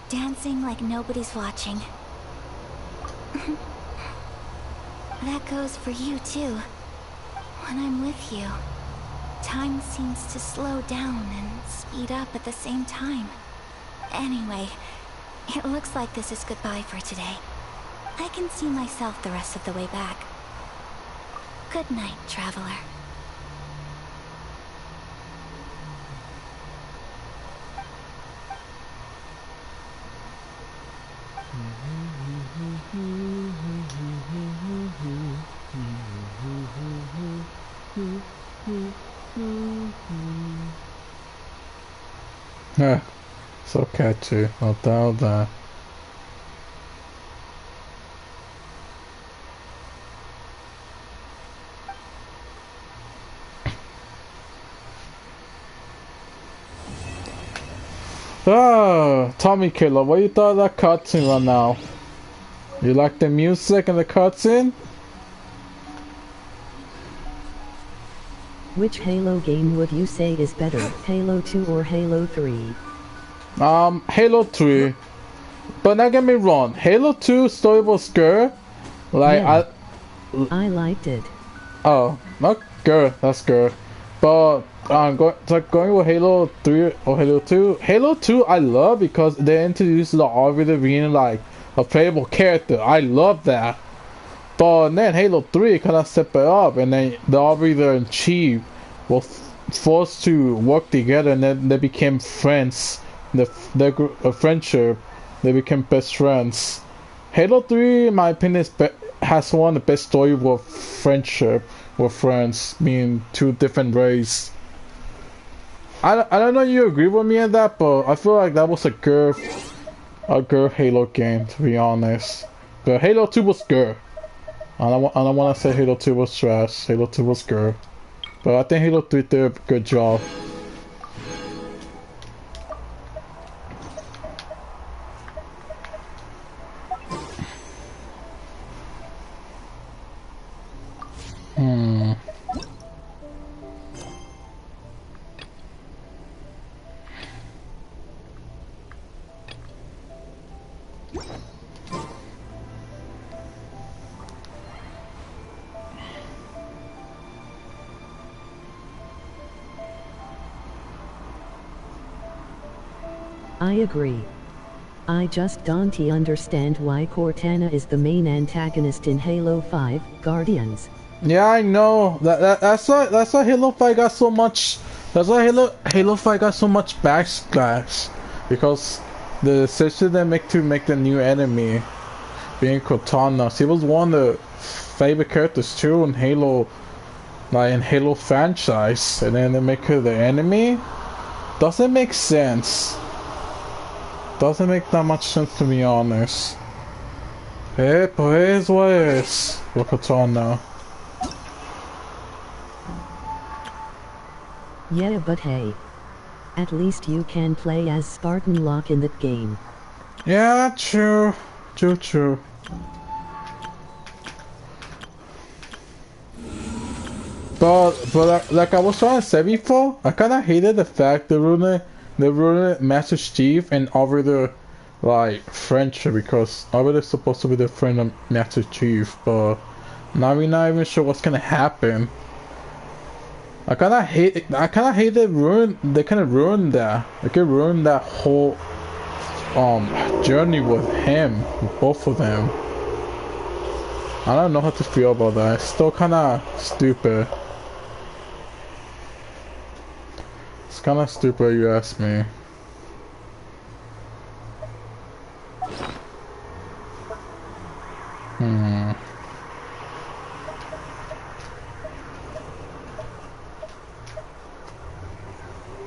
Dancing like nobody's watching. That goes for you too. When I'm with you, time seems to slow down and speed up at the same time. Anyway, It looks like this is goodbye for today. I can see myself the rest of the way back. Good night, traveler. Yeah, so catchy, no doubt that. Oh, Tommy Killer, what you thought of that cutscene right now? You like the music and the cutscene? Which Halo game would you say is better, Halo 2 or Halo 3? Halo 3. But not get me wrong, Halo 2 story was good. Like, yeah, I liked it. Oh, not good, that's good. But going with Halo 3 or Halo 2. Halo 2 I love because they introduced the Arbiter being like a playable character. I love that. But then Halo 3 kind of stepped it up, and then the Arbiter and Chief were forced to work together, and then they became friends. Their friendship, they became best friends. Halo 3, in my opinion, has one of the best story with friendship with friends, being two different races. I don't know if you agree with me on that, but I feel like that was a good Halo game, to be honest. But Halo 2 was good. I don't want to say Halo 2 was trash. Halo 2 was good. But I think Halo 3 did a good job. I agree. I just don't understand why Cortana is the main antagonist in Halo 5 Guardians. Yeah, I know. That's why Halo 5 got so much. That's why Halo 5 got so much backlash, because the decision they make to make the new enemy being Cortana. She was one of the favorite characters too in Halo, like in Halo franchise, and then they make her the enemy. Doesn't make sense. Doesn't make that much sense, to be honest. Pues what is Cortana? Yeah, but hey, at least you can play as Spartan Locke in that game. Yeah, true. True. But like I was trying to say before, I kind of hated the fact they ruined Master Chief and Arbiter like friendship, because Arbiter's supposed to be the friend of Master Chief, but now we're not even sure what's gonna happen. I kind of hate they kind of ruined that. They could ruin that whole journey with him, with both of them. I don't know how to feel about that. It's still kind of stupid. It's kind of stupid, you ask me.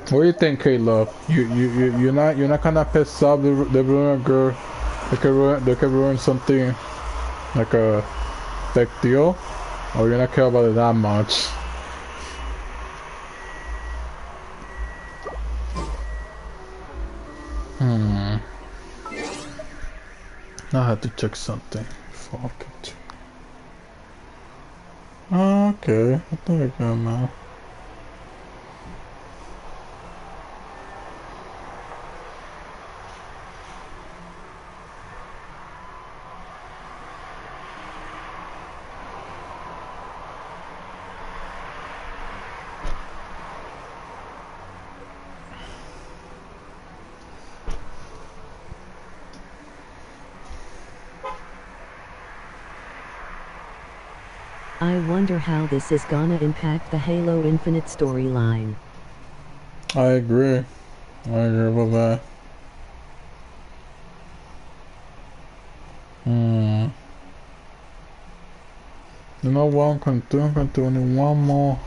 What do you think, Caleb? You're not kind of pissed off they ruin a girl? They could ruin something like a big deal, or you're not care about it that much? I had to check something before I could. Okay, I think I got now. I wonder how this is gonna impact the Halo Infinite storyline. I agree. I agree with that. You know what I'm gonna do? I'm gonna do only one more.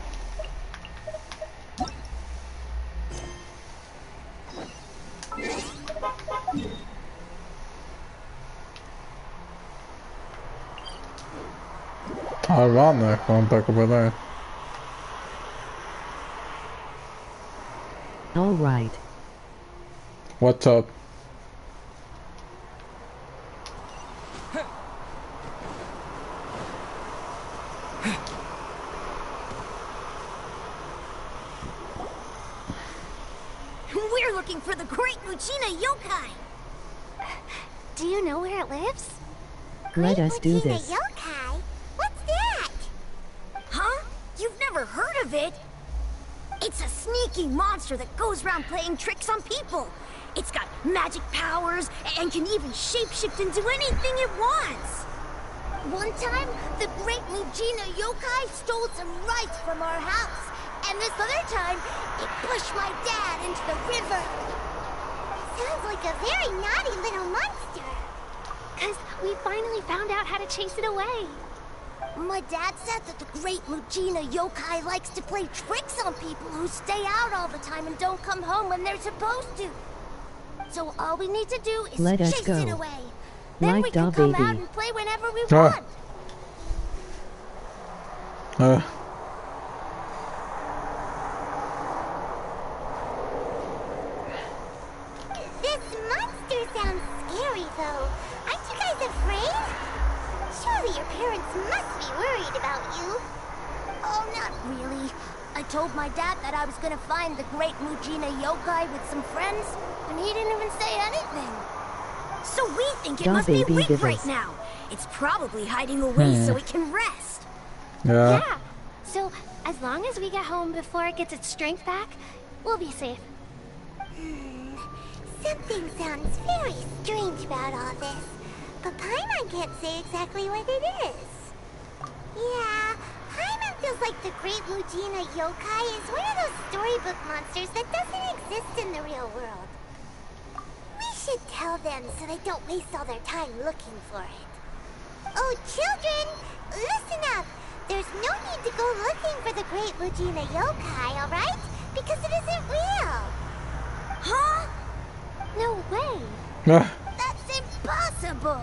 Ironic, going back over there. Alright. What's up? We're looking for the great Mujina yokai! Do you know where it lives? Let us do this. Yokai? What's that? Huh? You've never heard of it? It's a sneaky monster that goes around playing tricks on people. It's got magic powers and can even shapeshift into anything it wants. One time, the great Mujina yokai stole some rice from our house. And this other time, it pushed my dad into the river. Sounds like a very naughty little monster. 'Cause we finally found out how to chase it away. My dad said that the great Mujina yokai likes to play tricks on people who stay out all the time and don't come home when they're supposed to. So all we need to do is Let us chase go. it away. Then Like we can da come baby. out and play whenever we want. This monster sounds scary, though. Aren't you guys afraid? Surely your parents must be worried about you. Oh, not really. I told my dad that I was gonna find the great Mujina yokai with some friends, and he didn't even say anything. So we think it Da must be baby weak give right us. now. It's probably hiding away so it can rest. Yeah. Yeah. So, as long as we get home before it gets its strength back, we'll be safe. Something sounds very strange about all this, but Paimon can't say exactly what it is. Yeah, Paimon feels like the great Mujina yokai is one of those storybook monsters that doesn't exist in the real world. We should tell them so they don't waste all their time looking for it. Oh, children, listen up. There's no need to go looking for the great Mujina yokai, alright? Because it isn't real. Huh? No way. That's impossible.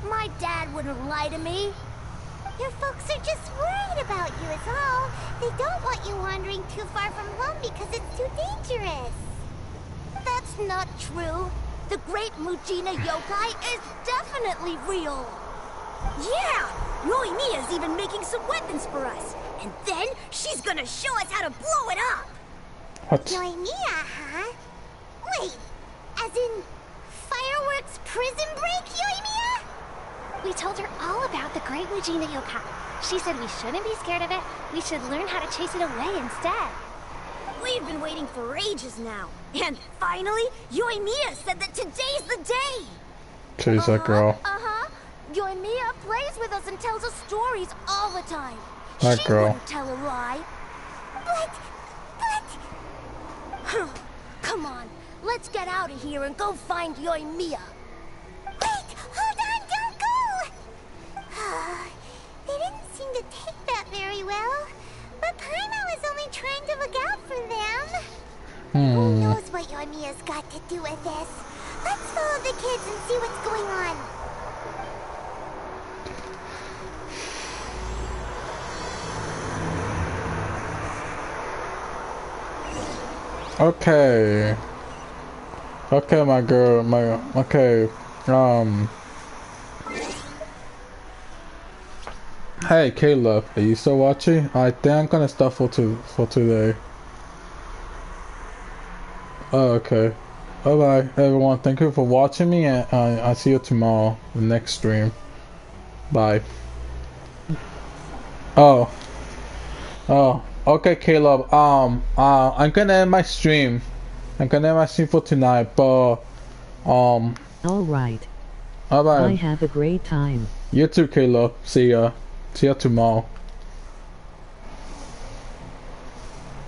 My dad wouldn't lie to me. Your folks are just worried about you is all. They don't want you wandering too far from home because it's too dangerous. That's not true. The great Mujina yokai is definitely real. Yeah! Yoimiya's even making some weapons for us. And then she's gonna show us how to blow it up. What? Yoimiya, huh? Wait, as in fireworks prison break, Yoimiya? We told her all about the great Mujina yokai. She said we shouldn't be scared of it. We should learn how to chase it away instead. We've been waiting for ages now. And finally, Yoimiya said that today's the day. Chase that girl. Uh-huh. Yoimiya plays with us and tells us stories all the time. That She girl. wouldn't tell a lie. But... Come on, let's get out of here and go find Yoimiya. Wait, hold on, don't go! They didn't seem to take that very well. But Paimon was only trying to look out for them. Who knows what Yoimiya's got to do with this? Let's follow the kids and see what's going on. Okay. Okay, my girl, okay. Hey, Caleb, are you still watching? I think I'm gonna stop for today. Oh, okay. Bye bye, everyone. Thank you for watching me, and I'll see you tomorrow, the next stream. Bye. Oh. Okay, Caleb. I'm gonna end my stream. I'm gonna end my stream for tonight, but Alright. bye bye. I have a great time. You too, Caleb. See ya. See ya tomorrow.